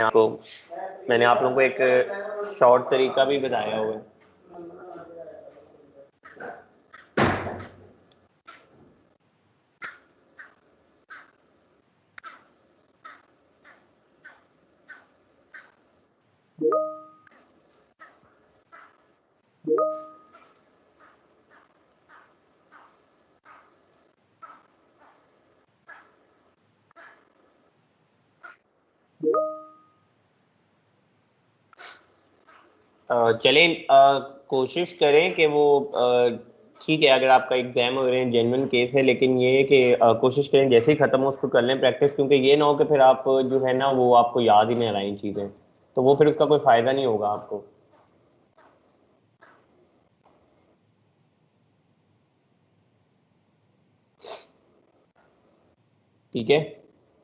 आपको मैंने आप लोगों को एक शॉर्ट तरीका भी बताया हुआ है। चलें, कोशिश करें कि वो ठीक है। अगर आपका एग्जाम वगैरह जेन्युइन केस है, लेकिन ये है कि कोशिश करें जैसे ही खत्म हो उसको कर लें प्रैक्टिस, क्योंकि ये ना हो कि फिर आप जो है ना वो आपको याद ही नहीं आ रही चीज़ें, तो वो फिर उसका कोई फ़ायदा नहीं होगा आपको। ठीक है,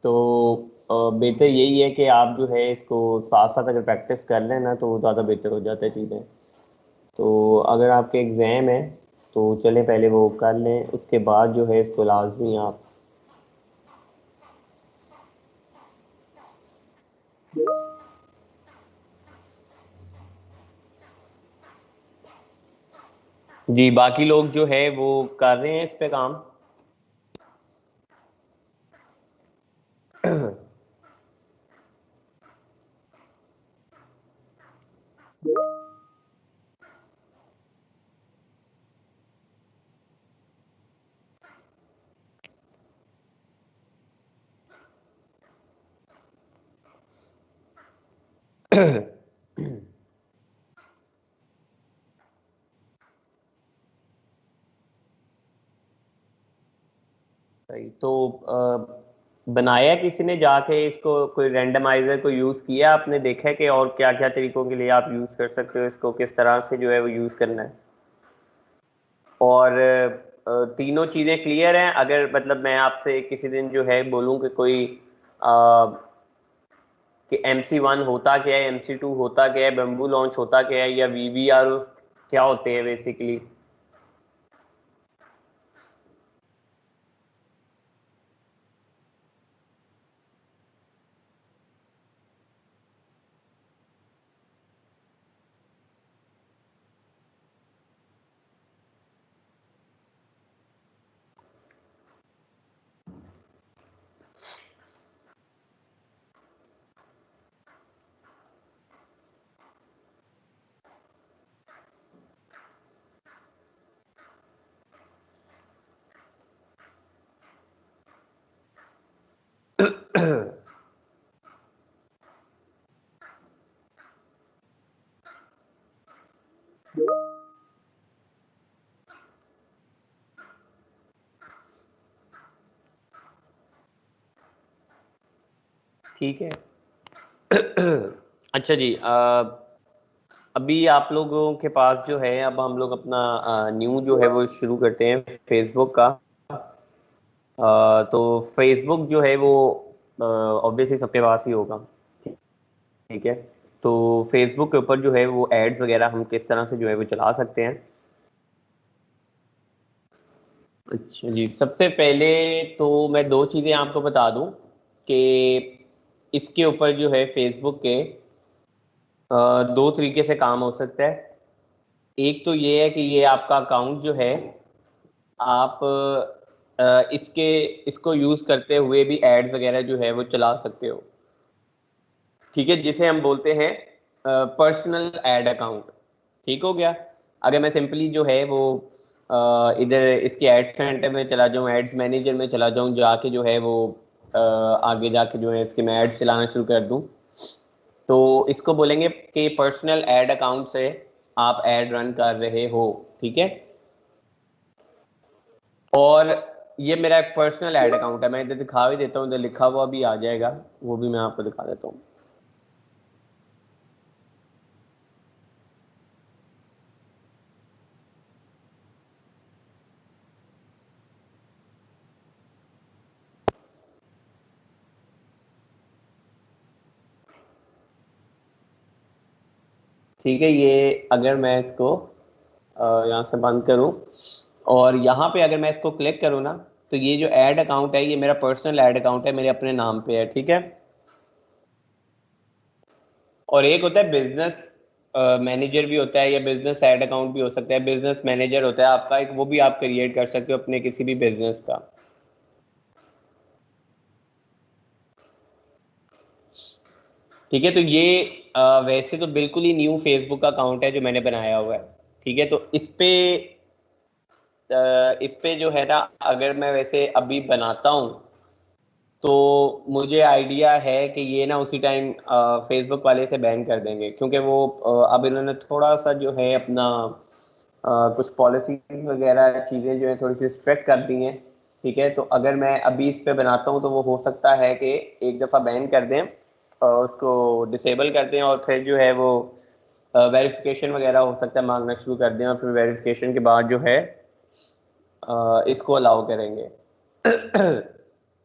तो बेहतर यही है कि आप जो है इसको साथ साथ अगर प्रैक्टिस कर लें ना तो ज़्यादा बेहतर हो जाता है चीज़ें। तो अगर आपके एग्ज़ाम है तो चलें पहले वो कर लें, उसके बाद जो है इसको लाजमी आप जी। बाकी लोग जो है वो कर रहे हैं इस पे काम। सही तो बनाया किसी ने जाके इसको, कोई रैंडमाइजर को यूज़ किया आपने, देखा है कि और क्या क्या तरीकों के लिए आप यूज़ कर सकते हो इसको, किस तरह से जो है वो यूज़ करना है। और तीनों चीज़ें क्लियर हैं। अगर मतलब मैं आपसे किसी दिन जो है बोलूँ कि कोई कि MC1 होता क्या है, MC2 होता क्या है, बम्बू लॉन्च होता क्या है, या VVR क्या होते हैं बेसिकली। ठीक है। अच्छा जी, अभी आप लोगों के पास जो है, अब हम लोग अपना न्यू जो है वो शुरू करते हैं फेसबुक का। तो फेसबुक जो है वो ऑब्वियसली सबके पास ही होगा। ठीक है, तो फेसबुक के ऊपर जो है वो एड्स वगैरह हम किस तरह से जो है वो चला सकते हैं। अच्छा जी, सबसे पहले तो मैं दो चीज़ें आपको बता दूं कि इसके ऊपर जो है फेसबुक के दो तरीके से काम हो सकता है। एक तो ये है कि ये आपका अकाउंट जो है आप इसको यूज़ करते हुए भी एड्स वगैरह जो है वो चला सकते हो। ठीक है, जिसे हम बोलते हैं पर्सनल एड अकाउंट। ठीक हो गया। अगर मैं सिंपली जो है वो इधर इसके एड सेंटर में चला जाऊँ, एड्स मैनेजर में चला जाऊँ, जाके जो है वो आगे जाके जो है इसके मैं एड्स चलाना शुरू कर दूँ, तो इसको बोलेंगे कि पर्सनल एड अकाउंट से आप एड रन कर रहे हो। ठीक है, और ये मेरा एक पर्सनल एड अकाउंट है। मैं इधर दिखा भी देता हूँ, इधर लिखा हुआ भी आ जाएगा, वो भी मैं आपको दिखा देता हूँ। ठीक है, ये अगर मैं इसको यहाँ से बंद करूँ और यहाँ पे अगर मैं इसको क्लिक करूँ ना, तो ये जो ऐड अकाउंट है ये मेरा पर्सनल ऐड अकाउंट है, मेरे अपने नाम पे है। ठीक है, और एक होता है बिजनेस मैनेजर भी होता है, या बिजनेस एड अकाउंट भी हो सकता है। बिजनेस मैनेजर होता है आपका एक, वो भी आप क्रिएट कर सकते हो अपने किसी भी बिजनेस का। ठीक है, तो ये वैसे तो बिल्कुल ही न्यू फेसबुक अकाउंट है जो मैंने बनाया हुआ है। ठीक है, तो इस पे जो है ना, अगर मैं वैसे अभी बनाता हूँ तो मुझे आइडिया है कि ये ना उसी टाइम फेसबुक वाले से बैन कर देंगे, क्योंकि वो अब इन्होंने थोड़ा सा जो है अपना कुछ पॉलिसीज वगैरह चीज़ें जो है थोड़ी सी स्ट्रिक्ट कर दी हैं। ठीक है, तो अगर मैं अभी इस पे बनाता हूँ तो वो हो सकता है कि एक दफ़ा बैन कर दें और उसको डिसेबल कर दें, और फिर जो है वो वेरिफिकेशन वगैरह हो सकता है मांगना शुरू कर दें, और फिर वेरिफिकेशन के बाद जो है इसको अलाउ करेंगे।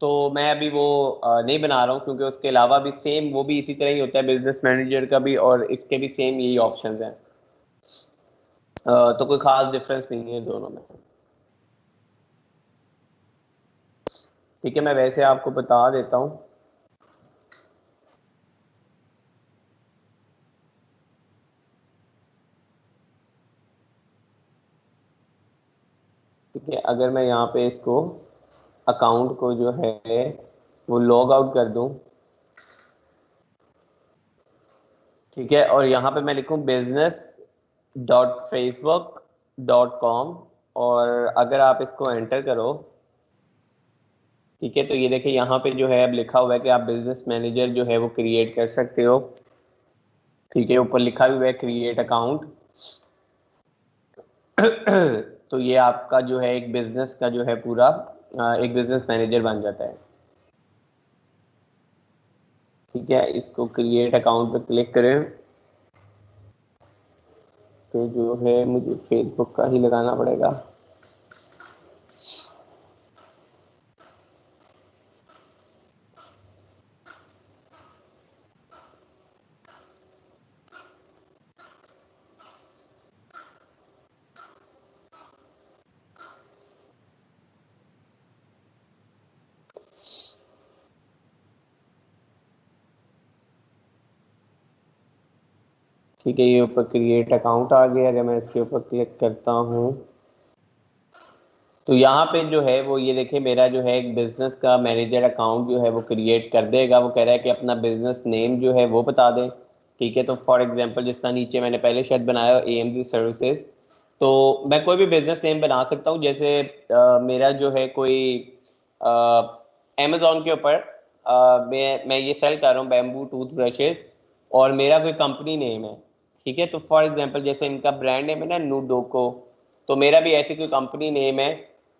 तो मैं अभी वो नहीं बना रहा हूँ, क्योंकि उसके अलावा भी सेम वो भी इसी तरह ही होता है बिजनेस मैनेजर का भी, और इसके भी सेम यही ऑप्शंस हैं। तो कोई खास डिफरेंस नहीं है दोनों में। ठीक है, मैं वैसे आपको बता देता हूँ। ठीक है, अगर मैं यहाँ पे इसको अकाउंट को जो है वो लॉग आउट कर दूं। ठीक है, और यहाँ पे मैं लिखूं business.facebook.com, और अगर आप इसको एंटर करो, ठीक है, तो ये देखिए यहाँ पे जो है अब लिखा हुआ है कि आप बिजनेस मैनेजर जो है वो क्रिएट कर सकते हो। ठीक है, ऊपर लिखा भी हुआ है क्रिएट अकाउंट। तो ये आपका जो है एक बिजनेस का जो है पूरा एक बिजनेस मैनेजर बन जाता है। ठीक है, इसको क्रिएट अकाउंट पे क्लिक करें तो जो है मुझे फेसबुक का ही लगाना पड़ेगा। ठीक है, ये ऊपर क्रिएट अकाउंट आ गया। अगर मैं इसके ऊपर क्लिक करता हूँ तो यहाँ पे जो है वो ये देखिए मेरा जो है एक बिजनेस का मैनेजर अकाउंट जो है वो क्रिएट कर देगा। वो कह रहा है कि अपना बिजनेस नेम जो है वो बता दें। ठीक है, तो फॉर एग्जांपल जिसका नीचे मैंने पहले शायद बनाया AMG सर्विसेज, तो मैं कोई भी बिजनेस नेम बना सकता हूँ। जैसे मेरा जो है कोई अमेजोन के ऊपर मैं ये सेल कर रहा हूँ बैम्बू टूथ ब्रशेस, और मेरा कोई कंपनी नेम है। ठीक है, तो फॉर एग्जांपल जैसे इनका ब्रांड नेम है ना नूडोको, तो मेरा भी ऐसी कोई कंपनी नेम है।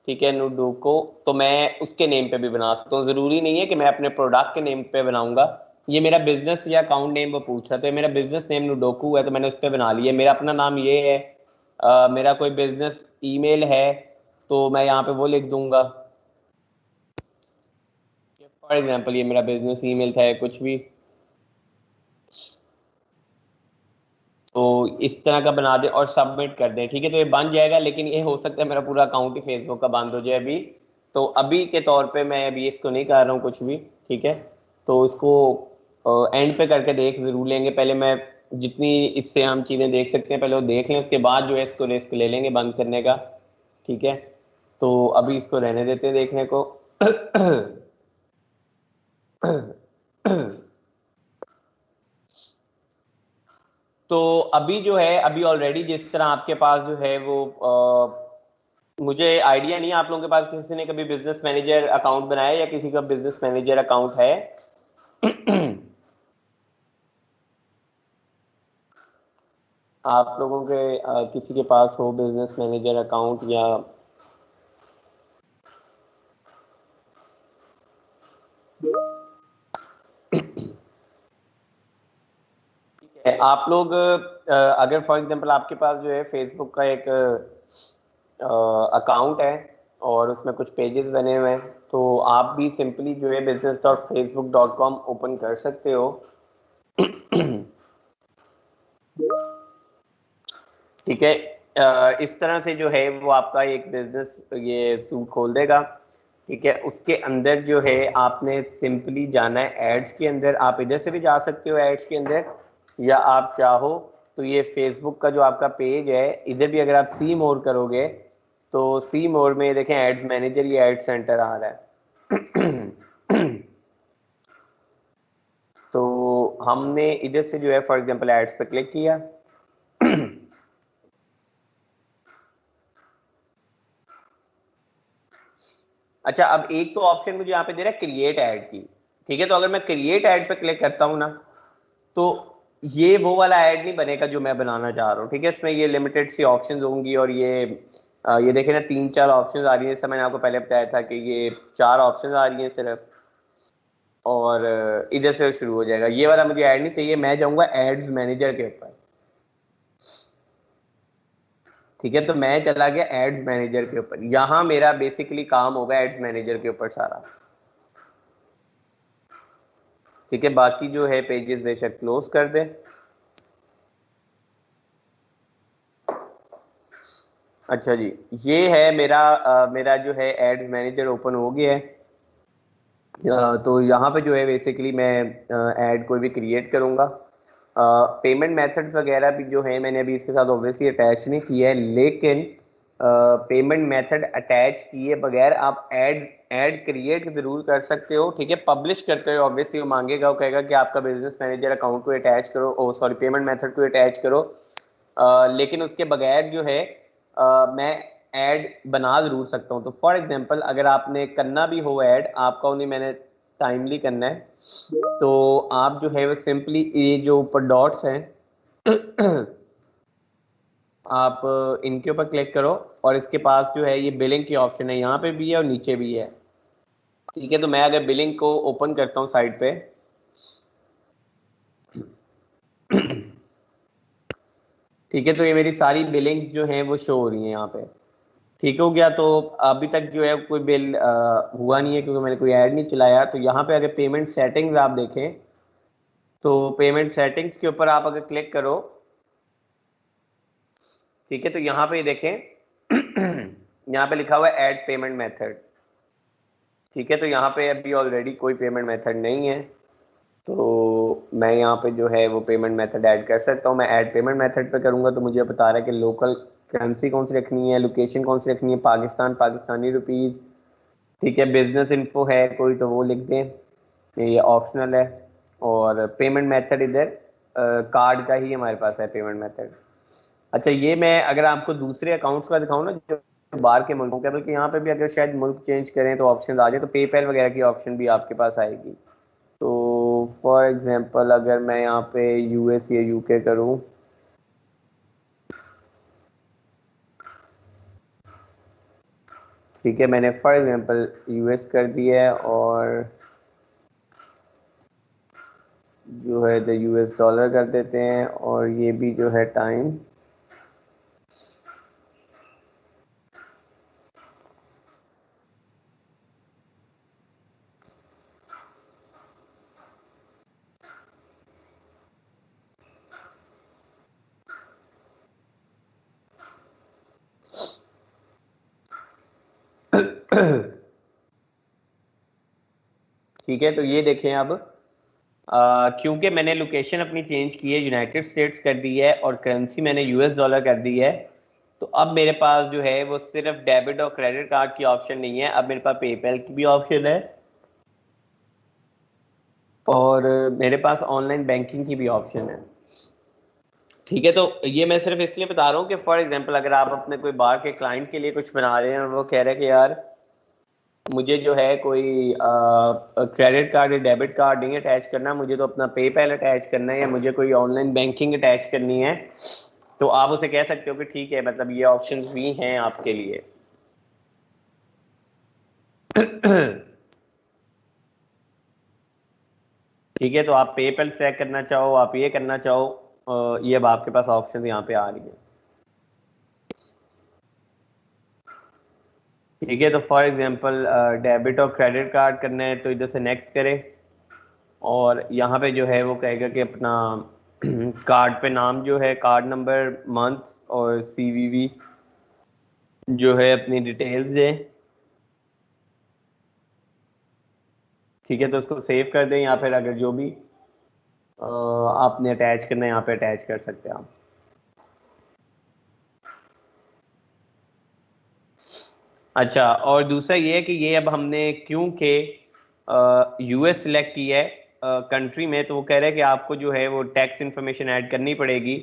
ठीक है, नूडोको, तो मैं उसके नेम पे भी बना सकता हूँ। ज़रूरी नहीं है कि मैं अपने प्रोडक्ट के नेम पे बनाऊंगा। ये मेरा बिजनेस या अकाउंट नेम वो पूछ रहा, तो ये मेरा बिजनेस नेम नूडोको है तो मैंने उस पर बना लिया। मेरा अपना नाम ये है, मेरा कोई बिजनेस ईमेल है तो मैं यहाँ पे वो लिख दूंगा। फॉर एग्जांपल ये मेरा बिजनेस ईमेल था या कुछ भी, तो इस तरह का बना दे और सबमिट कर दे। ठीक है, तो ये बन जाएगा, लेकिन ये हो सकता है मेरा पूरा अकाउंट ही फेसबुक का बंद हो जाए अभी। तो अभी के तौर पे मैं अभी इसको नहीं कर रहा हूँ कुछ भी। ठीक है, तो इसको एंड पे करके देख जरूर लेंगे। पहले मैं जितनी इससे हम चीज़ें देख सकते हैं पहले वो देख लें, उसके बाद जो है इसको रिस्क ले लेंगे बंद करने का। ठीक है, तो अभी इसको रहने देते हैं देखने को। तो अभी जो है अभी ऑलरेडी जिस तरह आपके पास जो है वो मुझे आइडिया नहीं है आप लोगों के पास किसी ने कभी बिजनेस मैनेजर अकाउंट बनाया या किसी का बिजनेस मैनेजर अकाउंट है। आप लोगों के किसी के पास हो बिजनेस मैनेजर अकाउंट या आप लोग अगर फॉर एग्जांपल आपके पास जो है फेसबुक का एक अकाउंट है और उसमें कुछ पेजेस बने हुए हैं, तो आप भी सिंपली जो है business.facebook.com ओपन कर सकते हो। ठीक है, इस तरह से जो है वो आपका एक बिजनेस ये सूट खोल देगा। ठीक है, उसके अंदर जो है आपने सिंपली जाना है एड्स के अंदर। आप इधर से भी जा सकते हो एड्स के अंदर, या आप चाहो तो ये फेसबुक का जो आपका पेज है, इधर भी अगर आप सी मोर करोगे तो सी मोर में देखें एड्स मैनेजर, ये एड सेंटर आ रहा है। तो हमने इधर से जो है फॉर एग्जांपल एड्स पे क्लिक किया। अच्छा, अब एक तो ऑप्शन मुझे यहाँ पे दे रहा है क्रिएट ऐड की, ठीक है। तो अगर मैं क्रिएट ऐड पे क्लिक करता हूँ ना, तो ये वो वाला ऐड नहीं बनेगा जो मैं बनाना चाह रहा हूँ, ठीक है। इसमें ये लिमिटेड सी ऑप्शंस होंगी और ये देखें ना 3-4 ऑप्शंस आ रही है। जैसे मैंने आपको पहले बताया था कि ये 4 ऑप्शंस आ रही हैं सिर्फ, और इधर से शुरू हो जाएगा। ये वाला मुझे ऐड नहीं चाहिए, मैं जाऊंगा एड्स मैनेजर के ऊपर, ठीक है। तो मैं चला गया एड्स मैनेजर के ऊपर, यहाँ मेरा बेसिकली काम होगा एड्स मैनेजर के ऊपर सारा, ठीक है। बाकी जो है पेजेस बेशक क्लोज कर दे। अच्छा जी, ये है मेरा जो है एड्स मैनेजर ओपन हो गया है। तो यहाँ पे जो है बेसिकली मैं ऐड कोई भी क्रिएट करूँगा। पेमेंट मेथड्स वगैरह भी जो है मैंने अभी इसके साथ ऑब्वियसली अटैच नहीं किया है, लेकिन पेमेंट मेथड अटैच किए बगैर आप ऐड क्रिएट जरूर कर सकते हो, ठीक है। पब्लिश करते हो ऑब्वियसली वो मांगेगा, वो कहेगा कि आपका बिजनेस मैनेजर अकाउंट को अटैच करो, ओ सॉरी पेमेंट मेथड को अटैच करो। लेकिन उसके बगैर जो है मैं ऐड बना जरूर सकता हूँ। तो फॉर एग्जांपल अगर आपने करना भी हो ऐड, आपका उन्हें मैंने टाइमली करना है, तो आप जो है वो सिंपली ये जो ऊपर डॉट्स हैं आप इनके ऊपर क्लिक करो, और इसके पास जो है ये बिलिंग की ऑप्शन है, यहाँ पे भी है और नीचे भी है, ठीक है। तो मैं अगर बिलिंग को ओपन करता हूँ साइड पे, ठीक है, तो ये मेरी सारी बिलिंग्स जो हैं वो शो हो रही हैं यहाँ पे, ठीक हो गया। तो अभी तक जो है कोई बिल हुआ नहीं है क्योंकि मैंने कोई ऐड नहीं चलाया। तो यहाँ पे अगर पेमेंट सेटिंग्स आप देखें, तो पेमेंट सेटिंग्स के ऊपर आप अगर क्लिक करो, ठीक है, तो यहाँ पे देखें यहाँ पे लिखा हुआ है ऐड पेमेंट मेथड, ठीक है। तो यहाँ पे अभी ऑलरेडी कोई पेमेंट मेथड नहीं है, तो मैं यहाँ पे जो है वो पेमेंट मेथड ऐड कर सकता हूँ। मैं ऐड पेमेंट मेथड पे करूँगा तो मुझे बता रहा है कि लोकल करेंसी कौन सी रखनी है, लोकेशन कौन सी रखनी है, पाकिस्तान पाकिस्तानी रुपीज़, ठीक है। बिजनेस इन्फो है कोई तो वो लिख दें, ये ऑप्शनल है। और पेमेंट मेथड इधर कार्ड का ही हमारे पास है पेमेंट मेथड। अच्छा, ये मैं अगर आपको दूसरे अकाउंट्स का दिखाऊं ना जो बाहर के मुल्कों के, बल्कि यहाँ पे भी अगर शायद मुल्क चेंज करें तो ऑप्शन आ जाए, तो पेपैल वगैरह की ऑप्शन भी आपके पास आएगी। तो फॉर एग्जांपल अगर मैं यहाँ पे यूएस या यूके करूँ, ठीक है, मैंने फॉर एग्जांपल यूएस कर दिया है, और जो है द यूएस डॉलर कर देते हैं, और ये भी जो है टाइम, ठीक है। तो ये देखें अब क्योंकि मैंने लोकेशन अपनी चेंज की है, यूनाइटेड स्टेट्स कर दी है, और करेंसी मैंने यूएस डॉलर कर दी है, तो अब मेरे पास जो है वो सिर्फ डेबिट और क्रेडिट कार्ड की ऑप्शन नहीं है, अब मेरे पास पेपैल की भी ऑप्शन है, और मेरे पास ऑनलाइन बैंकिंग की भी ऑप्शन है, ठीक है। तो ये मैं सिर्फ इसलिए बता रहा हूँ कि फॉर एग्जांपल अगर आप अपने कोई बाहर के क्लाइंट के लिए कुछ बना रहे हैं और वो कह रहे हैं कि यार मुझे जो है कोई क्रेडिट कार्ड या डेबिट कार्ड नहीं अटैच करना, मुझे तो अपना पेपैल अटैच करना है, या मुझे कोई ऑनलाइन बैंकिंग अटैच करनी है, तो आप उसे कह सकते हो कि ठीक है, मतलब ये ऑप्शंस भी हैं आपके लिए। ठीक है, तो आप पेपैल सेलेक्ट करना चाहो, आप ये करना चाहो, ये अब आपके पास ऑप्शन यहाँ पे आ रही है, ठीक है। तो फॉर एग्जांपल डेबिट और क्रेडिट कार्ड करना है तो इधर से नेक्स्ट करें, और यहाँ पे जो है वो कहेगा कि अपना कार्ड पे नाम जो है, कार्ड नंबर, मंथ और सीवीवी जो है अपनी डिटेल्स है, ठीक है। तो उसको सेव कर दें, या फिर अगर जो भी आपने अटैच करना है, यहाँ पे अटैच कर सकते हैं आप। अच्छा, और दूसरा ये है कि ये अब हमने क्योंकि यूएस सिलेक्ट किया है कंट्री में, तो वो कह रहे हैं कि आपको जो है वो टैक्स इन्फॉर्मेशन ऐड करनी पड़ेगी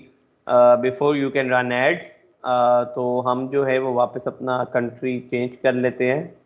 before you can run ads. तो हम जो है वो वापस अपना कंट्री चेंज कर लेते हैं।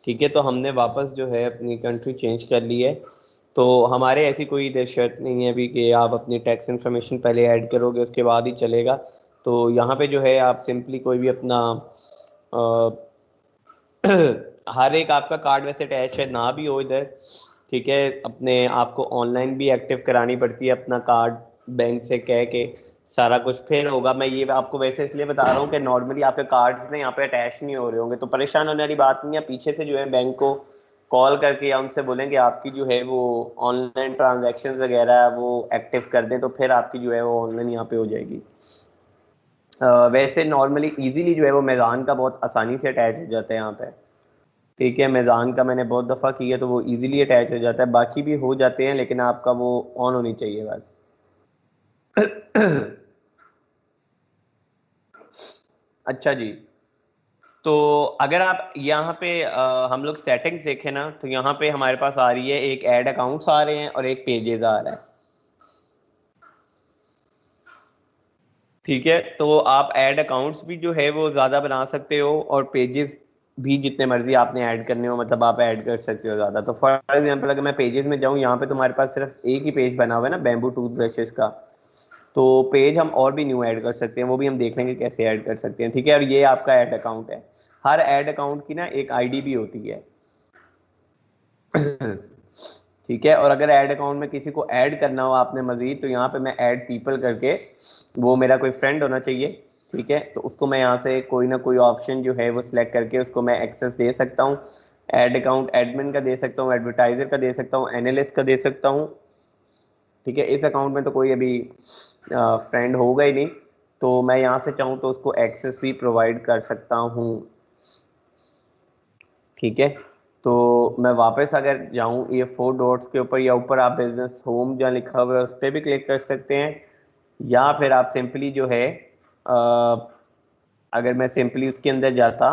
ठीक है, तो हमने वापस जो है अपनी कंट्री चेंज कर ली है। तो हमारे ऐसी कोई इधर शर्त नहीं है अभी कि आप अपनी टैक्स इन्फॉर्मेशन पहले ऐड करोगे उसके बाद ही चलेगा। तो यहाँ पे जो है आप सिंपली कोई भी अपना हर एक आपका कार्ड वैसे अटैच है ना भी हो इधर, ठीक है, अपने आपको ऑनलाइन भी एक्टिव करानी पड़ती है अपना कार्ड, बैंक से कह के सारा कुछ फिर होगा। मैं ये आपको वैसे इसलिए बता रहा हूँ कि नॉर्मली आपके कार्ड्स ना यहाँ पे अटैच नहीं हो रहे होंगे, तो परेशान होने वाली बात नहीं है। पीछे से जो है बैंक को कॉल करके या उनसे बोलेंगे आपकी जो है वो ऑनलाइन ट्रांजेक्शन वगैरह वो एक्टिव कर दें, तो फिर आपकी जो है वो ऑनलाइन यहाँ पे हो जाएगी। वैसे नॉर्मली इजीली जो है वो मेज़ान का बहुत आसानी से अटैच हो जाता है यहाँ पे। ठीक है, मेज़ान का मैंने बहुत दफ़ा किया तो वो इजीली अटैच हो जाता है, बाकी भी हो जाते हैं लेकिन आपका वो ऑन होनी चाहिए बस। अच्छा जी, तो अगर आप यहाँ पे हम लोग सेटिंग्स देखें ना, तो यहाँ पे हमारे पास आ रही है एक ऐड अकाउंट्स आ रहे हैं और एक पेजेस आ रहा है। ठीक है, तो आप ऐड अकाउंट्स भी जो है वो ज़्यादा बना सकते हो और पेजेस भी जितने मर्जी आपने ऐड करने हो, मतलब आप ऐड कर सकते हो ज़्यादा। तो फॉर एग्जांपल अगर मैं पेजेस में जाऊँ, यहाँ पे तुम्हारे पास सिर्फ एक ही पेज बना हुआ है ना, बैम्बू टूथ ब्रशेस का। तो पेज हम और भी न्यू ऐड कर सकते हैं, वो भी हम देख लेंगे कैसे ऐड कर सकते हैं। ठीक है, और ये आपका ऐड अकाउंट है। हर ऐड अकाउंट की ना एक आईडी भी होती है। ठीक है, और अगर ऐड अकाउंट में किसी को ऐड करना हो आपने मजीद, तो यहाँ पे मैं ऐड पीपल करके, वो मेरा कोई फ्रेंड होना चाहिए। ठीक है, तो उसको मैं यहाँ से कोई ना कोई ऑप्शन जो है वो सिलेक्ट करके उसको मैं एक्सेस दे सकता हूँ। ऐड अकाउंट एडमिन का दे सकता हूँ, एडवर्टाइजर का दे सकता हूँ, एनालिस्ट का दे सकता हूँ। ठीक है, इस अकाउंट में तो कोई अभी फ्रेंड होगा ही नहीं, तो मैं यहाँ से चाहूँ तो उसको एक्सेस भी प्रोवाइड कर सकता हूँ। ठीक है, तो मैं वापस अगर जाऊँ ये फोर डॉट्स के ऊपर, या ऊपर आप बिजनेस होम जहाँ लिखा हुआ है उस पर भी क्लिक कर सकते हैं, या फिर आप सिंपली जो है अ, अगर मैं सिंपली उसके अंदर जाता,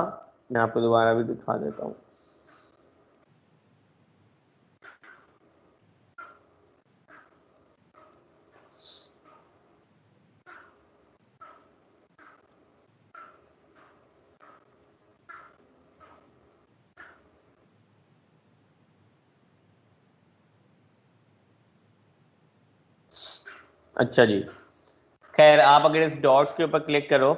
मैं आपको दोबारा भी दिखा देता हूँ। अच्छा जी, खैर आप अगर इस डॉट्स के ऊपर क्लिक करो,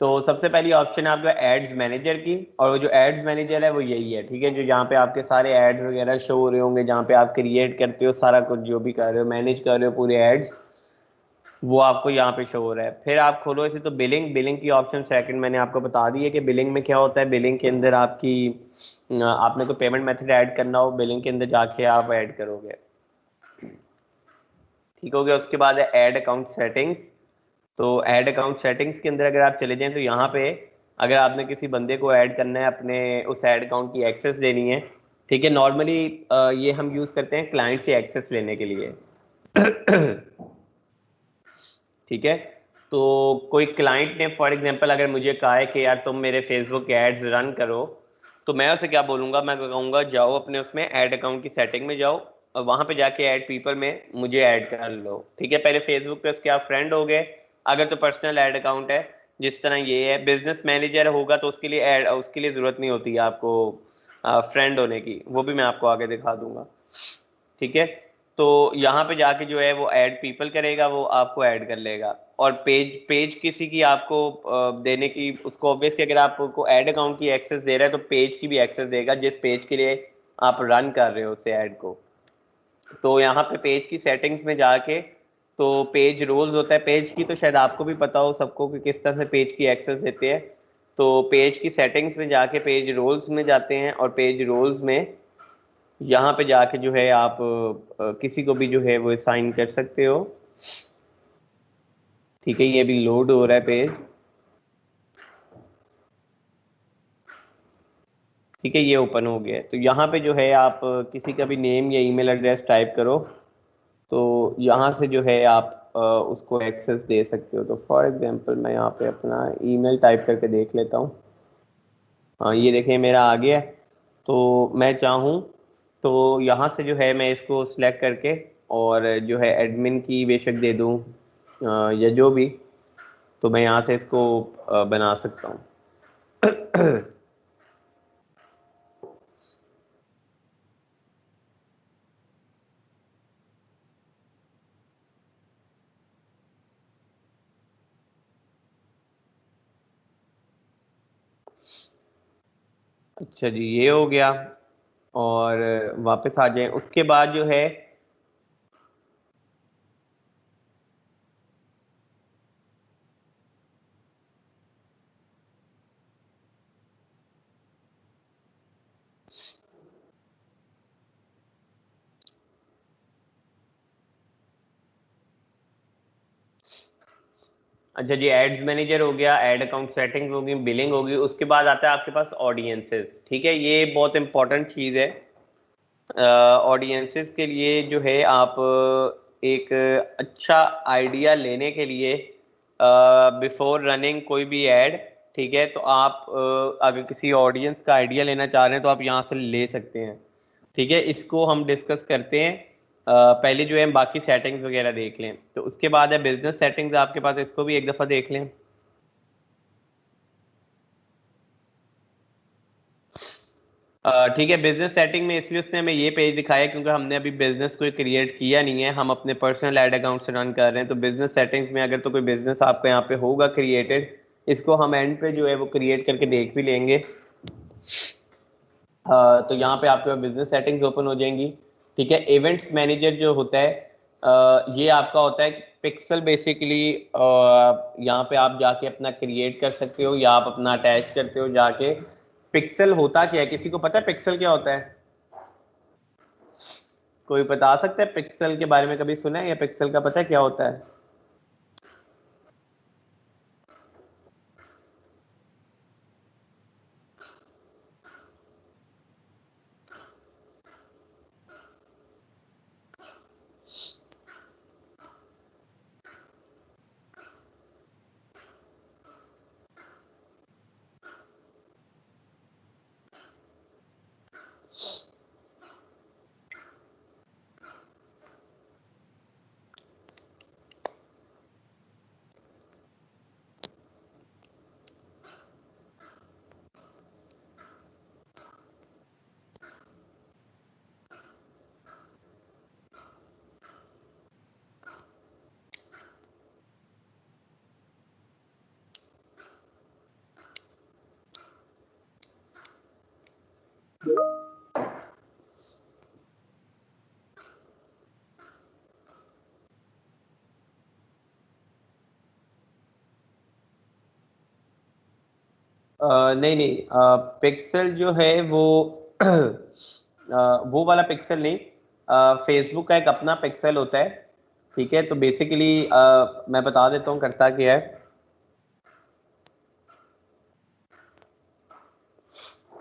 तो सबसे पहली ऑप्शन है आपका एड्स मैनेजर की, और वो जो एड्स मैनेजर है वो यही है। ठीक है, जो यहाँ पे आपके सारे एड्स वगैरह शो हो रहे होंगे, जहाँ पे आप क्रिएट करते हो सारा कुछ, जो भी कर रहे हो मैनेज कर रहे हो पूरे एड्स, वो आपको यहाँ पे शो हो रहा है। फिर आप खोलो इसे, तो बिलिंग, बिलिंग की ऑप्शन सेकंड मैंने आपको बता दी है कि बिलिंग में क्या होता है। बिलिंग के अंदर आपकी आपने कोई पेमेंट मेथड ऐड करना हो, बिलिंग के अंदर जाके आप ऐड करोगे। ठीक हो गया, उसके बाद है ऐड अकाउंट सेटिंग्स। तो ऐड अकाउंट सेटिंग्स के अंदर अगर आप चले जाएं, तो यहाँ पे अगर आपने किसी बंदे को ऐड करना है, अपने उस ऐड अकाउंट की एक्सेस देनी है। ठीक है, नॉर्मली ये हम यूज़ करते हैं क्लाइंट से एक्सेस लेने के लिए। ठीक है, तो कोई क्लाइंट ने फॉर एग्जांपल अगर मुझे कहा है कि यार तुम मेरे फेसबुक के एड्स रन करो, तो मैं उसे क्या बोलूँगा, मैं कहूँगा जाओ अपने उसमें ऐड अकाउंट की सेटिंग में जाओ, और वहाँ पे जाके ऐड पीपल में मुझे ऐड कर लो। ठीक है, पहले फेसबुक पे उसके आप फ्रेंड हो गए, अगर तो पर्सनल ऐड अकाउंट है, जिस तरह ये है। बिजनेस मैनेजर होगा तो उसके लिए ऐड, उसके लिए ज़रूरत नहीं होती है आपको फ्रेंड होने की, वो भी मैं आपको आगे दिखा दूंगा। ठीक है, तो यहाँ पे जाके जो है वो ऐड पीपल करेगा, वो आपको ऐड कर लेगा। और पेज पेज किसी की आपको देने की, उसको ऑब्वियसली अगर आपको ऐड अकाउंट की एक्सेस दे रहा है तो पेज की भी एक्सेस देगा जिस पेज के लिए आप रन कर रहे हो उसे ऐड को। तो यहाँ पे पेज की सेटिंग्स में जाके, तो पेज रोल्स होता है पेज की, तो शायद आपको भी पता हो सबको कि किस तरह से पेज की एक्सेस देते हैं। तो पेज की सेटिंग्स में जाके पेज रोल्स में जाते हैं और पेज रोल्स में यहाँ पे जाके जो है आप किसी को भी जो है वो असाइन कर सकते हो। ठीक है, ये भी लोड हो रहा है पेज। ठीक है, ये ओपन हो गया है। तो यहाँ पे जो है आप किसी का भी नेम या ईमेल एड्रेस टाइप करो, तो यहाँ से जो है आप उसको एक्सेस दे सकते हो। तो फॉर एग्जांपल मैं यहाँ पे अपना ईमेल टाइप करके देख लेता हूँ। हाँ, ये देखें मेरा आ गया है। तो मैं चाहूँ तो यहाँ से जो है मैं इसको सिलेक्ट करके और जो है एडमिन की बेशक दे दूँ या जो भी, तो मैं यहाँ से इसको बना सकता हूँ। अच्छा जी, ये हो गया। और वापस आ जाए उसके बाद जो है, अच्छा जी, एड्स मैनेजर हो गया, एड अकाउंट सेटिंग होगी, बिलिंग होगी, उसके बाद आता है आपके पास ऑडियंसेस। ठीक है, ये बहुत इंपॉर्टेंट चीज़ है। ऑडियंसेस के लिए जो है आप एक अच्छा आइडिया लेने के लिए बिफोर रनिंग कोई भी ऐड, ठीक है, तो आप अगर किसी ऑडियंस का आइडिया लेना चाह रहे हैं तो आप यहाँ से ले सकते हैं। ठीक है, इसको हम डिस्कस करते हैं। पहले जो है हम बाकी सेटिंग्स वगैरह देख लें, तो उसके बाद है बिजनेस सेटिंग्स आपके पास, इसको भी एक दफ़ा देख लें। ठीक है, बिजनेस सेटिंग में इसलिए उसने हमें ये पेज दिखाया क्योंकि हमने अभी बिजनेस कोई क्रिएट किया नहीं है, हम अपने पर्सनल ऐड अकाउंट से रन कर रहे हैं। तो बिजनेस सेटिंग्स में अगर तो कोई बिजनेस आपका यहाँ पे होगा क्रिएटेड, इसको हम एंड पे जो है वो क्रिएट करके देख भी लेंगे। तो यहाँ पे आपके बिजनेस सेटिंग्स ओपन हो जाएंगी। ठीक है, इवेंट्स मैनेजर जो होता है ये आपका होता है पिक्सल बेसिकली। यहाँ पे आप जाके अपना क्रिएट कर सकते हो या आप अपना अटैच करते हो जाके। पिक्सल होता क्या है, किसी को पता है पिक्सल क्या होता है? कोई बता सकता है पिक्सल के बारे में, कभी सुना है या पिक्सल का पता है क्या होता है? नहीं नहीं, पिक्सल जो है वो वो वाला पिक्सल नहीं, फेसबुक का एक अपना पिक्सल होता है। ठीक है, तो बेसिकली मैं बता देता हूँ करता क्या है।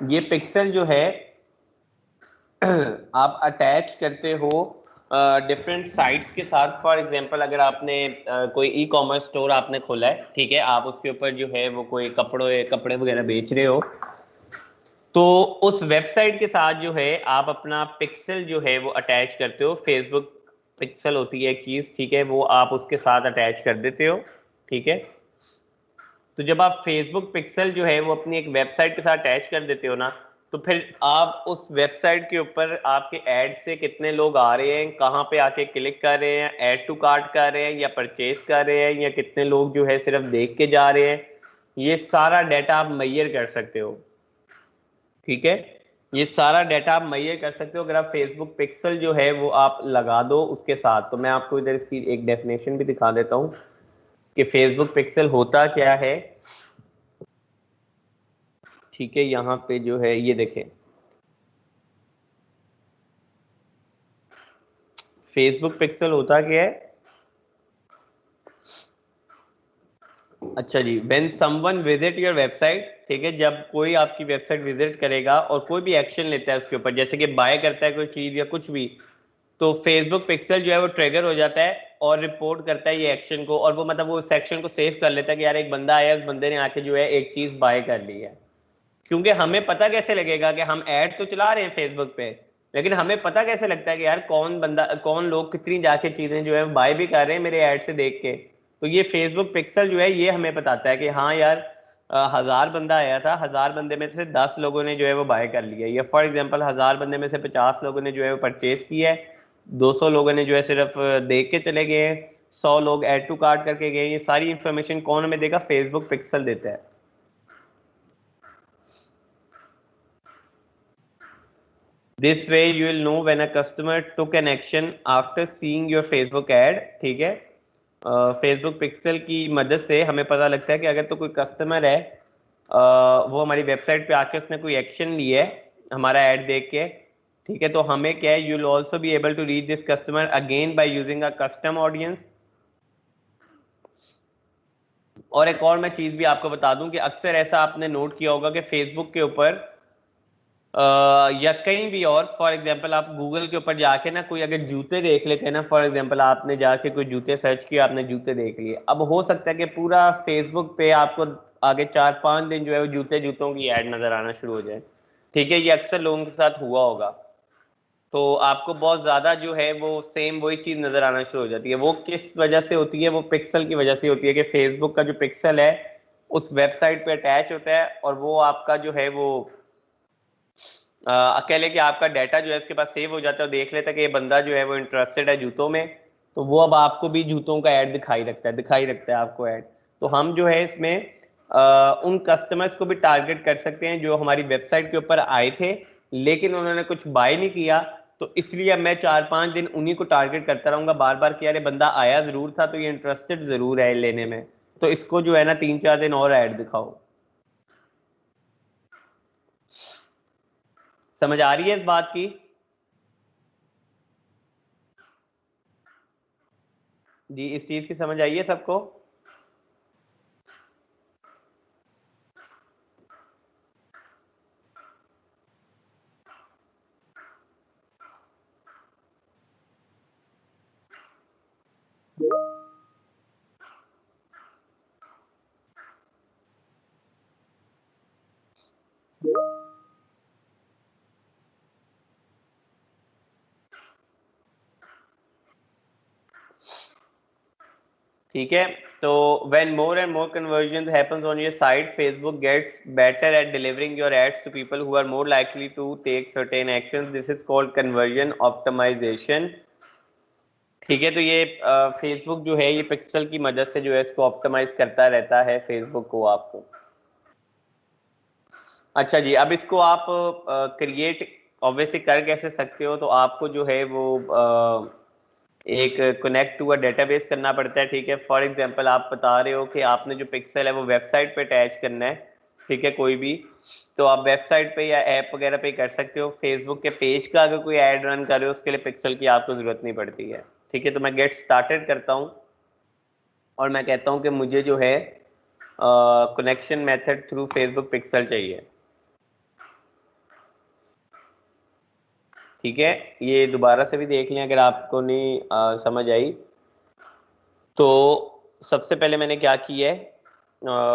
ये पिक्सल जो है आप अटैच करते हो डिफरेंट साइट्स के साथ। फॉर एग्जांपल अगर आपने कोई ई कॉमर्स स्टोर आपने खोला है, ठीक है, आप उसके ऊपर जो है वो कोई कपड़े कपड़े वगैरह बेच रहे हो, तो उस वेबसाइट के साथ जो है आप अपना पिक्सल जो है वो अटैच करते हो। फेसबुक पिक्सल होती है एक चीज़, ठीक है, वो आप उसके साथ अटैच कर देते हो। ठीक है, तो जब आप फेसबुक पिक्सल जो है वो अपनी एक वेबसाइट के साथ अटैच कर देते हो ना, तो फिर आप उस वेबसाइट के ऊपर आपके ऐड से कितने लोग आ रहे हैं, कहाँ पे आके क्लिक कर रहे हैं, ऐड टू कार्ट कर रहे हैं या परचेज कर रहे हैं, या कितने लोग जो है सिर्फ देख के जा रहे हैं, ये सारा डाटा आप मेजर कर सकते हो। ठीक है, ये सारा डाटा आप मेजर कर सकते हो अगर आप फेसबुक पिक्सल जो है वो आप लगा दो उसके साथ। तो मैं आपको इधर इसकी एक डेफिनेशन भी दिखा देता हूँ कि फेसबुक पिक्सल होता क्या है। ठीक है, यहाँ पे जो है ये देखें, फेसबुक पिक्सल होता क्या है। अच्छा जी, when someone visit your website, ठीक है, जब कोई आपकी वेबसाइट विजिट करेगा और कोई भी एक्शन लेता है उसके ऊपर, जैसे कि बाय करता है कोई चीज या कुछ भी, तो फेसबुक पिक्सल जो है वो ट्रिगर हो जाता है और रिपोर्ट करता है ये एक्शन को, और वो मतलब वो सेक्शन को सेव कर लेता है कि यार एक बंदा आया, उस बंदे ने आके जो है एक चीज बाय कर ली है। क्योंकि हमें पता कैसे लगेगा कि हम ऐड तो चला रहे हैं फेसबुक पे, लेकिन हमें पता कैसे लगता है कि यार कौन बंदा, कौन लोग कितनी जाके चीजें जो है बाय भी कर रहे हैं मेरे ऐड से देख के। तो ये फेसबुक पिक्सल जो है ये हमें बताता है कि हाँ यार 1000 बंदा आया था, 1000 बंदे में से 10 लोगों ने जो है वो बाय कर लिया, या फॉर एग्जाम्पल 1000 बंदे में से 50 लोगों ने जो है वो परचेज किया है, 200 लोगों ने जो है सिर्फ देख के चले गए हैं, 100 लोग ऐड टू कार्ट करके गए। ये सारी इंफॉर्मेशन कौन हमें देगा? फेसबुक पिक्सल देता है। This way you will know when a customer took an action after seeing your Facebook ad। ठीक है, फेसबुक पिक्सल की मदद से हमें पता लगता है कि अगर तो कोई कस्टमर है वो हमारी वेबसाइट पे आके उसने कोई एक्शन लिया है हमारा ऐड देख के, ठीक है, तो हमें क्या है, you will also be able to reach this customer again by using a custom audience. और एक और मैं चीज भी आपको बता दूं कि अक्सर ऐसा आपने नोट किया होगा कि फेसबुक के ऊपर या कहीं भी और, फॉर एग्जांपल आप गूगल के ऊपर जाके ना कोई अगर जूते देख लेते हैं ना, फॉर एग्जांपल आपने जाके कोई जूते सर्च किया, आपने जूते देख लिए, अब हो सकता है कि पूरा फेसबुक पे आपको आगे 4-5 दिन जो है वो जूते जूतों की ऐड नजर आना शुरू हो जाए। ठीक है, ये अक्सर लोगों के साथ हुआ होगा। तो आपको बहुत ज्यादा जो है वो सेम वही चीज नजर आना शुरू हो जाती है। वो किस वजह से होती है? वो पिक्सल की वजह से होती है कि फेसबुक का जो पिक्सल है उस वेबसाइट पे अटैच होता है, और वो आपका जो है वो अकेले कि आपका डाटा जो है इसके पास सेव हो जाता है, देख लेता है कि ये बंदा जो है वो इंटरेस्टेड है जूतों में, तो वो अब आपको भी जूतों का ऐड दिखाई रखता है आपको ऐड। तो हम जो है इसमें उन कस्टमर्स को भी टारगेट कर सकते हैं जो हमारी वेबसाइट के ऊपर आए थे लेकिन उन्होंने कुछ बाय नहीं किया। तो इसलिए मैं 4-5 दिन उन्हीं को टारगेट करता रहूंगा बार बार कि यार बंदा आया जरूर था, तो ये इंटरेस्टेड जरूर है लेने में, तो इसको जो है ना 3-4 दिन और ऐड दिखाओ। समझ आ रही है इस बात की? जी, इस चीज की समझ आई है सबको? ठीक है, तो when more and more conversions happens on your site, Facebook gets better at delivering your ads to people who are more likely to take certain actions। This is called conversion optimization। ठीक है, तो ये Facebook जो है ये pixel की मदद से जो है इसको ऑप्टिमाइज करता रहता है फेसबुक को आपको। अच्छा जी, अब इसको आप क्रिएट ऑब्वियसली कर कैसे सकते हो? तो आपको जो है वो एक कनेक्ट टू अ डेटाबेस करना पड़ता है। ठीक है, फॉर एग्जांपल आप बता रहे हो कि आपने जो पिक्सल है वो वेबसाइट पे अटैच करना है, ठीक है, कोई भी, तो आप वेबसाइट पे या ऐप वगैरह पे कर सकते हो। फेसबुक के पेज का अगर कोई ऐड रन कर रहे हो उसके लिए पिक्सल की आपको जरूरत नहीं पड़ती है। ठीक है, तो मैं गेट स्टार्टेड करता हूँ और मैं कहता हूँ कि मुझे जो है connection method through Facebook pixel चाहिए। ठीक है, ये दोबारा से भी देख लें अगर आपको नहीं समझ आई। तो सबसे पहले मैंने क्या किया है,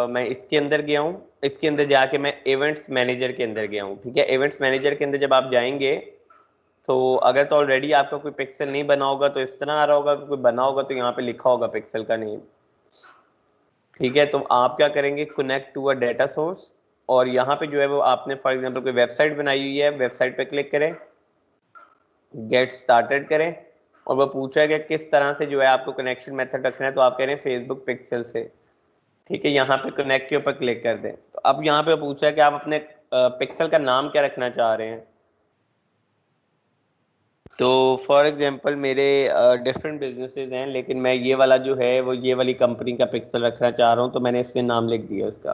मैं इसके अंदर गया हूँ, इसके अंदर जाके मैं इवेंट्स मैनेजर के अंदर गया हूँ। ठीक है, इवेंट्स मैनेजर के अंदर जब आप जाएंगे तो अगर तो ऑलरेडी आपका कोई पिक्सल नहीं बना होगा तो इस तरह आ रहा होगा, कोई बना होगा तो यहाँ पे लिखा होगा पिक्सल का नेम। ठीक है, तो आप क्या करेंगे, connect to a data source. और यहाँ पे जो है वो आपने फॉर एग्जांपल कोई वेबसाइट बनाई हुई है, वेबसाइट पे क्लिक करें, गेट स्टार्टेड करें, और वो पूछा है कि किस तरह से जो है आपको कनेक्शन मेथड रखना है, तो आप कह रहे हैं फेसबुक पिक्सल से। ठीक है, यहाँ पे कनेक्ट के ऊपर क्लिक कर दें। तो अब यहाँ पे पूछा है कि आप अपने पिक्सल का नाम क्या रखना चाह रहे हैं। तो फॉर एग्जांपल मेरे डिफरेंट बिजनेसेस हैं, लेकिन मैं ये वाला जो है वो ये वाली कंपनी का पिक्सल रखना चाह रहा हूँ, तो मैंने इसमें नाम लिख दिया उसका।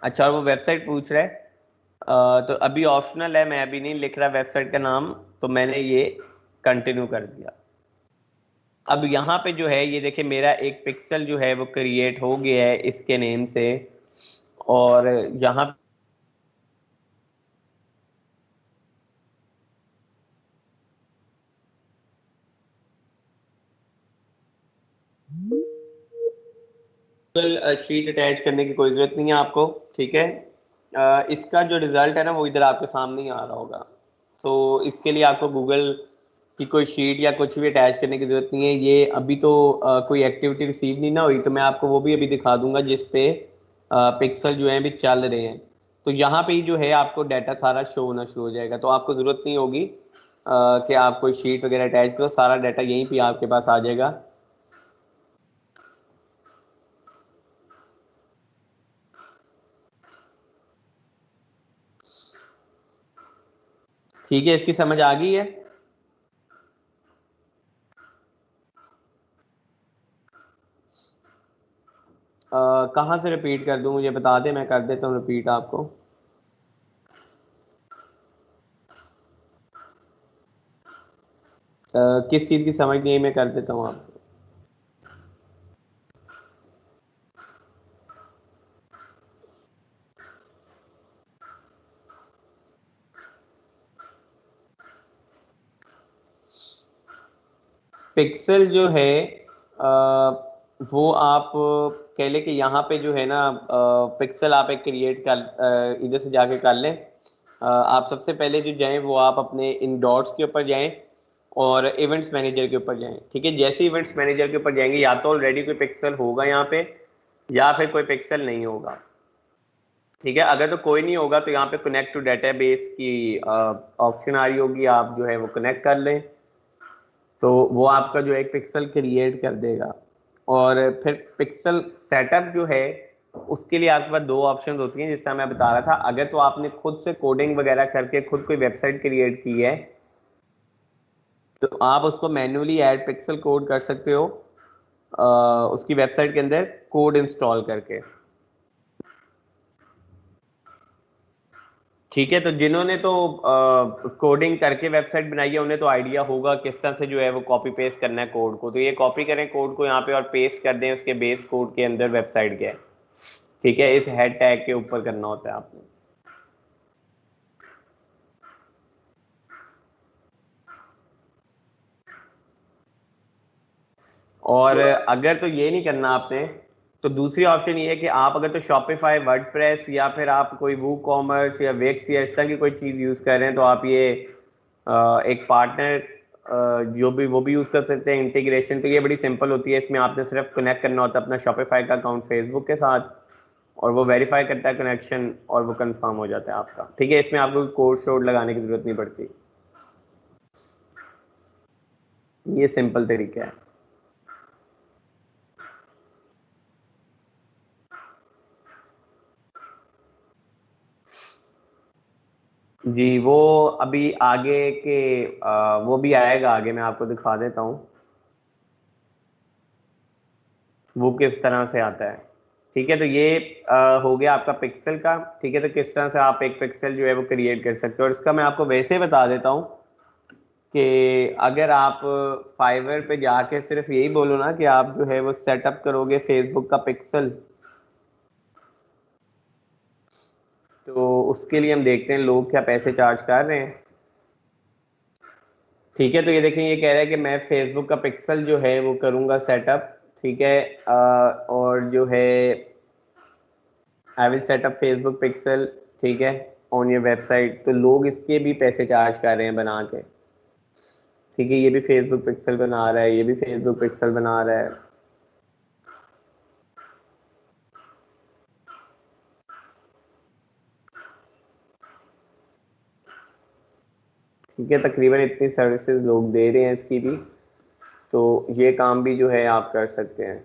अच्छा, और वो वेबसाइट पूछ रहा है, तो अभी ऑप्शनल है, मैं अभी नहीं लिख रहा वेबसाइट का नाम, तो मैंने ये कंटिन्यू कर दिया। अब यहाँ पे जो है ये देखिए मेरा एक पिक्सल जो है वो क्रिएट हो गया है इसके नेम से। और यहाँ गूगल शीट अटैच करने की कोई जरूरत नहीं है आपको। ठीक है, इसका जो रिजल्ट है ना वो इधर आपके सामने ही आ रहा होगा। तो इसके लिए आपको गूगल की कोई शीट या कुछ भी अटैच करने की जरूरत नहीं है। ये अभी तो कोई एक्टिविटी रिसीव नहीं ना हुई, तो मैं आपको वो भी अभी दिखा दूंगा जिस पे पिक्सल जो है अभी चल रहे हैं। तो यहाँ पे ही जो है आपको डाटा सारा शो होना शुरू हो जाएगा, तो आपको जरूरत नहीं होगी कि आप कोई शीट वगैरह अटैच करो, सारा डाटा यहीं पे आपके पास आ जाएगा। ठीक है, इसकी समझ आ गई है? कहाँ से रिपीट कर दूं, मुझे बता दे, मैं कर देता हूँ रिपीट आपको। किस चीज़ की समझ नहीं है, मैं कर देता हूँ आपको। पिक्सल जो है वो आप कह ले कि यहाँ पे जो है ना पिक्सल आप एक क्रिएट कर इधर से जाके कर लें। आप सबसे पहले जो जाएं वो आप अपने इन डॉट्स के ऊपर जाएं और इवेंट्स मैनेजर के ऊपर जाएं। ठीक है, जैसे इवेंट्स मैनेजर के ऊपर जाएंगे या तो ऑलरेडी कोई पिक्सल होगा यहाँ पे या फिर कोई पिक्सल नहीं होगा। ठीक है, अगर तो कोई नहीं होगा तो यहाँ पे कनेक्ट टू डेटाबेस की ऑप्शन आ रही होगी, आप जो है वो कनेक्ट कर लें, तो वो आपका जो है एक पिक्सल क्रिएट कर देगा। और फिर पिक्सल सेटअप जो है उसके लिए आपके पास दो ऑप्शन होती हैं, जिससे मैं बता रहा था। अगर तो आपने खुद से कोडिंग वगैरह करके खुद कोई वेबसाइट क्रिएट की है तो आप उसको मैन्युअली ऐड पिक्सल कोड कर सकते हो उसकी वेबसाइट के अंदर कोड इंस्टॉल करके। ठीक है, तो जिन्होंने तो कोडिंग करके वेबसाइट बनाई है उन्हें तो आइडिया होगा किस तरह से जो है वो कॉपी पेस्ट करना है कोड को। तो ये कॉपी करें कोड को यहाँ पे और पेस्ट कर दें उसके बेस कोड के अंदर वेबसाइट के। ठीक है, इस हेड टैग के ऊपर करना होता है आपने। और अगर तो ये नहीं करना आपने, तो दूसरी ऑप्शन ये है कि आप अगर तो शॉपिफाई, वर्डप्रेस या फिर आप कोई वू कॉमर्स या वेक्स या इस तरह की कोई चीज़ यूज़ कर रहे हैं, तो आप ये एक पार्टनर जो भी वो भी यूज़ कर सकते हैं इंटीग्रेशन। तो ये बड़ी सिंपल होती है, इसमें आपने सिर्फ कनेक्ट करना होता है अपना शॉपिफाई का अकाउंट फेसबुक के साथ, और वो वेरीफाई करता है कनेक्शन और वो कंफर्म हो जाता है आपका। ठीक है, इसमें आपको कोड शोड लगाने की जरूरत नहीं पड़ती। ये सिंपल तरीका है। जी, वो अभी आगे के वो भी आएगा, आगे मैं आपको दिखा देता हूँ वो किस तरह से आता है। ठीक है, तो ये हो गया आपका पिक्सल का। ठीक है, तो किस तरह से आप एक पिक्सल जो है वो क्रिएट कर सकते हो, और इसका मैं आपको वैसे बता देता हूँ कि अगर आप फाइवर पे जाके सिर्फ यही बोलो ना कि आप जो है वो सेटअप करोगे फेसबुक का पिक्सल, तो उसके लिए हम देखते हैं लोग क्या पैसे चार्ज कर रहे हैं। ठीक है, तो ये देखें, ये कह रहा है कि मैं फेसबुक का पिक्सल जो है वो करूंगा सेटअप। ठीक है, और जो है I will set up Facebook pixel. ठीक है, ऑन योर वेबसाइट, तो लोग इसके भी पैसे चार्ज कर रहे हैं बना के। ठीक है, ये भी फेसबुक पिक्सल बना रहा है, ये भी फेसबुक पिक्सल बना रहा है। ठीक है, तकरीबन इतनी सर्विसेज लोग दे रहे हैं इसकी भी, तो ये काम भी जो है आप कर सकते हैं।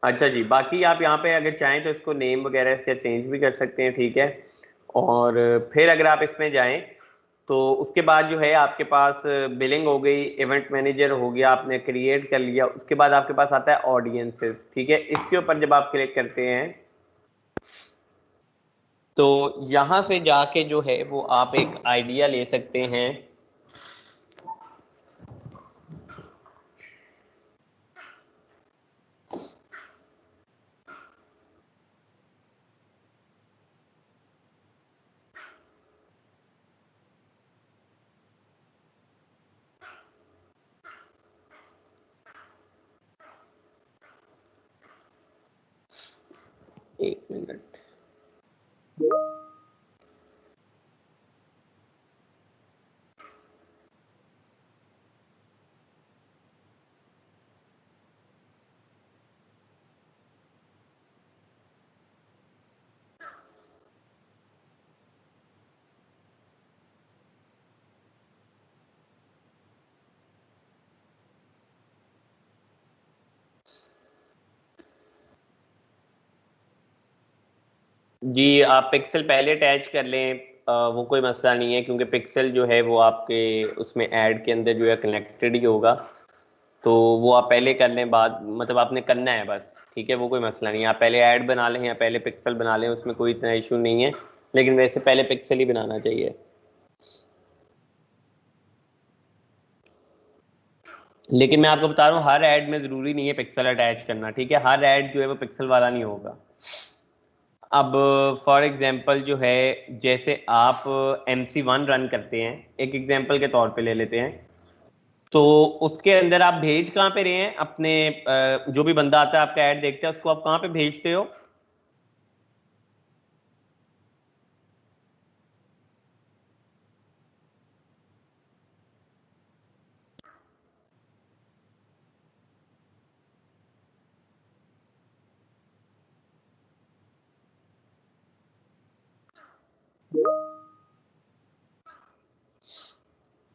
अच्छा जी, बाकी आप यहाँ पे अगर चाहें तो इसको नेम वगैरह इसका चेंज भी कर सकते हैं, ठीक है। और फिर अगर आप इसमें जाएं तो उसके बाद जो है आपके पास बिलिंग हो गई, इवेंट मैनेजर हो गया, आपने क्रिएट कर लिया, उसके बाद आपके पास आता है ऑडियंसेस, ठीक है। इसके ऊपर जब आप क्लिक करते हैं तो यहाँ से जाके जो है वो आप एक आइडिया ले सकते हैं। एक मिनट। जी, आप पिक्सल पहले अटैच कर लें, वो कोई मसला नहीं है, क्योंकि पिक्सल जो है वो आपके उसमें ऐड के अंदर जो है कनेक्टेड ही होगा। तो वो आप पहले कर लें, बाद मतलब आपने करना है बस, ठीक है, वो कोई मसला नहीं है। आप पहले ऐड बना लें या पहले पिक्सल बना लें, उसमें कोई इतना इशू नहीं है, लेकिन वैसे पहले पिक्सल ही बनाना चाहिए। लेकिन मैं आपको बता रहा हूँ, हर ऐड में ज़रूरी नहीं है पिक्सल अटैच करना, ठीक है। हर ऐड जो है वो पिक्सल वाला नहीं होगा। अब फॉर एग्जांपल जो है, जैसे आप MC1 रन करते हैं, एक एग्जांपल के तौर पे ले लेते हैं, तो उसके अंदर आप भेज कहाँ पे रहे हैं अपने, जो भी बंदा आता है आपका ऐड देखता है, उसको आप कहाँ पे भेजते हो?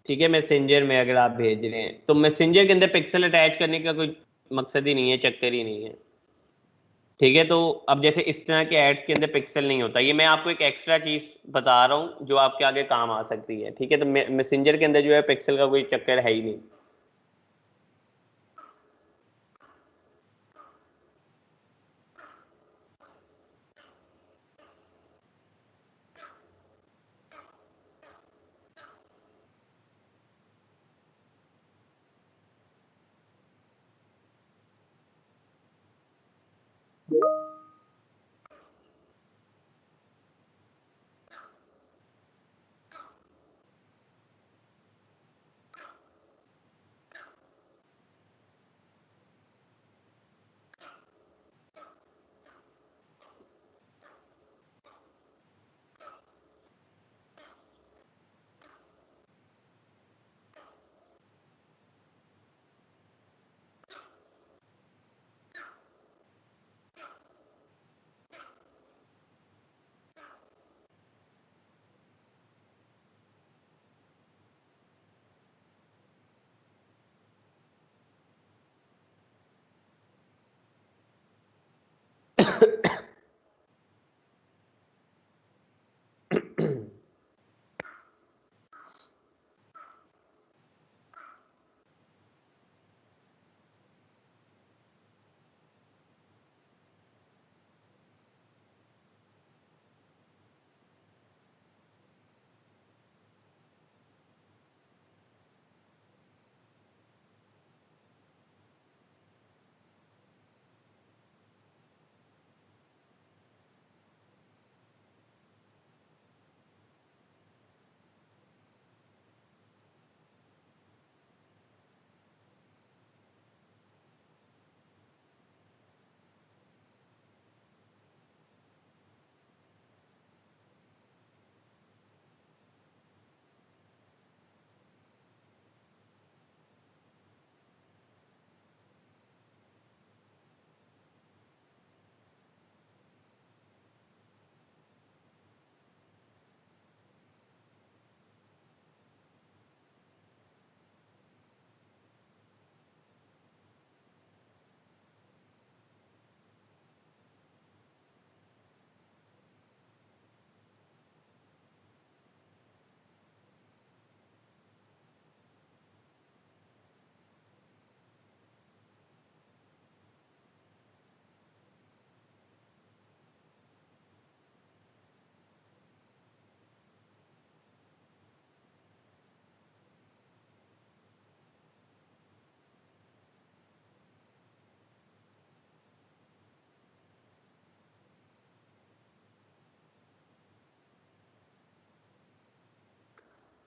ठीक है, मैसेंजर में अगर आप भेज रहे हैं तो मैसेंजर के अंदर पिक्सल अटैच करने का कोई मकसद ही नहीं है, चक्कर ही नहीं है। ठीक है, तो अब जैसे इस तरह के एड्स के अंदर पिक्सल नहीं होता, ये मैं आपको एक एक्स्ट्रा चीज बता रहा हूँ जो आपके आगे काम आ सकती है, ठीक है। तो मैसेंजर के अंदर जो है पिक्सल का कोई चक्कर है ही नहीं।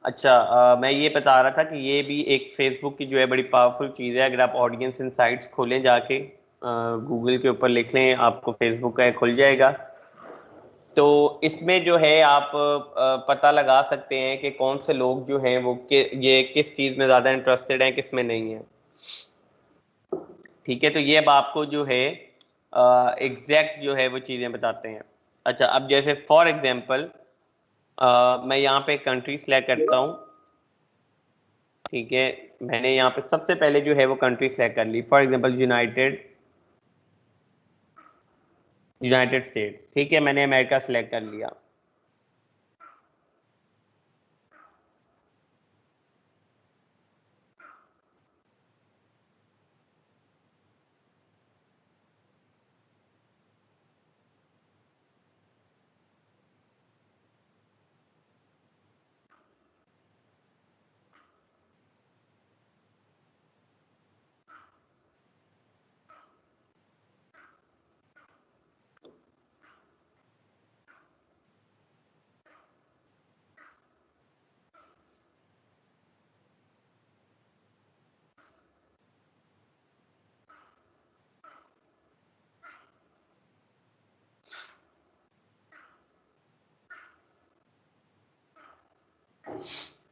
अच्छा, मैं ये बता रहा था कि ये भी एक फेसबुक की जो है बड़ी पावरफुल चीज़ है। अगर आप ऑडियंस इनसाइट्स खोलें जाके, गूगल के ऊपर लिख लें, आपको फेसबुक का खुल जाएगा। तो इसमें जो है आप पता लगा सकते हैं कि कौन से लोग जो हैं वो ये किस चीज़ में ज़्यादा इंटरेस्टेड हैं, किस में नहीं है। ठीक है, तो ये अब आपको जो है एग्जैक्ट जो है वो चीज़ें बताते हैं। अच्छा, अब जैसे फॉर एग्जांपल मैं यहाँ पे कंट्री सेलेक्ट करता हूँ। ठीक है, मैंने यहाँ पे सबसे पहले जो है वो कंट्री सेलेक्ट कर ली, for example united united states. ठीक है, मैंने अमेरिका सेलेक्ट कर लिया।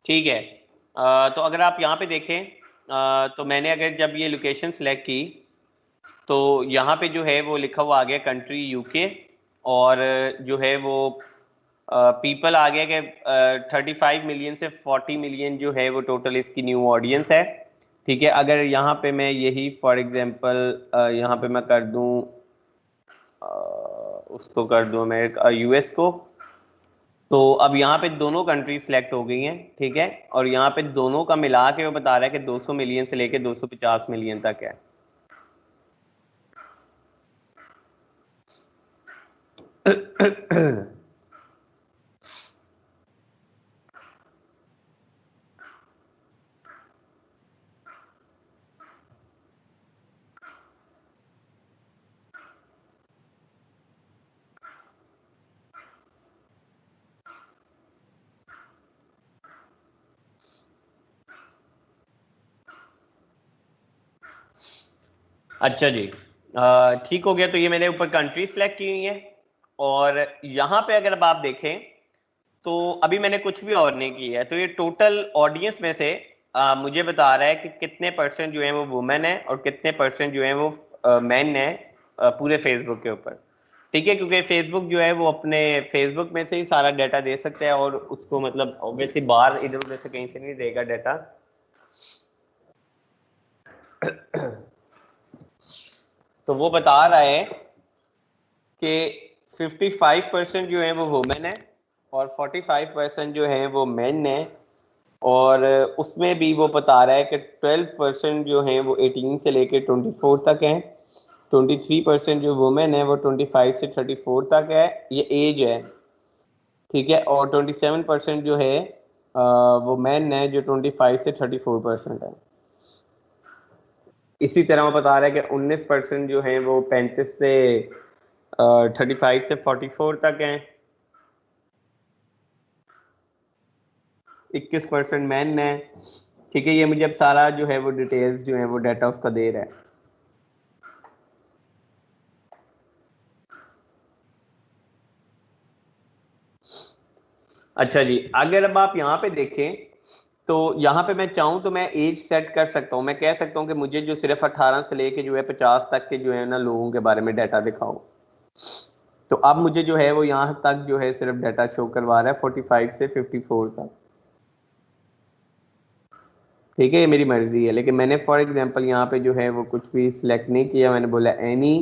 ठीक है, तो अगर आप यहाँ पे देखें, तो मैंने अगर जब ये लोकेशन सेलेक्ट की तो यहाँ पे जो है वो लिखा हुआ आ गया कंट्री यूके, और जो है वो पीपल आ गया कि 35 मिलियन से 40 मिलियन जो है वो टोटल इसकी न्यू ऑडियंस है। ठीक है, अगर यहाँ पे मैं यही फॉर एग्जांपल यहाँ पे मैं कर दूँ, उसको कर दूँ मैं यूएस को, तो अब यहाँ पे दोनों कंट्री सेलेक्ट हो गई हैं। ठीक है, और यहाँ पे दोनों का मिला के वो बता रहा है कि 200 मिलियन से लेके 250 मिलियन तक है। अच्छा जी, ठीक हो गया। तो ये मैंने ऊपर कंट्री सेलेक्ट की हुई है, और यहाँ पे अगर अब आप देखें तो अभी मैंने कुछ भी और नहीं किया है। तो ये टोटल ऑडियंस में से मुझे बता रहा है कि कितने परसेंट जो है वो वुमेन है और कितने परसेंट जो है वो मैन है पूरे फेसबुक के ऊपर। ठीक है, क्योंकि फेसबुक जो है वो अपने फेसबुक में से ही सारा डाटा दे सकता है, और उसको मतलब ऑब्वियसली बाहर इधर उधर से कहीं से नहीं देगा डाटा। तो वो बता रहा है कि 55% जो है वो वुमेन है और 45% जो है वो मेन है, और उसमें भी वो बता रहा है कि 12% जो है वो 18 से लेके 24 तक है, 23% जो वुमेन है वो 25 से 34 तक है, ये एज है। ठीक है, और 27% जो है वो मैन है जो 25 से 34% है। इसी तरह वो बता रहा है कि 19% जो है वो 35 से 35 से 44 तक हैं, 21% मैन है। ठीक है, ये मुझे अब सारा जो है वो डिटेल्स जो है वो डाटा उसका दे रहा है। अच्छा जी, अगर अब आप यहाँ पे देखें तो यहाँ पे मैं चाहूँ तो मैं एज सेट कर सकता हूँ। मैं कह सकता हूँ कि मुझे जो सिर्फ 18 से लेके जो है 50 तक के जो है ना लोगों के बारे में डाटा दिखाओ। तो अब मुझे जो है वो यहाँ तक जो है सिर्फ डाटा शो करवा रहा है 45 से 54 तक। ठीक है, ये मेरी मर्जी है, लेकिन मैंने फॉर एग्जांपल यहाँ पे जो है वो कुछ भी सिलेक्ट नहीं किया, मैंने बोला एनी,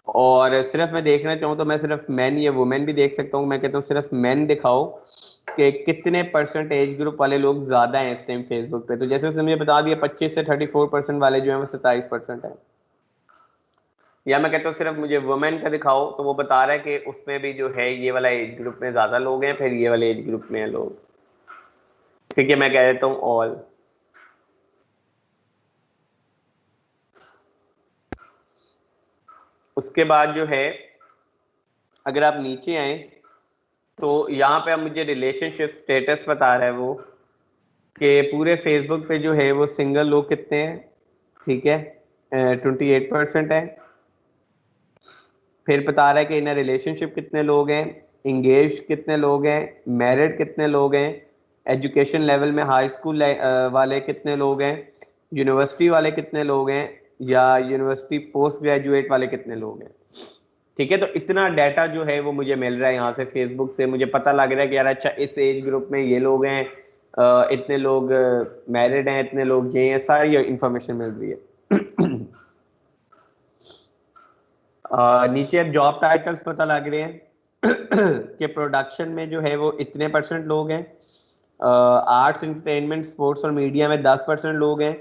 और सिर्फ मैं देखना चाहूँ तो मैं सिर्फ मैन या वुमेन भी देख सकता हूँ। मैं कहता हूँ सिर्फ मैन दिखाओ कि कितने परसेंट एज ग्रुप वाले लोग ज्यादा हैं इस टाइम फेसबुक पे। तो जैसे उसने मुझे बता दिया 25 से 34% वाले जो है वो 27% है। या मैं कहता हूँ सिर्फ मुझे वुमेन का दिखाओ, तो वो बता रहा है कि उसमें भी जो है ये वाला एज ग्रुप में ज्यादा लोग हैं, फिर ये वाले एज ग्रुप में है लोग। ठीक है, मैं कह देता हूँ ऑल। उसके बाद जो है अगर आप नीचे आए तो यहाँ पे अब मुझे रिलेशनशिप स्टेटस बता रहा है वो कि पूरे फेसबुक पे जो है वो सिंगल लोग कितने हैं, ठीक है, 28% है। फिर बता रहा है कि इन रिलेशनशिप कितने लोग हैं, इंगेज कितने लोग हैं, मैरिड कितने लोग हैं, एजुकेशन लेवल में हाई स्कूल वाले कितने लोग हैं, यूनिवर्सिटी वाले कितने लोग हैं, या यूनिवर्सिटी पोस्ट ग्रेजुएट वाले कितने लोग हैं। ठीक है, तो इतना डाटा जो है वो मुझे मिल रहा है यहाँ से फेसबुक से। मुझे पता लग रहा है कि यार अच्छा इस एज ग्रुप में ये लोग हैं, इतने लोग मैरिड हैं, इतने लोग ये हैं, सारी इंफॉर्मेशन मिल रही है। नीचे अब जॉब टाइटल्स पता लग रहे हैं कि प्रोडक्शन में जो है वो इतने परसेंट लोग हैं, आर्ट्स एंटरटेनमेंट स्पोर्ट्स और मीडिया में 10% लोग हैं,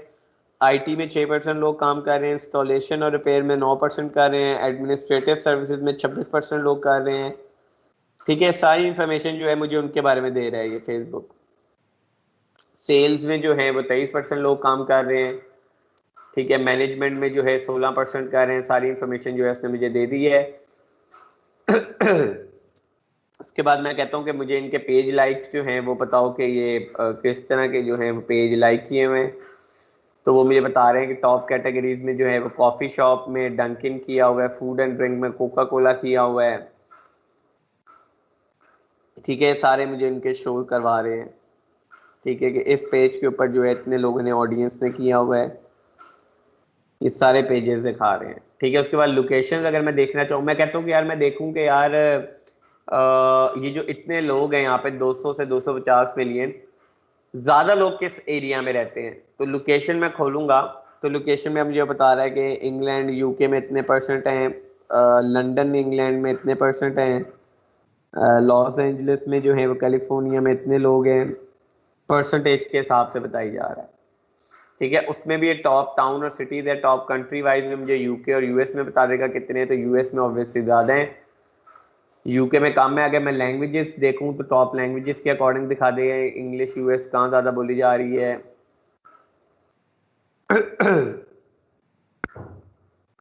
आईटी में 6% लोग काम कर रहे हैं, इंस्टॉलेशन और रिपेयर में 9% कर रहे हैं, एडमिनिस्ट्रेटिव सर्विसेज में 26% लोग कर रहे हैं। ठीक है, सारी इंफॉर्मेशन जो है मुझे उनके बारे में दे रहा है ये फेसबुक। सेल्स में जो है वो 23% लोग काम कर रहे हैं। ठीक है, मैनेजमेंट में जो है 16% कर रहे हैं। सारी इंफॉर्मेशन जो है उसने मुझे दे दी है। उसके बाद मैं कहता हूँ कि मुझे इनके पेज लाइक्स जो हैं वो बताओ कि ये किस तरह के जो हैं वो पेज लाइक किए हुए हैं। तो वो मुझे बता रहे हैं कि टॉप कैटेगरीज में जो है वो कॉफ़ी शॉप में डंकिन किया हुआ है, फूड एंड ड्रिंक में कोका कोला किया हुआ है। ठीक है, सारे मुझे इनके शो करवा रहे हैं। ठीक है, कि इस पेज के ऊपर जो है इतने लोगों ने ऑडियंस ने किया हुआ है, ये सारे पेजेस दिखा रहे हैं। ठीक है, उसके बाद लोकेशन अगर मैं देखना चाहूँ, मैं कहता हूँ कि यार मैं देखूँ कि यार ये जो इतने लोग हैं यहाँ पे 200 से 250 मिलियन, ज़्यादा लोग किस एरिया में रहते हैं। तो लोकेशन मैं खोलूँगा तो लोकेशन में मुझे बता रहा है कि इंग्लैंड यूके में इतने परसेंट हैं, लंदन इंग्लैंड में इतने परसेंट हैं, लॉस एंजलिस में जो है वो कैलिफोर्निया में इतने लोग हैं, परसेंटेज के हिसाब से बताई जा रहा है। ठीक है, उसमें भी ये टॉप टाउन और सिटीज है। टॉप कंट्री वाइज में मुझे यूके और यूएस में बता देगा कितने हैं, तो यूएस में ऑब्वियसली ज़्यादा है, यूके में कम है। अगर मैं लैंग्वेजेस देखूं तो टॉप लैंग्वेजेस के अकॉर्डिंग दिखा देगा इंग्लिश यूएस कहाँ ज़्यादा बोली जा रही है।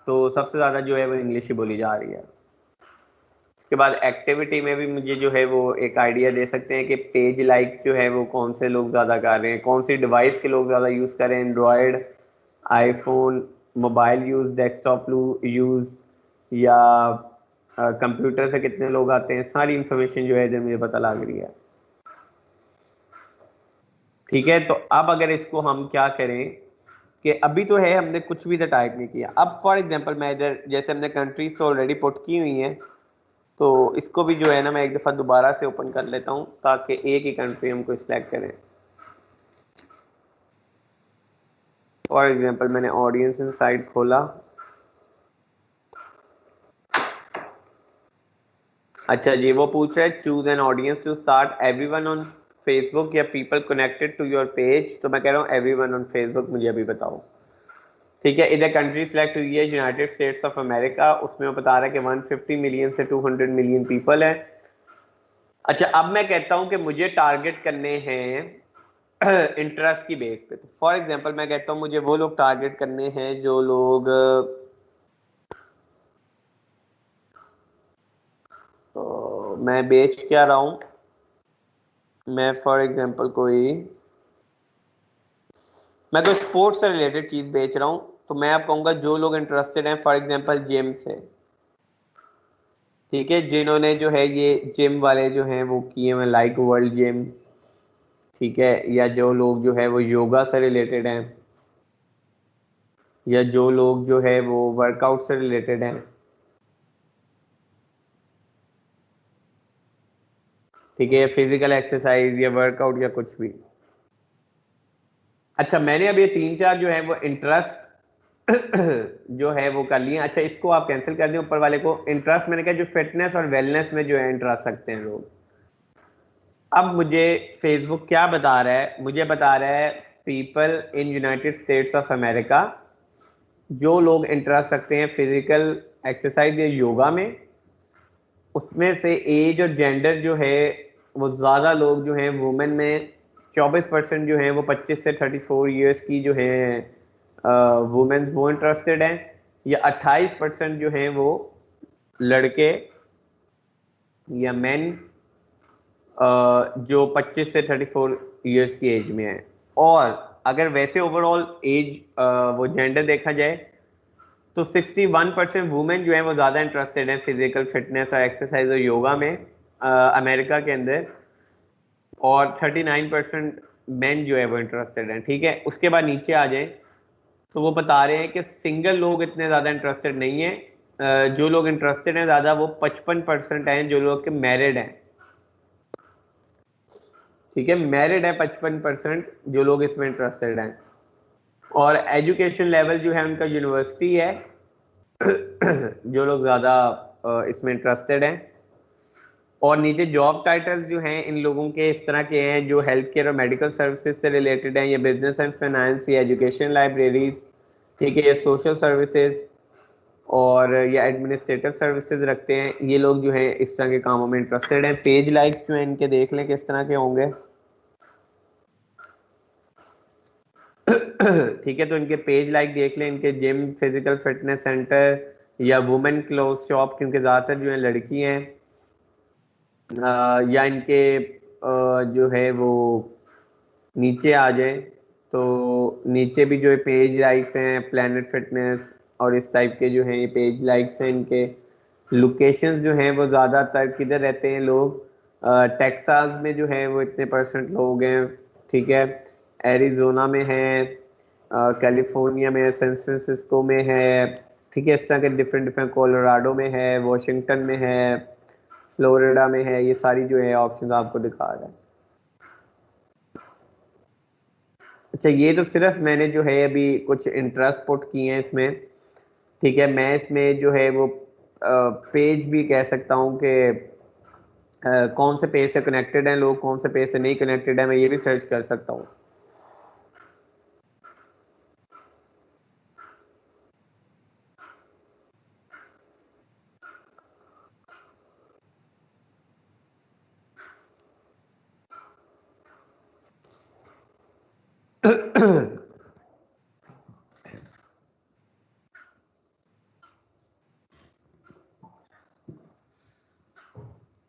तो सबसे ज़्यादा जो है वो इंग्लिश ही बोली जा रही है। उसके बाद एक्टिविटी में भी मुझे जो है वो एक आइडिया दे सकते हैं कि पेज लाइक जो है वो कौन से लोग ज़्यादा कर रहे हैं, कौन सी डिवाइस के लोग ज़्यादा यूज़ कर रहे हैं, Android, iPhone, mobile use, desktop use, या कंप्यूटर से कितने लोग आते हैं। सारी इंफॉर्मेशन जो है इधर मुझे पता लग रही है। ठीक है, तो अब अगर इसको हम क्या करें कि अभी तो है हमने कुछ भी टाइप नहीं किया। अब फॉर एग्जांपल मैं इधर जैसे हमने कंट्रीज तो ऑलरेडी पुट की हुई हैं, तो इसको भी जो है ना मैं एक दफ़ा दोबारा से ओपन कर लेता हूँ ताकि एक ही कंट्री हमको सिलेक्ट करें। फॉर एग्जांपल मैंने ऑडियंस इनसाइड खोला। अच्छा जी, वो पूछ रहा है choose an audience to start, everyone on Facebook या people connected to your page. तो मैं कह रहा हूँ एवरीवन ऑन फेसबुक, मुझे अभी बताओ। ठीक है, इधर कंट्री सिलेक्ट हुई है यूनाइटेड स्टेट्स ऑफ अमेरिका। उसमें वो बता रहा है कि 150 मिलियन से 200 मिलियन पीपल है। अच्छा, अब मैं कहता हूँ कि मुझे टारगेट करने हैं इंटरेस्ट की बेस पे। तो फॉर एग्जांपल मैं कहता हूँ मुझे वो लोग टारगेट करने हैं जो लोग, तो मैं बेच क्या रहा हूँ, मैं फॉर एग्जांपल मैं तो स्पोर्ट्स से रिलेटेड चीज बेच रहा हूँ। तो मैं आप कहूँगा जो लोग इंटरेस्टेड हैं, फॉर एग्जांपल जिम से। ठीक है, जिन्होंने जो है ये जिम वाले जो हैं वो किए हुए लाइक वर्ल्ड जिम। ठीक है, या जो लोग जो है वो योगा से रिलेटेड हैं, या जो लोग जो है वो वर्कआउट से रिलेटेड हैं। ठीक है, फिजिकल एक्सरसाइज या वर्कआउट या कुछ भी। अच्छा, मैंने अब ये 3-4 जो है वो इंटरेस्ट जो है वो कर लिए। अच्छा, इसको आप कैंसिल कर दें ऊपर वाले को। इंटरेस्ट मैंने कहा जो फिटनेस और वेलनेस में जो है इंटरेस्ट रखते हैं लोग। अब मुझे फेसबुक क्या बता रहा है, मुझे बता रहा है people in United states of America, जो लोग इंटरेस्ट रखते हैं फिजिकल एक्सरसाइज या योगा में, उसमें से एज और जेंडर जो है वो ज़्यादा लोग जो हैं वुमेन में 24% जो हैं वो 25 से 34 ईयर्स की जो है वुमेन्स वो इंटरेस्टेड हैं, या 28% जो हैं वो लड़के या मेन जो 25 से 34 ईयर्स की एज में है। और अगर वैसे ओवरऑल एज वो जेंडर देखा जाए तो 61% वुमेन जो है वो ज़्यादा इंटरेस्टेड है फिजिकल फिटनेस और एक्सरसाइज और योगा में अमेरिका के अंदर, और 39% मेन जो है वो इंटरेस्टेड हैं। ठीक है, उसके बाद नीचे आ जाए तो वो बता रहे हैं कि सिंगल लोग इतने ज़्यादा इंटरेस्टेड नहीं है। जो लोग इंटरेस्टेड हैं ज़्यादा वो 55% हैं जो लोग के मैरिड हैं। ठीक है, मैरिड है 55% जो लोग इसमें इंटरेस्टेड हैं, और एजुकेशन लेवल जो है उनका यूनिवर्सिटी है जो लोग ज़्यादा इसमें इंटरेस्टेड हैं। और नीचे जॉब टाइटल जो हैं इन लोगों के इस तरह के हैं जो हेल्थ केयर और मेडिकल सर्विसेज से रिलेटेड हैं, या बिजनेस एंड फाइनेंस, या एजुकेशन लाइब्रेरीज, ठीक है, ये सोशल सर्विसेज और या एडमिनिस्ट्रेटिव सर्विसेज रखते हैं। ये लोग जो है इस तरह के कामों में इंटरेस्टेड हैं। पेज लाइक्स जो है इनके देख लें किस तरह के होंगे। ठीक है, तो इनके पेज लाइक देख लें, इनके जिम, फिजिकल फिटनेस सेंटर या वुमेन क्लोथ शॉप, क्योंकि ज़्यादातर जो है लड़की हैं, या इनके जो है वो नीचे आ जाए तो नीचे भी जो है पेज लाइक्स हैं प्लैनेट फिटनेस और इस टाइप के जो हैं ये पेज लाइक्स हैं इनके। लोकेशंस जो हैं वो ज़्यादातर किधर रहते हैं लोग, टेक्सास में जो है वो इतने परसेंट लोग हैं। ठीक है, एरिजोना में है, कैलिफोर्निया में है, सैन फ्रांसिस्को में है। ठीक है, इस तरह के डिफरेंट डिफरेंट, कोलोराडो में है, वॉशिंगटन में है, फ्लोरिडा में है। ये सारी जो है ऑप्शन आपको दिखा रहा है। अच्छा, ये तो सिर्फ मैंने जो है अभी कुछ इंटरेस्ट पुट किए हैं इसमें। ठीक है, मैं इसमें जो है वो पेज भी कह सकता हूँ कि कौन से पेज से कनेक्टेड हैं लोग, कौन से पेज से नहीं कनेक्टेड है, मैं ये भी सर्च कर सकता हूँ।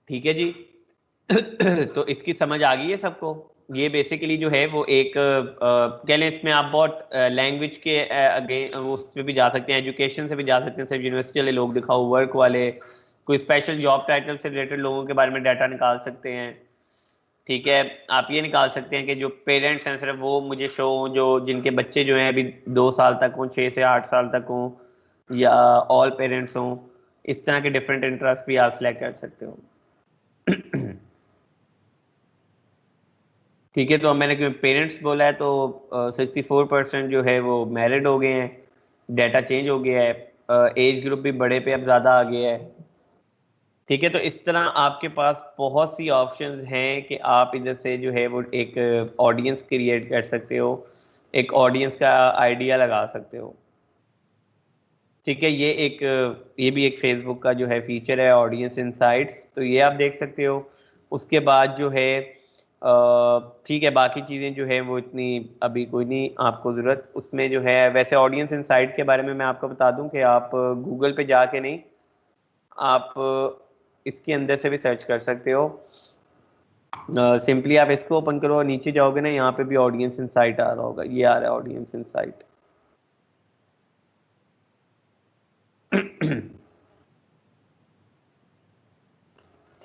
ठीक है जी। तो इसकी समझ आ गई है सबको। ये बेसिकली जो है वो एक कह लें इसमें आप बहुत लैंग्वेज के अगेन उस पे भी जा सकते हैं, एजुकेशन से भी जा सकते हैं, सिर्फ यूनिवर्सिटी वाले लोग दिखाओ, वर्क वाले, कोई स्पेशल जॉब टाइटल से रिलेटेड लोगों के बारे में डाटा निकाल सकते हैं। ठीक है, आप ये निकाल सकते हैं कि जो पेरेंट्स हैं सिर्फ वो मुझे शो हों, जो जिनके बच्चे जो हैं अभी 2 साल तक हों, 6 से 8 साल तक हों, या ऑल पेरेंट्स हों। इस तरह के डिफरेंट इंटरेस्ट भी आप सिलेक्ट कर सकते हो। ठीक है, तो अब मैंने पेरेंट्स बोला है तो 64% जो है वो मैरिड हो गए हैं। डाटा चेंज हो गया है, एज ग्रुप भी बड़े पे अब ज़्यादा आ गया है। ठीक है, तो इस तरह आपके पास बहुत सी ऑप्शंस हैं कि आप इधर से जो है वो एक ऑडियंस क्रिएट कर सकते हो, एक ऑडियंस का आइडिया लगा सकते हो। ठीक है, ये भी एक फेसबुक का जो है फीचर है, ऑडियंस इनसाइट्स, तो ये आप देख सकते हो। उसके बाद जो है ठीक है, बाकी चीज़ें जो है वो इतनी अभी कोई नहीं आपको ज़रूरत उसमें जो है। वैसे ऑडियंस इनसाइट के बारे में मैं आपको बता दूं कि आप गूगल पे जाके नहीं, आप इसके अंदर से भी सर्च कर सकते हो। सिंपली आप इसको ओपन करो और नीचे जाओगे ना, यहाँ पे भी ऑडियंस इनसाइट आ रहा होगा, ये आ रहा है ऑडियंस इनसाइट।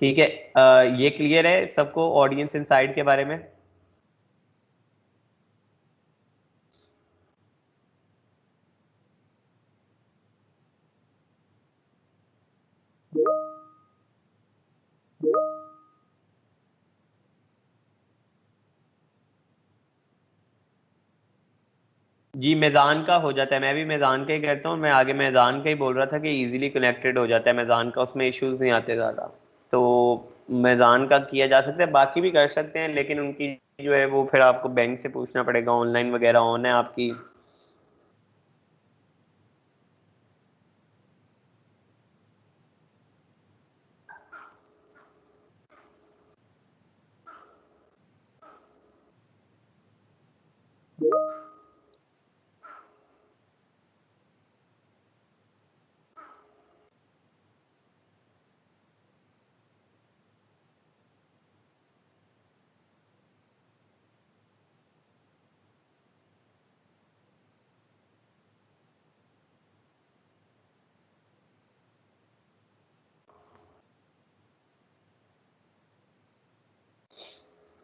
ठीक है, ये क्लियर है सबको ऑडियंस इनसाइट के बारे में। जी, मैदान का हो जाता है, मैं भी मैदान का ही करता हूँ। मैं आगे मैदान का ही बोल रहा था कि इजीली कनेक्टेड हो जाता है मैदान का, उसमें इश्यूज नहीं आते ज़्यादा। तो मैदान का किया जा सकता है, बाकी भी कर सकते हैं, लेकिन उनकी जो है वो फिर आपको बैंक से पूछना पड़ेगा, ऑनलाइन वगैरह ऑन है आपकी।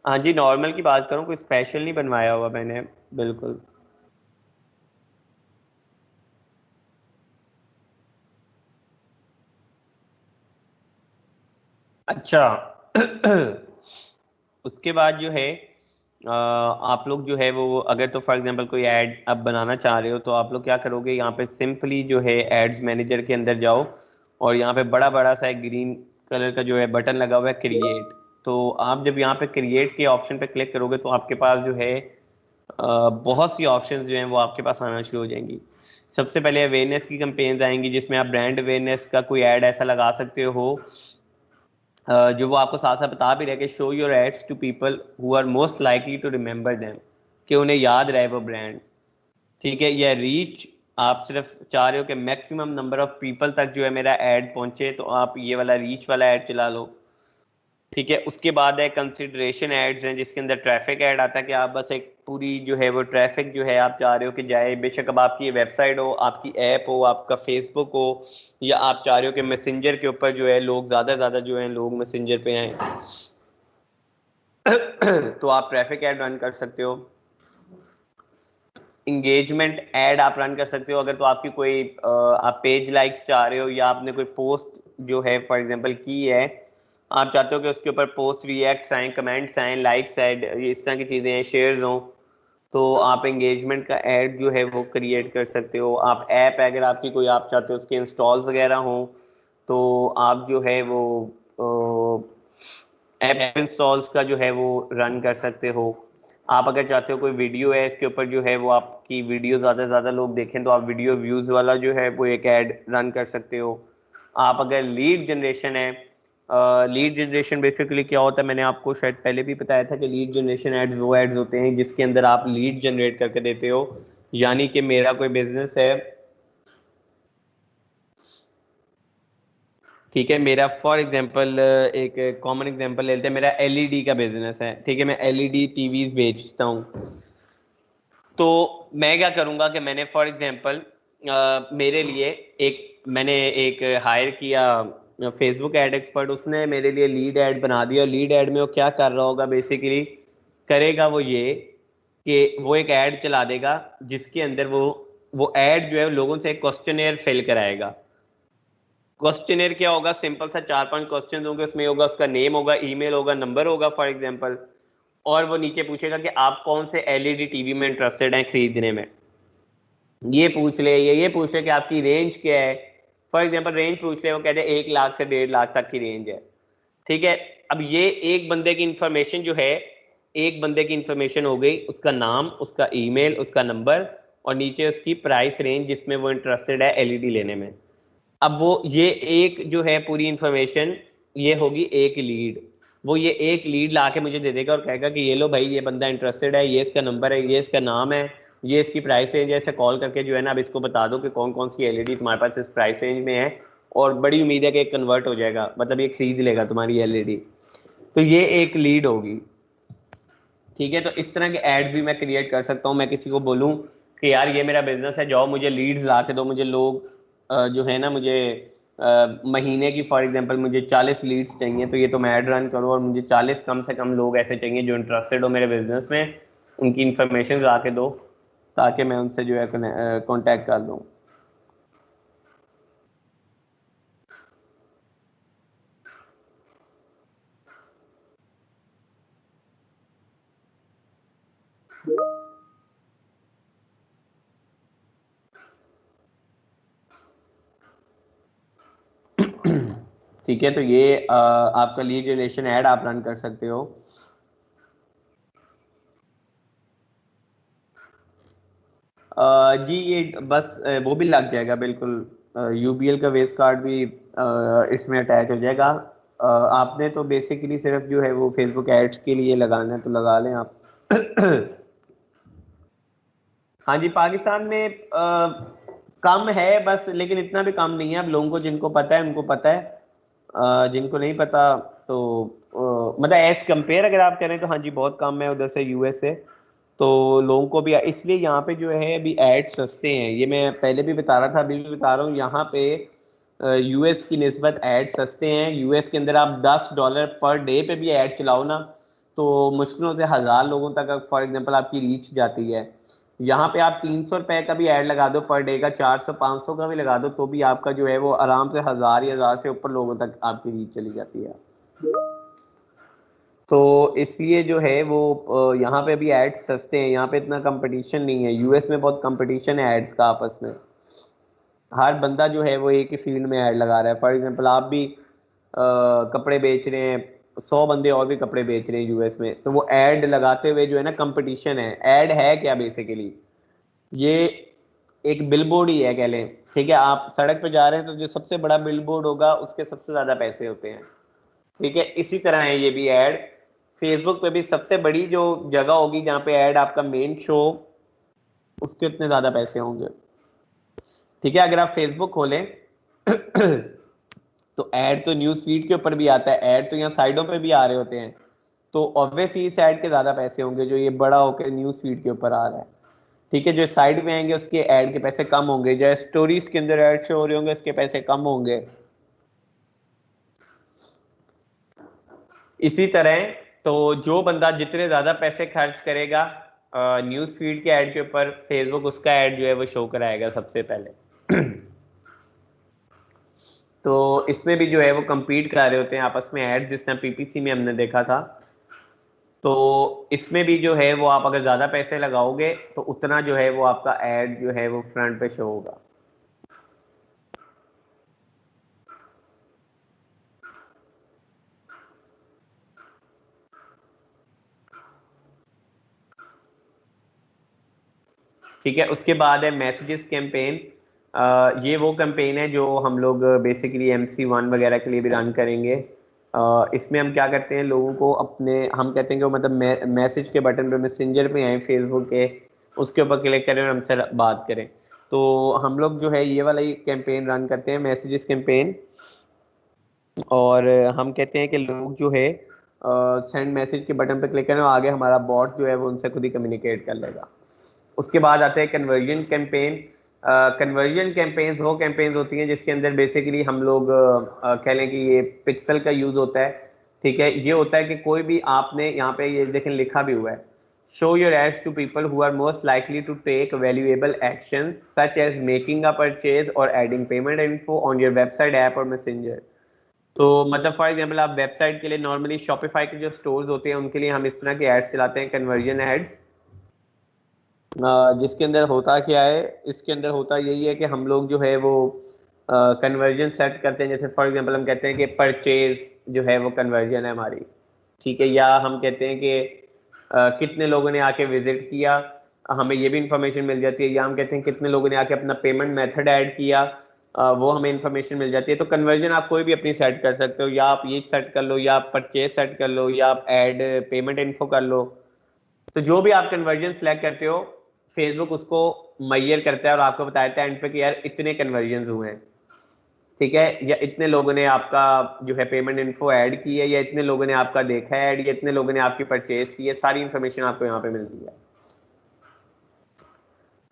हाँ जी, नॉर्मल की बात करूँ, कोई स्पेशल नहीं बनवाया हुआ मैंने, बिल्कुल। अच्छा। उसके बाद जो है आप लोग जो है वो, अगर तो फॉर एग्जांपल कोई ऐड आप बनाना चाह रहे हो, तो आप लोग क्या करोगे, यहाँ पे सिंपली जो है एड्स मैनेजर के अंदर जाओ, और यहाँ पे बड़ा बड़ा सा एक ग्रीन कलर का जो है बटन लगा हुआ है, क्रिएट। तो आप जब यहाँ पे क्रिएट के ऑप्शन पे क्लिक करोगे, तो आपके पास जो है बहुत सी ऑप्शंस जो हैं वो आपके पास आना शुरू हो जाएंगी। सबसे पहले अवेयरनेस की कंपेन्स आएंगी, जिसमें आप ब्रांड अवेयरनेस का कोई ऐड ऐसा लगा सकते हो जो वो आपको साथ साथ बता भी रहे कि show your ads to people who are most likely to remember them, कि उन्हें याद रहे वो ब्रांड। ठीक है, या रीच, आप सिर्फ चाह रहे हो कि मैक्सिमम नंबर ऑफ पीपल तक जो है मेरा ऐड पहुंचे, तो आप ये वाला रीच वाला ऐड चला लो। ठीक है, उसके बाद है कंसिडरेशन एड्स हैं, जिसके अंदर ट्रैफिक ऐड आता है, कि आप बस एक पूरी जो है वो ट्रैफिक जो है आप चाह रहे हो कि जाए, बेशक अब आपकी वेबसाइट हो, आपकी ऐप हो, आपका फेसबुक हो, या आप चाह रहे हो कि मैसेंजर के ऊपर जो है लोग ज़्यादा जो है लोग मैसेंजर पे आए। तो आप ट्रैफिक ऐड रन कर सकते हो। इंगेजमेंट ऐड आप रन कर सकते हो, अगर तो आपकी कोई आप पेज लाइक्स चाह रहे हो, या आपने कोई पोस्ट जो है फॉर एग्जांपल की है, आप चाहते हो कि उसके ऊपर पोस्ट रिएक्ट्स आए, कमेंट्स आए, लाइक्स ऐड, इस तरह की चीज़ें हैं, शेयर्स हों, तो आप एंगेजमेंट का ऐड जो है वो क्रिएट कर सकते हो। आप ऐप अगर आपकी कोई आप चाहते हो उसके इंस्टॉल्स वगैरह हों, तो आप जो है वो ऐप इंस्टॉल्स का जो है वो रन कर सकते हो। आप अगर चाहते हो कोई वीडियो है इसके ऊपर जो है वो आपकी वीडियो ज़्यादा से ज़्यादा लोग देखें, तो आप वीडियो व्यूज़ वाला जो है वो एक ऐड रन कर सकते हो। आप अगर लीड जनरेशन है, लीड जनरेशन बेसिकली क्या होता है, मैंने आपको शायद पहले भी बताया था कि लीड जनरेशन एड्स वो एड्स होते हैं जिसके अंदर आप लीड जनरेट करके देते हो। यानी कि मेरा कोई बिजनेस है, ठीक है, मेरा फॉर एग्जांपल एक कॉमन एग्जांपल लेते हैं, मेरा एलईडी का बिजनेस है, ठीक है, मैं एलईडी टीवीज बेचता हूँ। तो मैं क्या करूंगा कि मैंने फॉर एग्जांपल मेरे लिए एक मैंने एक हायर किया फेसबुक एड एक्सपर्ट, उसने मेरे लिए लीड ऐड बना दिया। लीड ऐड में वो क्या कर रहा होगा, बेसिकली करेगा वो ये कि वो एक ऐड चला देगा जिसके अंदर वो ऐड जो है लोगों से एक क्वेश्चनेयर फिल कराएगा। क्वेश्चनेयर क्या होगा, सिंपल सा 4-5 क्वेश्चन होंगे, उसमें होगा उसका नेम होगा, ईमेल होगा, नंबर होगा फॉर एग्जांपल, और वो नीचे पूछेगा कि आप कौन से एलईडी टीवी में इंटरेस्टेड हैं खरीदने में। ये पूछ ले, ये पूछ ले कि आपकी रेंज क्या है, फॉर एग्जांपल रेंज पूछ ले, वो कहते हैं 1 लाख से 1.5 लाख तक की रेंज है। ठीक है, अब ये एक बंदे की इंफॉर्मेशन जो है, एक बंदे की इंफॉर्मेशन हो गई, उसका नाम, उसका ईमेल, उसका नंबर, और नीचे उसकी प्राइस रेंज जिसमें वो इंटरेस्टेड है एलईडी लेने में। अब वो ये एक जो है पूरी इंफॉर्मेशन, ये होगी एक लीड। वो ये एक लीड ला के मुझे दे देगा और कहेगा कि ये लो भाई, ये बंदा इंटरेस्टेड है, ये इसका नंबर है, ये इसका नाम है, ये इसकी प्राइस रेंज है, इसे कॉल करके जो है ना अब इसको बता दो कि कौन कौन सी एलईडी तुम्हारे पास इस प्राइस रेंज में है, और बड़ी उम्मीद है कि कन्वर्ट हो जाएगा, मतलब ये खरीद लेगा तुम्हारी एलईडी। तो ये एक लीड होगी। ठीक है, तो इस तरह के ऐड भी मैं क्रिएट कर सकता हूँ। मैं किसी को बोलूँ कि यार ये मेरा बिजनेस है, जाओ मुझे लीड्स ला के दो, मुझे लोग जो है ना मुझे महीने की फॉर एग्जांपल मुझे 40 लीड्स चाहिए, तो ये तो मैं ऐड रन करूँ और मुझे 40 कम से कम लोग ऐसे चाहिए जो इंटरेस्टेड हो मेरे बिजनेस में, उनकी इंफॉर्मेशन ला के दो ताकि मैं उनसे जो है कॉन्टैक्ट कर लूँ। ठीक है, तो ये आपका लीड रिलेशन ऐड आप रन कर सकते हो। जी ये बस वो भी लग जाएगा बिल्कुल, यूबीएल का वेस कार्ड भी इसमें अटैच हो जाएगा। आपने तो बेसिकली सिर्फ जो है वो फेसबुक एड्स के लिए लगाना है, तो लगा लें आप। हाँ जी, पाकिस्तान में कम है बस, लेकिन इतना भी कम नहीं है। अब लोगों को जिनको पता है उनको पता है, जिनको नहीं पता तो मतलब एज कंपेयर अगर आप करें तो हाँ जी बहुत कम है उधर से, यूएस से। तो लोगों को भी इसलिए यहाँ पे जो है अभी ऐड सस्ते हैं, ये मैं पहले भी बता रहा था, अभी भी बता रहा हूँ, यहाँ पे यूएस की निस्बत ऐड सस्ते हैं। यूएस के अंदर आप $10 पर डे पे भी ऐड चलाओ ना, तो मुश्किलों से 1000 लोगों तक फॉर एग्जांपल आपकी रीच जाती है। यहाँ पे आप 300 रुपए का भी ऐड लगा दो पर डे का, 400-500 का भी लगा दो, तो भी आपका जो है वो आराम से 1000 या 1000 से ऊपर लोगों तक आपकी रीच चली जाती है। तो इसलिए जो है वो यहाँ पे अभी एड्स सस्ते हैं, यहाँ पे इतना कंपटीशन नहीं है। यूएस में बहुत कंपटीशन है एड्स का आपस में, हर बंदा जो है वो एक ही फील्ड में ऐड लगा रहा है। फॉर एग्जांपल आप भी कपड़े बेच रहे हैं, 100 बंदे और भी कपड़े बेच रहे हैं यूएस में, तो वो ऐड लगाते हुए जो है ना कंपटीशन है। ऐड है क्या बेसिकली, ये एक बिलबोर्ड ही है कह लें, ठीक है। आप सड़क पे जा रहे हैं तो जो सबसे बड़ा बिलबोर्ड होगा उसके सबसे ज्यादा पैसे होते हैं, ठीक है। इसी तरह है ये भी ऐड, फेसबुक पे भी सबसे बड़ी जो जगह होगी जहाँ पे ऐड आपका मेन शो, उसके इतने ज्यादा पैसे होंगे, ठीक है। अगर आप फेसबुक खोलें तो ऐड तो न्यूज फीड के ऊपर भी आता है, ऐड तो यहाँ साइडों पे भी आ रहे होते हैं, तो ऑब्वियसली इस ऐड के ज्यादा पैसे होंगे जो ये बड़ा होकर न्यूज फीड के ऊपर आ रहा है, ठीक है। जो साइड में आएंगे उसके ऐड के पैसे कम होंगे, जो स्टोरीज के अंदर ऐड शो हो रहे होंगे उसके पैसे कम होंगे। इसी तरह तो जो बंदा जितने ज्यादा पैसे खर्च करेगा न्यूज फीड के ऐड के ऊपर, फेसबुक उसका ऐड जो है वो शो कराएगा सबसे पहले। तो इसमें भी जो है वो compete करा रहे होते हैं आपस में ऐड, जिस तरह पीपीसी में हमने देखा था। तो इसमें भी जो है वो आप अगर ज्यादा पैसे लगाओगे तो उतना जो है वो आपका ऐड जो है वो फ्रंट पे शो होगा। ठीक है, उसके बाद है मैसेजेस कैंपेन। ये वो कैंपेन है जो हम लोग बेसिकली MC1 वगैरह के लिए भी रन करेंगे। इसमें हम क्या करते हैं, लोगों को अपने, हम कहते हैं कि वो मतलब मैसेज के बटन पे मैसेंजर पे आए फेसबुक के, उसके ऊपर क्लिक करें और हमसे बात करें। तो हम लोग जो है ये वाला ही कैंपेन रन करते हैं, मैसेजेस कैंपेन। और हम कहते हैं कि लोग जो है सेंड मैसेज के बटन पर क्लिक करें और आगे हमारा बॉट जो है वो उनसे खुद ही कम्युनिकेट कर लेगा। उसके बाद आते हैं कन्वर्जन कैंपेन। कन्वर्जन कैंपेन्स वो कैंपेन्स होती हैं जिसके अंदर बेसिकली हम लोग कह लें कि ये पिक्सल का यूज होता है, ठीक है। ये होता है कि कोई भी आपने यहाँ पे ये देखें लिखा भी हुआ है, show your ads to people who are most likely to take valuable actions such as making a purchase और adding payment info on your website app और मैसेंजर। तो मतलब फॉर एग्जांपल आप वेबसाइट के लिए नॉर्मली शॉपिफाई के जो stores होते हैं उनके लिए हम इस तरह के एड्स चलाते हैं, कन्वर्जन एड्स। जिसके अंदर होता क्या है, इसके अंदर होता यही है कि हम लोग जो है वो कन्वर्जन सेट करते हैं। जैसे फॉर एग्जांपल हम कहते हैं कि परचेज जो है वो कन्वर्जन है हमारी, ठीक है। या हम कहते हैं कि कितने लोगों ने आके विजिट किया, हमें ये भी इंफॉर्मेशन मिल जाती है। या हम कहते हैं कितने लोगों ने आके अपना पेमेंट मेथड ऐड किया, वो हमें इंफॉर्मेशन मिल जाती है। तो कन्वर्जन आप कोई भी अपनी सेट कर सकते हो, या आप ये सेट कर लो, या आप परचेज सेट कर लो, या आप ऐड पेमेंट इन्फो कर लो। तो जो भी आप कन्वर्जन सेलेक्ट करते हो, फेसबुक उसको मैयर करता है और आपको बताता है एंड पे कि यार इतने कन्वर्जन हुए हैं, ठीक है। या इतने लोगों ने आपका जो है पेमेंट इन्फो ऐड की है, या इतने लोगों ने आपका देखा है ऐड, या इतने लोगों ने आपकी परचेज की है, सारी इंफॉर्मेशन आपको यहाँ पे मिलती है,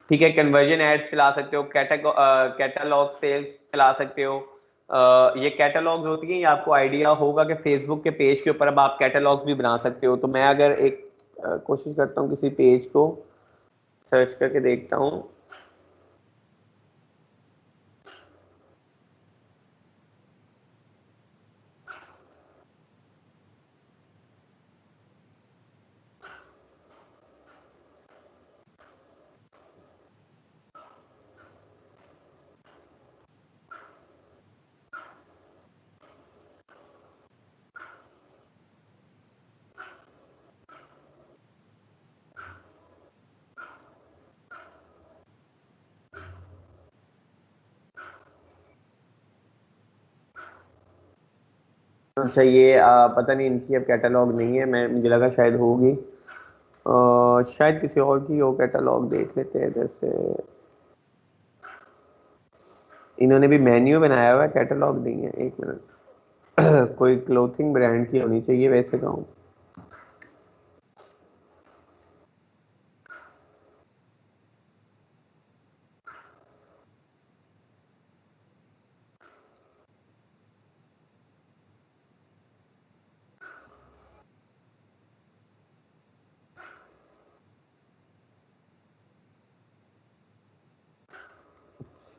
ठीक है। कन्वर्जन एड्स चला सकते हो, कैटलॉग सेल्स चला सकते हो। ये कैटलॉग्स होती हैं, ये आपको आइडिया होगा कि फेसबुक के पेज के ऊपर अब आप कैटलॉग्स भी बना सकते हो। तो मैं अगर एक कोशिश करता हूँ किसी पेज को सर्च करके देखता हूँ। अच्छा ये पता नहीं, इनकी अब कैटलॉग नहीं है, मैं मुझे लगा शायद होगी। शायद किसी और की हो कैटलॉग, देख लेते हैं जैसे इन्होंने भी मेन्यू बनाया हुआ है, कैटलॉग नहीं है। एक मिनट। कोई क्लोथिंग ब्रांड की होनी चाहिए वैसे कहूँ।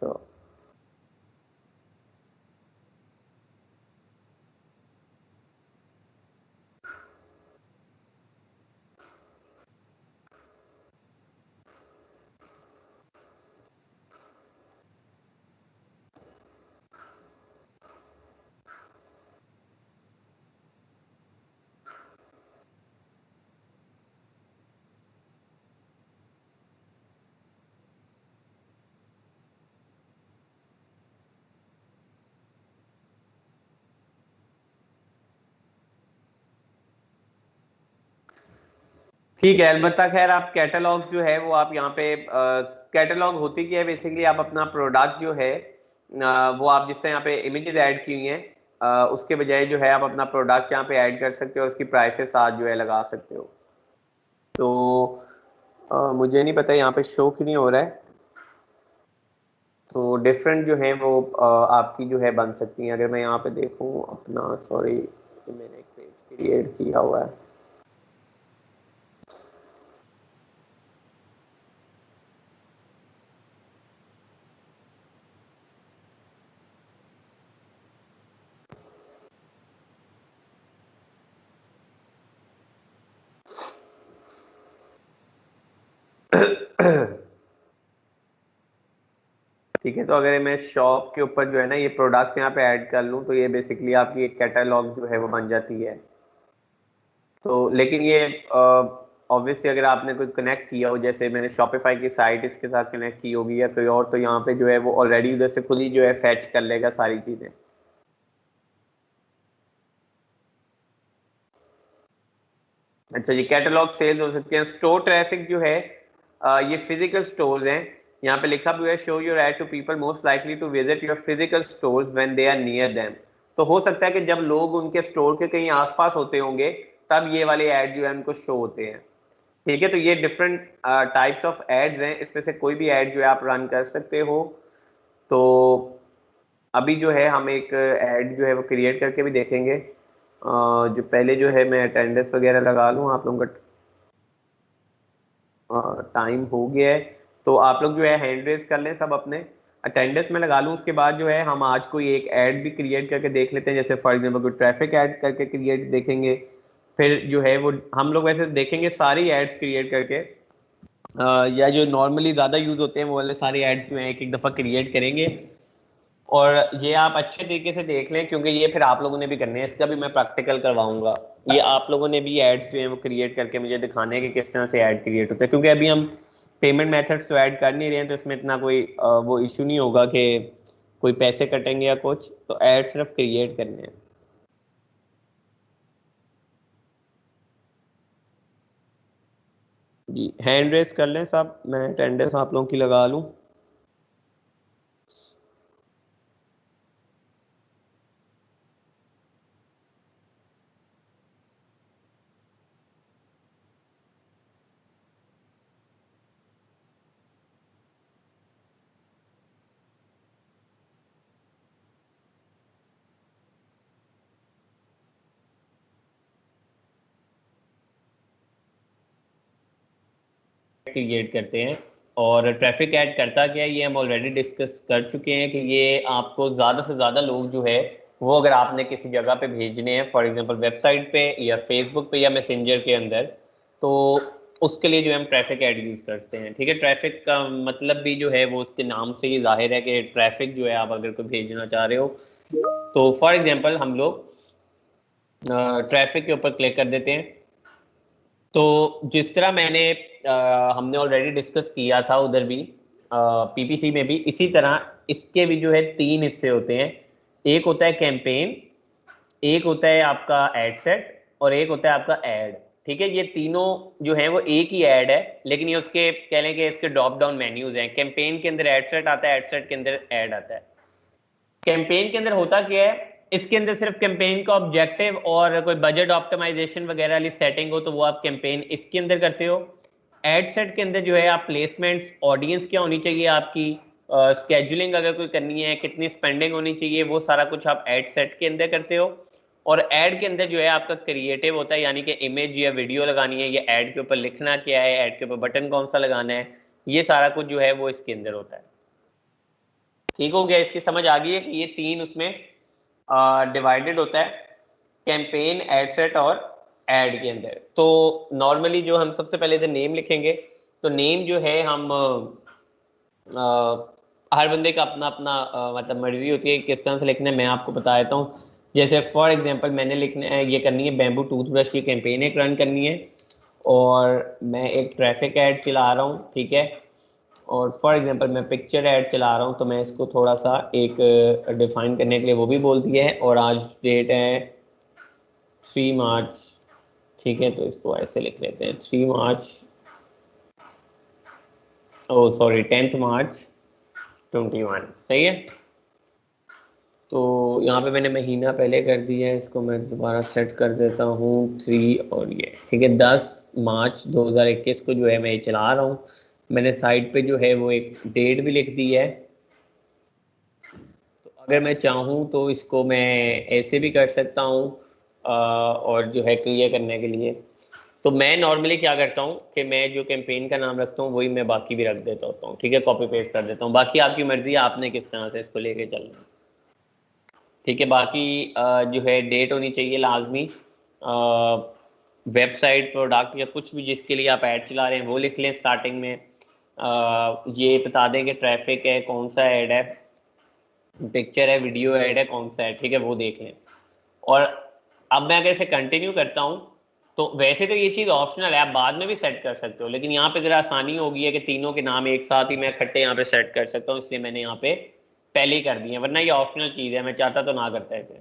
Sure. ठीक है, अलबत्ता खैर आप कैटलॉग्स जो है वो आप यहाँ पे कैटलॉग होती क्या है बेसिकली, आप अपना प्रोडक्ट जो है वो आप जिससे यहाँ पे इमेजेस ऐड की हुई हैं उसके बजाय जो है आप अपना प्रोडक्ट यहाँ पे ऐड कर सकते हो, उसकी प्राइसेस साथ जो है लगा सकते हो। तो मुझे नहीं पता यहाँ पे शो क्यों नहीं हो रहा है, तो डिफरेंट जो है वो आपकी जो है बन सकती हैं। अगर मैं यहाँ पे देखूँ अपना, सॉरी मैंने एक पेज क्रिएट किया हुआ है। ठीक है, तो अगर मैं शॉप के ऊपर जो है ना ये प्रोडक्ट्स यहाँ पे ऐड कर लूँ तो ये बेसिकली आपकी एक कैटलॉग जो है वो बन जाती है। तो लेकिन ये ऑब्वियसली अगर आपने कोई कनेक्ट किया हो, जैसे मैंने शॉपिफाई की साइट इसके साथ कनेक्ट की होगी या कोई और, तो यहाँ पे जो है वो ऑलरेडी उधर से खुद ही जो है फैच कर लेगा सारी चीजें। अच्छा, ये कैटलॉग सेल्स हो सकते हैं। स्टोर ट्रैफिक जो है ये फिजिकल स्टोर्स हैं। यहाँ पे लिखा भी हुआ है show your ad to people most likely to visit your physical stores when they are near them. तो हो सकता है कि जब लोग उनके स्टोर के कहीं आसपास होते होंगे तब ये वाले ऐड जो है उनको शो होते हैं। ठीक है, तो ये डिफरेंट टाइप्स ऑफ एड्स हैं, इसमें से कोई भी ऐड जो है आप रन कर सकते हो। तो अभी जो है हम एक ऐड जो है वो क्रिएट करके भी देखेंगे। जो पहले जो है मैं अटेंडेंस वगैरह लगा लूँ, आप लोगों का टाइम हो गया है तो आप लोग जो है हैंड रेज कर लें सब अपने। अटेंडेंस में लगा लूँ, उसके बाद जो है हम आज कोई एक ऐड भी क्रिएट करके देख लेते हैं। जैसे फॉर एग्जांपल कोई ट्रैफिक ऐड करके क्रिएट देखेंगे, फिर जो है वो हम लोग वैसे देखेंगे सारी एड्स क्रिएट करके या जो नॉर्मली ज़्यादा यूज होते हैं वो वाले सारे एड्स जो हैं एक एक दफ़ा क्रिएट करेंगे। और ये आप अच्छे तरीके से देख लें क्योंकि ये फिर आप लोगों ने भी करने हैं, इसका भी मैं प्रैक्टिकल करवाऊंगा। ये आप लोगों ने भी एड्स जो हैं वो क्रिएट करके मुझे दिखाने हैं कि किस तरह से ऐड क्रिएट होता है, क्योंकि अभी हम पेमेंट मेथड्स तो ऐड कर नहीं रहे हैं, तो इसमें इतना कोई वो इशू नहीं होगा कि कोई पैसे कटेंगे या कुछ, तो ऐड सिर्फ क्रिएट करने हैं। जी, हैंड रेस कर लें सब, मैं अटेंडेंस आप लोगों की लगा लूँ। क्रिएट करते हैं और ट्रैफिक ऐड करता क्या है ये हम ऑलरेडी डिस्कस कर चुके हैं कि ये आपको ज़्यादा से ज़्यादा लोग जो है वो अगर आपने किसी जगह पे भेजने हैं, फॉर एग्जांपल वेबसाइट पे या फेसबुक पे या मैसेंजर के अंदर, तो उसके लिए जो है हम ट्रैफिक ऐड यूज़ करते हैं। ठीक है, ट्रैफिक का मतलब भी जो है वो उसके नाम से ही जाहिर है कि ट्रैफिक जो है आप अगर कोई भेजना चाह रहे हो, तो फॉर एग्जाम्पल हम लोग ट्रैफिक के ऊपर क्लिक कर देते हैं। तो जिस तरह हमने ऑलरेडी डिस्कस किया था उधर भी पीपीसी में भी, इसी तरह इसके भी जो है तीन हिस्से होते हैं। एक होता है कैंपेन, एक होता है आपका एड सेट और एक होता है आपका ऐड। ठीक है, ये तीनों जो है वो एक ही ऐड है, लेकिन ये उसके कह लें कि इसके ड्रॉप डाउन मेन्यूज हैं। कैंपेन के अंदर एड सेट आता है, एड सेट के अंदर ऐड आता है। कैंपेन के अंदर होता क्या है, इसके अंदर सिर्फ कैंपेन का ऑब्जेक्टिव और कोई बजट ऑप्टिमाइजेशन वगैरह वाली सेटिंग हो तो वो आप कैंपेन इसके अंदर करते हो। एड सेट के अंदर जो है आप प्लेसमेंट्स, ऑडियंस क्या होनी चाहिए आपकी, स्केजुलिंग अगर कोई करनी है, कितनी स्पेंडिंग होनी चाहिए, वो सारा कुछ आप एड सेट के अंदर करते हो। और ऐड के अंदर जो है आपका क्रिएटिव होता है, यानी कि इमेज या वीडियो लगानी है, ये ऐड के ऊपर लिखना क्या है, ऐड के ऊपर बटन कौन सा लगाना है, ये सारा कुछ जो है वो इसके अंदर होता है। ठीक हो गया, इसकी समझ आ गई है कि ये तीन उसमें डिवाइडेड होता है कैंपेन, एड सेट और एड के अंदर। तो नॉर्मली जो हम सबसे पहले तो नेम लिखेंगे, तो नेम जो है हम हर बंदे का अपना अपना मतलब मर्जी होती है किस तरह से लिखना है। मैं आपको बता देता हूँ, जैसे फॉर एग्जांपल मैंने लिखना है, ये करनी है बैम्बू टूथब्रश की कैंपेन एक रन करनी है, और मैं एक ट्रैफिक ऐड चला रहा हूँ, ठीक है, और फॉर एग्जांपल मैं पिक्चर ऐड चला रहा हूँ, तो मैं इसको थोड़ा सा एक डिफाइन करने के लिए वो भी बोल दिया है। और आज डेट है 3 मार्च, ठीक है, तो इसको ऐसे लिख लेते हैं 3 मार्च, ओ सॉरी 10 मार्च 21, सही है। तो यहाँ पे मैंने महीना पहले कर दिया है, इसको मैं दोबारा सेट कर देता हूँ 3, और ये ठीक है 10 मार्च 2021 को जो है मैं ये चला रहा हूँ। मैंने साइड पे जो है वो एक डेट भी लिख दी है। तो अगर मैं चाहूँ तो इसको मैं ऐसे भी कर सकता हूँ, और जो है क्लियर करने के लिए तो मैं नॉर्मली क्या करता हूँ कि मैं जो कैंपेन का नाम रखता हूँ वही मैं बाकी भी रख देता होता हूँ, ठीक है, कॉपी पेस्ट कर देता हूँ। बाकी आपकी मर्जी है, आपने किस तरह से इसको लेके चलना है, ठीक है। बाकी जो है डेट होनी चाहिए लाजमी, वेबसाइट, प्रोडक्ट या कुछ भी जिसके लिए आप ऐड चला रहे हैं वो लिख लें स्टार्टिंग में। ये बता दें कि ट्रैफिक है, कौन सा ऐड है, पिक्चर है, वीडियो ऐड है, कौन सा है, ठीक है, वो देख लें। और अब मैं अगर इसे कंटिन्यू करता हूँ तो वैसे तो ये चीज़ ऑप्शनल है, आप बाद में भी सेट कर सकते हो, लेकिन यहाँ पे ज़रा आसानी होगी है कि तीनों के नाम एक साथ ही मैं इकट्ठे यहाँ पे सेट कर सकता हूँ, इसलिए मैंने यहाँ पे पहले ही कर दिया, वरना ये ऑप्शनल चीज़ है, मैं चाहता तो ना करता इसे।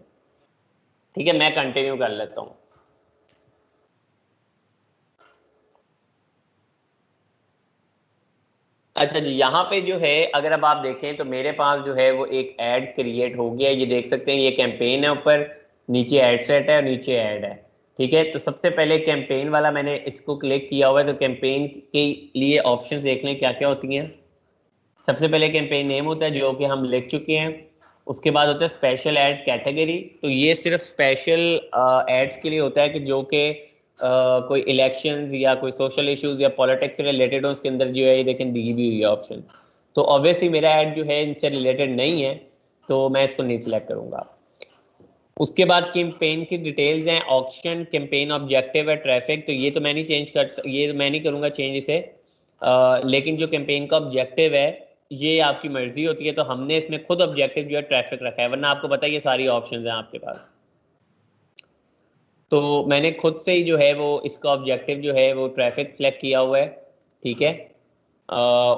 ठीक है, मैं कंटिन्यू कर लेता हूँ। अच्छा जी, यहाँ पे जो है अगर अब आप देखें तो मेरे पास जो है वो एक ऐड क्रिएट हो गया है, ये देख सकते हैं, ये कैंपेन है ऊपर, नीचे ऐड सेट है और नीचे ऐड है, ठीक है। तो सबसे पहले कैंपेन वाला मैंने इसको क्लिक किया हुआ है, तो कैंपेन के लिए ऑप्शंस देख लें क्या क्या होती हैं। सबसे पहले कैंपेन नेम होता है जो कि हम लिख चुके हैं, उसके बाद होता है स्पेशल ऐड कैटेगरी, तो ये सिर्फ स्पेशल एड्स के लिए होता है कि जो कि कोई इलेक्शंस या कोई सोशल इश्यूज या पॉलिटिक्स से रिलेटेड हो, उसके अंदर जो है ये देखें दी भी हुई है ऑप्शन। तो ऑब्वियसली मेरा ऐड जो है इनसे रिलेटेड नहीं है, तो मैं इसको नहीं सिलेक्ट करूंगा। उसके बाद कैंपेन की डिटेल्स हैं, ऑक्शन, कैंपेन ऑब्जेक्टिव है, ट्रैफिक, तो ये तो मैं नहीं चेंज कर, ये मैं नहीं करूंगा चेंज इसे। लेकिन जो कैंपेन का ऑब्जेक्टिव है ये आपकी मर्जी होती है, तो हमने इसमें खुद ऑब्जेक्टिव जो है ट्रैफिक रखा है, वरना आपको पता है ये सारी ऑप्शंस हैं आपके पास। तो मैंने खुद से ही जो है वो इसका ऑब्जेक्टिव जो है वो ट्रैफिक सेलेक्ट किया हुआ है, ठीक है।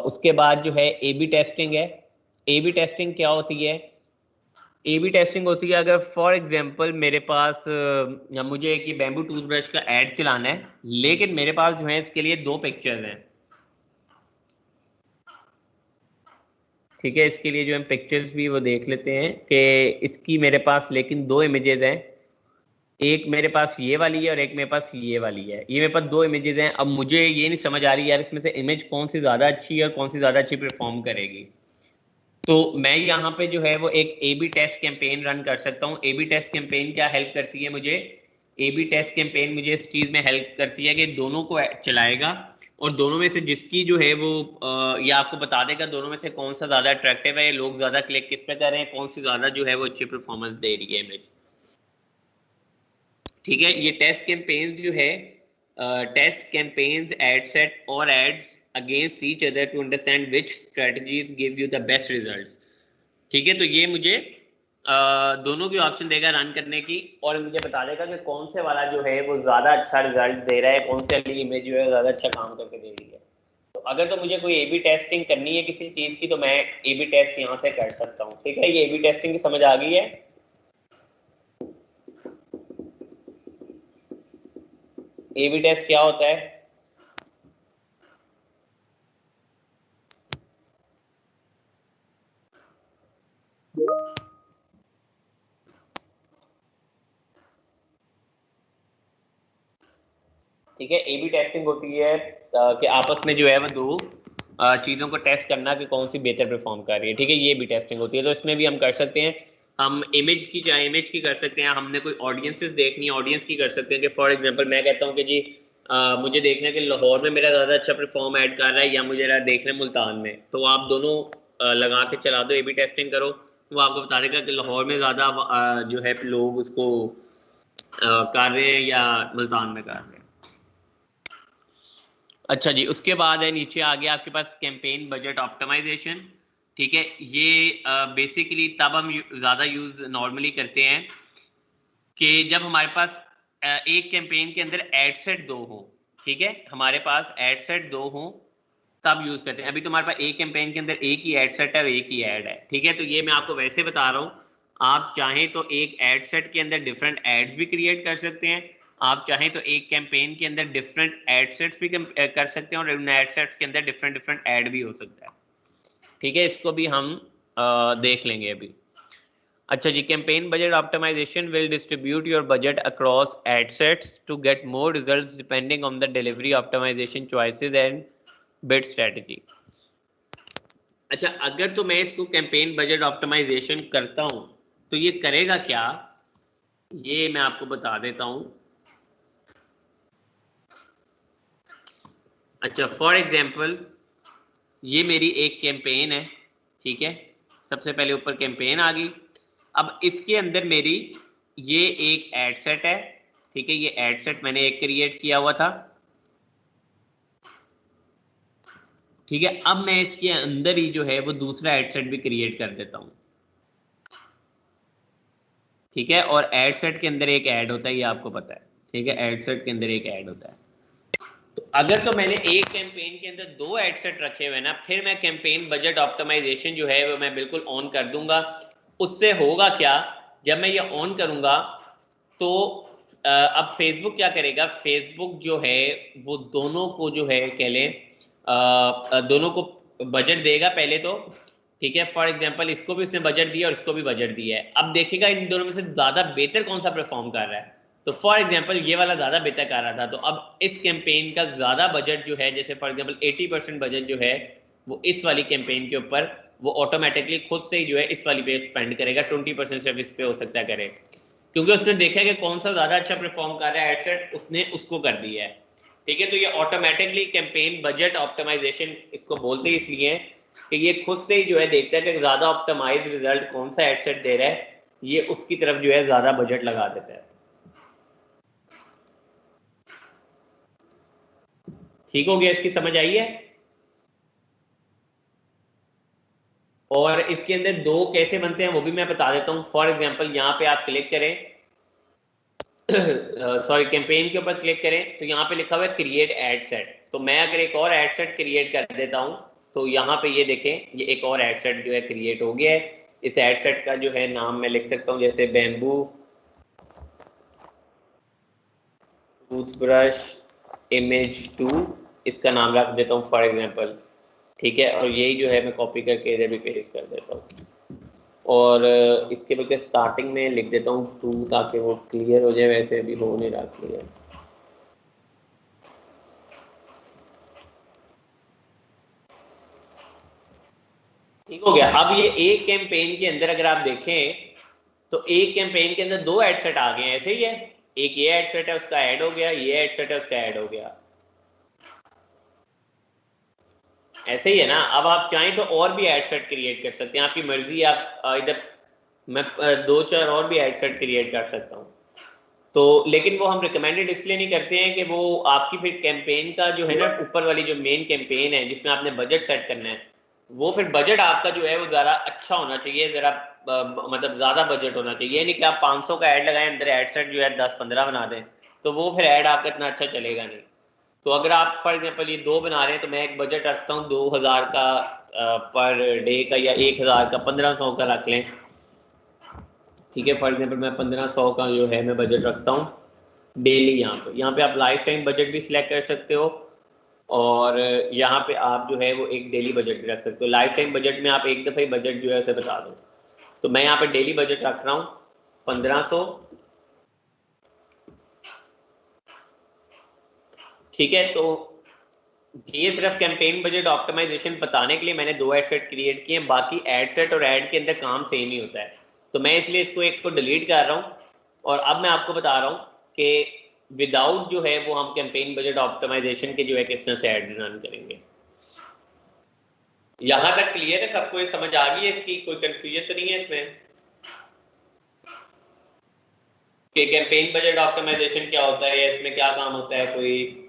उसके बाद जो है ए बी टेस्टिंग है। ए बी टेस्टिंग क्या होती है? ए बी टेस्टिंग होती है अगर फॉर एग्जांपल मेरे पास या मुझे एक ये बैम्बू टूथब्रश का ऐड चलाना है, लेकिन मेरे पास जो है इसके लिए दो पिक्चर्स हैं, ठीक है। इसके लिए जो हम पिक्चर्स भी वो देख लेते हैं कि इसकी मेरे पास लेकिन दो इमेजेस हैं, एक मेरे पास ये वाली है और एक मेरे पास ये वाली है, ये मेरे पास दो इमेजेस हैं। अब मुझे ये नहीं समझ आ रही यार इसमें से इमेज कौन सी ज़्यादा अच्छी है और कौन सी ज़्यादा अच्छी परफॉर्म करेगी। तो मैं यहाँ पे जो है वो एक A B test campaign run कर सकता हूँ। ए बी टेस्ट कैंपेन क्या हेल्प करती है मुझे? ए बी टेस्ट कैंपेन मुझे इस चीज़ में हेल्प करती है कि दोनों को चलाएगा और दोनों में से जिसकी जो है वो ये आपको बता देगा दोनों में से कौन सा ज़्यादा अट्रैक्टिव है, लोग ज़्यादा क्लिक किस पे कर रहे हैं, कौन सी ज़्यादा जो है वो अच्छी परफॉर्मेंस दे रही है इमेज, ठीक है। ये टेस्ट कैंपेन्स जो है, टेस्ट कैंपेन्स एड सेट और ads against each other to understand which strategies give you the best results, ठीक है। तो ये मुझे दोनों की ऑप्शन देगा रन करने की, और मुझे बता देगा कि कौन से वाला जो है वो ज़्यादा अच्छा रिजल्ट दे रहा है, कौन से वाली इमेज जो है ज़्यादा अच्छा काम करके दे रही है। तो अगर तो मुझे कोई ए बी टेस्टिंग करनी है किसी चीज़ की, तो मैं ए बी टेस्ट यहाँ से कर सकता हूँ, ठीक है। ये ए बी टेस्टिंग की समझ आ गई है? ए बी टेस्ट क्या होता है? ठीक है, ए बी टेस्टिंग होती है कि आपस में जो है वो दो चीज़ों को टेस्ट करना कि कौन सी बेहतर परफॉर्म कर रही है, ठीक है, ये भी टेस्टिंग होती है। तो इसमें भी हम कर सकते हैं, हम इमेज की चाहे इमेज की कर सकते हैं, हमने कोई ऑडियंसेस देखनी है ऑडियंस की कर सकते हैं कि फॉर एग्जांपल मैं कहता हूँ कि जी मुझे देखना है कि लाहौर में मेरा ज़्यादा अच्छा परफॉर्म ऐड कर रहा है या मुझे देखना है मुल्तान में, तो आप दोनों लगा के चला दो, A/B टेस्टिंग करो, वो आपको बता देगा कि लाहौर में ज़्यादा जो है लोग उसको कर रहे हैं या मुल्तान में कर रहे हैं। अच्छा जी, उसके बाद है नीचे आ गया आपके पास कैंपेन बजट ऑप्टिमाइजेशन। ठीक है, ये बेसिकली तब हम ज़्यादा यूज़ नॉर्मली करते हैं कि जब हमारे पास एक कैंपेन के अंदर एड सेट 2 हो। ठीक है, हमारे पास एड सेट 2 हो तब यूज करते हैं। अभी तुम्हारे पास एक कैंपेन के अंदर एक ही एड सेट है और एक ही एड है। ठीक है, तो ये मैं आपको वैसे बता रहा हूँ, आप चाहें तो एक एड सेट के अंदर डिफरेंट एड्स भी क्रिएट कर सकते हैं, आप चाहें तो एक कैंपेन के अंदर डिफरेंट एड सेट्स भी कर सकते हैं और उन एड सेट्स के अंदर डिफरेंट डिफरेंट एड भी हो सकता है। ठीक है, इसको भी हम देख लेंगे अभी। अच्छा जी, campaign budget optimization will distribute your budget across ad sets to get more results depending on the delivery optimization choices and bid strategy. अच्छा, अगर तो मैं इसको कैंपेन बजट ऑप्टिमाइजेशन करता हूं तो ये करेगा क्या, ये मैं आपको बता देता हूं। अच्छा, फॉर एग्जांपल ये मेरी एक कैंपेन है। ठीक है, सबसे पहले ऊपर कैंपेन आ गई। अब इसके अंदर मेरी ये एक एड सेट है। ठीक है, ये एड सेट मैंने एक क्रिएट किया हुआ था। ठीक है, अब मैं इसके अंदर ही जो है वो दूसरा एड सेट भी क्रिएट कर देता हूं। ठीक है, और एड सेट के अंदर एक ऐड होता है, ये आपको पता है। ठीक है, एड सेट के अंदर एक ऐड होता है। तो अगर तो मैंने एक कैंपेन के अंदर 2 एड सेट रखे हुए ना, फिर मैं कैंपेन बजट ऑप्टिमाइजेशन जो है वो मैं बिल्कुल ऑन कर दूंगा। उससे होगा क्या, जब मैं ये ऑन करूंगा तो अब फेसबुक क्या करेगा, फेसबुक जो है वो दोनों को जो है कह लें दोनों को बजट देगा पहले तो। ठीक है, फॉर एग्जांपल इसको भी उसने बजट दिया और इसको भी बजट दिया है। अब देखेगा इन दोनों में से ज्यादा बेहतर कौन सा परफॉर्म कर रहा है। तो फॉर एग्जांपल ये वाला ज्यादा बेहतर कर रहा था, तो अब इस कैंपेन का ज्यादा बजट जो है, जैसे फॉर एग्जांपल 80% बजट जो है वो इस वाली कैंपेन के ऊपर वो ऑटोमेटिकली खुद से ही जो है इस वाली पे स्पेंड करेगा। 20% सिर्फ इस पे हो सकता है करे, क्योंकि उसने देखा कि कौन सा ज्यादा अच्छा परफॉर्म कर रहा है एडसेट, उसने उसको कर दिया है। ठीक है, तो ये ऑटोमेटिकली कैंपेन बजट ऑप्टिमाइजेशन इसको बोलते हैं, इसलिए कि ये खुद से ही जो है देखता है कि ज्यादा ऑप्टिमाइज रिजल्ट कौन सा एडसेट दे रहा है, ये उसकी तरफ जो है ज्यादा बजट लगा देता है। ठीक हो गया, इसकी समझ आई है। और इसके अंदर 2 कैसे बनते हैं वो भी मैं बता देता हूँ। फॉर एग्जांपल यहाँ पे आप क्लिक करें, सॉरी कैंपेन के ऊपर क्लिक करें तो यहाँ पे लिखा हुआ है क्रिएट एड सेट। तो मैं अगर एक और एड सेट क्रिएट कर देता हूँ तो यहाँ पे ये देखें, ये एक और एड सेट जो है क्रिएट हो गया है। इस एड सेट का जो है नाम मैं लिख सकता हूँ, जैसे बैम्बू टूथब्रश इमेज 2, इसका नाम रख देता हूँ फॉर एग्जांपल। ठीक है, और यही जो है मैं कॉपी करके इधर भी पेस्ट कर देता हूँ और इसके बल्कि स्टार्टिंग में लिख देता हूँ 2 ताकि वो क्लियर हो जाए, वैसे अभी हो नहीं रहा क्लियर। ठीक हो गया। अब ये एक कैंपेन के अंदर अगर आप देखें तो एक कैंपेन के अंदर 2 एड सेट आ गए हैं, ऐसे ही है। एक ये एड सेट है उसका ऐड हो गया, ये एड सेट है उसका ऐड हो गया, ऐसे ही है ना। अब आप चाहें तो और भी एड सेट क्रिएट कर सकते हैं, आपकी मर्जी। आप इधर मैं 2-4 और भी एड सेट क्रिएट कर सकता हूँ। तो लेकिन वो हम रिकमेंडेड इसलिए नहीं करते हैं कि वो आपकी फिर कैंपेन का जो है ना, ऊपर वाली जो मेन कैंपेन है जिसमें आपने बजट सेट करना है, वो फिर बजट आपका जो है वो ज़रा अच्छा होना चाहिए, ज़रा मतलब ज़्यादा बजट होना चाहिए। नहीं कि आप 500 का ऐड लगाएं, अंदर ऐड सेट जो है 10-15 बना दें, तो वो फिर ऐड आपका इतना अच्छा चलेगा नहीं। तो अगर आप फॉर एग्जांपल ये 2 बना रहे हैं तो मैं एक बजट रखता हूँ 2000 का पर डे का, या 1000 का, 1500 का रख लें। ठीक है, फॉर एग्जांपल मैं 1500 का जो है मैं बजट रखता हूँ डेली। यहाँ पे आप लाइफ टाइम बजट भी सिलेक्ट कर सकते हो और यहाँ पे आप जो है वो एक डेली बजट भी रख सकते हो। लाइफ टाइम बजट में आप एक दफ़ा ही बजट जो है उसे बता दो। तो मैं यहाँ पे डेली बजट रख रहा हूँ 1500। ठीक है, तो ये सिर्फ कैंपेन बजट ऑप्टिमाइजेशन बताने के लिए मैंने 2 एड सेट क्रिएट किए हैं, बाकी एड सेट और एड के अंदर काम सेम ही होता है। तो मैं इसलिए इसको एक को डिलीट कर रहा हूँ और अब मैं आपको बता रहा हूँ कि विदाउट जो है वो हम कैंपेन बजट ऑप्टिमाइजेशन के जो है किस तरह से एड रन करेंगे। यहां तक क्लियर है सबको, ये समझ आ गई है, इसकी कोई कंफ्यूजन तो नहीं है इसमें कि कैंपेन बजट ऑप्टिमाइजेशन क्या होता है या इसमें क्या काम होता है कोई?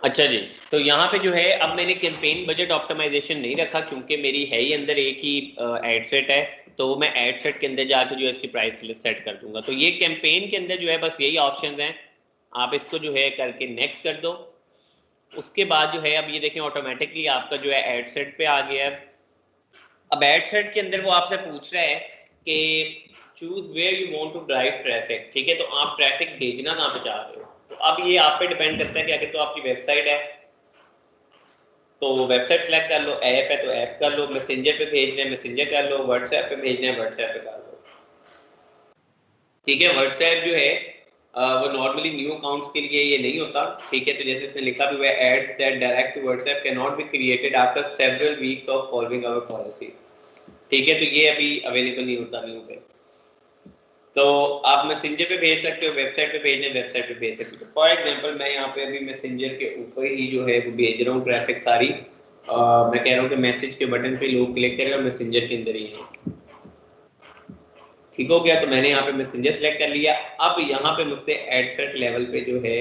अच्छा जी, तो यहाँ पे जो है अब मैंने कैंपेन बजट ऑप्टिमाइजेशन नहीं रखा क्योंकि मेरी है ही अंदर एक ही एड सेट है, तो मैं एड सेट के अंदर जाके जो है इसकी प्राइस लिस्ट सेट कर दूंगा। तो ये कैंपेन के अंदर जो है बस यही ऑप्शंस हैं, आप इसको जो है करके नेक्स्ट कर दो। उसके बाद जो है अब ये देखें ऑटोमेटिकली आपका जो है एड सेट पे आ गया है। अब एड सेट के अंदर वो आपसे पूछ रहा है कि choose where you want to drive traffic, ठीक है, तो आप ट्रैफिक भेजना कहाँ पे चाह रहे हो। तो अब ये आप पे डिपेंड करता है कि अगर तो आपकी वेबसाइट है तो वेबसाइट सेलेक्ट कर लो, ऐप है तो ऐप कर लो, मैसेंजर पे भेजना है मैसेंजर कर लो, व्हाट्सएप पे भेजना है व्हाट्सएप पे कर लो। ठीक है, व्हाट्सएप जो है वो नॉर्मली न्यू अकाउंट्स के लिए ये नहीं होता, ठीक है, तो जैसे इसने लिखा भी हुआ है ads that direct to WhatsApp can not be created after several weeks of following our policy. ठीक है, तो ये अभी अवेलेबल नहीं होता न्यू पे। तो आप मैसेंजर पे भेज सकते हो, वेबसाइट पे भेजने वेबसाइट पे भेज सकते हो। फॉर एग्जांपल मैं यहाँ पे अभी मैसेंजर के ऊपर ही जो है वो भेज रहा हूँ ट्रैफिक सारी। मैं कह रहा हूँ कि मैसेज के बटन पे लोग क्लिक करें और मैसेंजर के अंदर ही है। ठीक हो गया, तो मैंने यहाँ पे मैसेंजर सेलेक्ट कर लिया। अब यहाँ पे मुझसे एड सेट लेवल पे जो है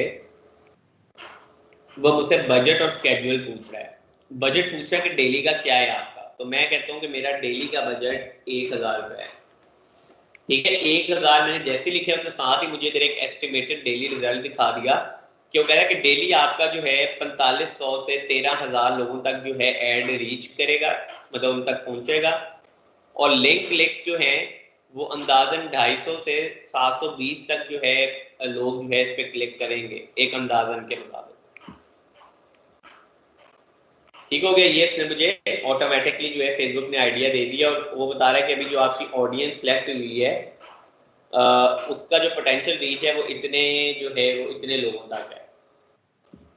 वो मुझसे बजट और स्केड्यूल पूछ रहा है। बजट पूछ रहा है कि डेली का क्या है आपका, तो मैं कहता हूँ कि मेरा डेली का बजट 1000 रुपये है। ठीक है, 1000 मैंने जैसे लिखे उसके साथ ही मुझे इधर एक एस्टिमेटेड डेली रिजल्ट दिखा दिया कि वो कह रहा है कि डेली आपका जो है 4500 से 13000 लोगों तक जो है एड रीच करेगा, मतलब उन तक पहुंचेगा। और लिंक क्लिक्स जो हैं वो अंदाजन 250 से 720 तक जो है लोग जो है इस पे क्लिक करेंगे एक अंदाजन के मुताबिक। ठीक हो गया, ये इसने मुझे ऑटोमेटिकली जो है फेसबुक ने आइडिया दे दिया और वो बता रहा है कि अभी जो आपकी ऑडियंस सेलेक्ट हुई है उसका जो पोटेंशियल रीच है वो इतने जो है वो इतने लोगों तक है।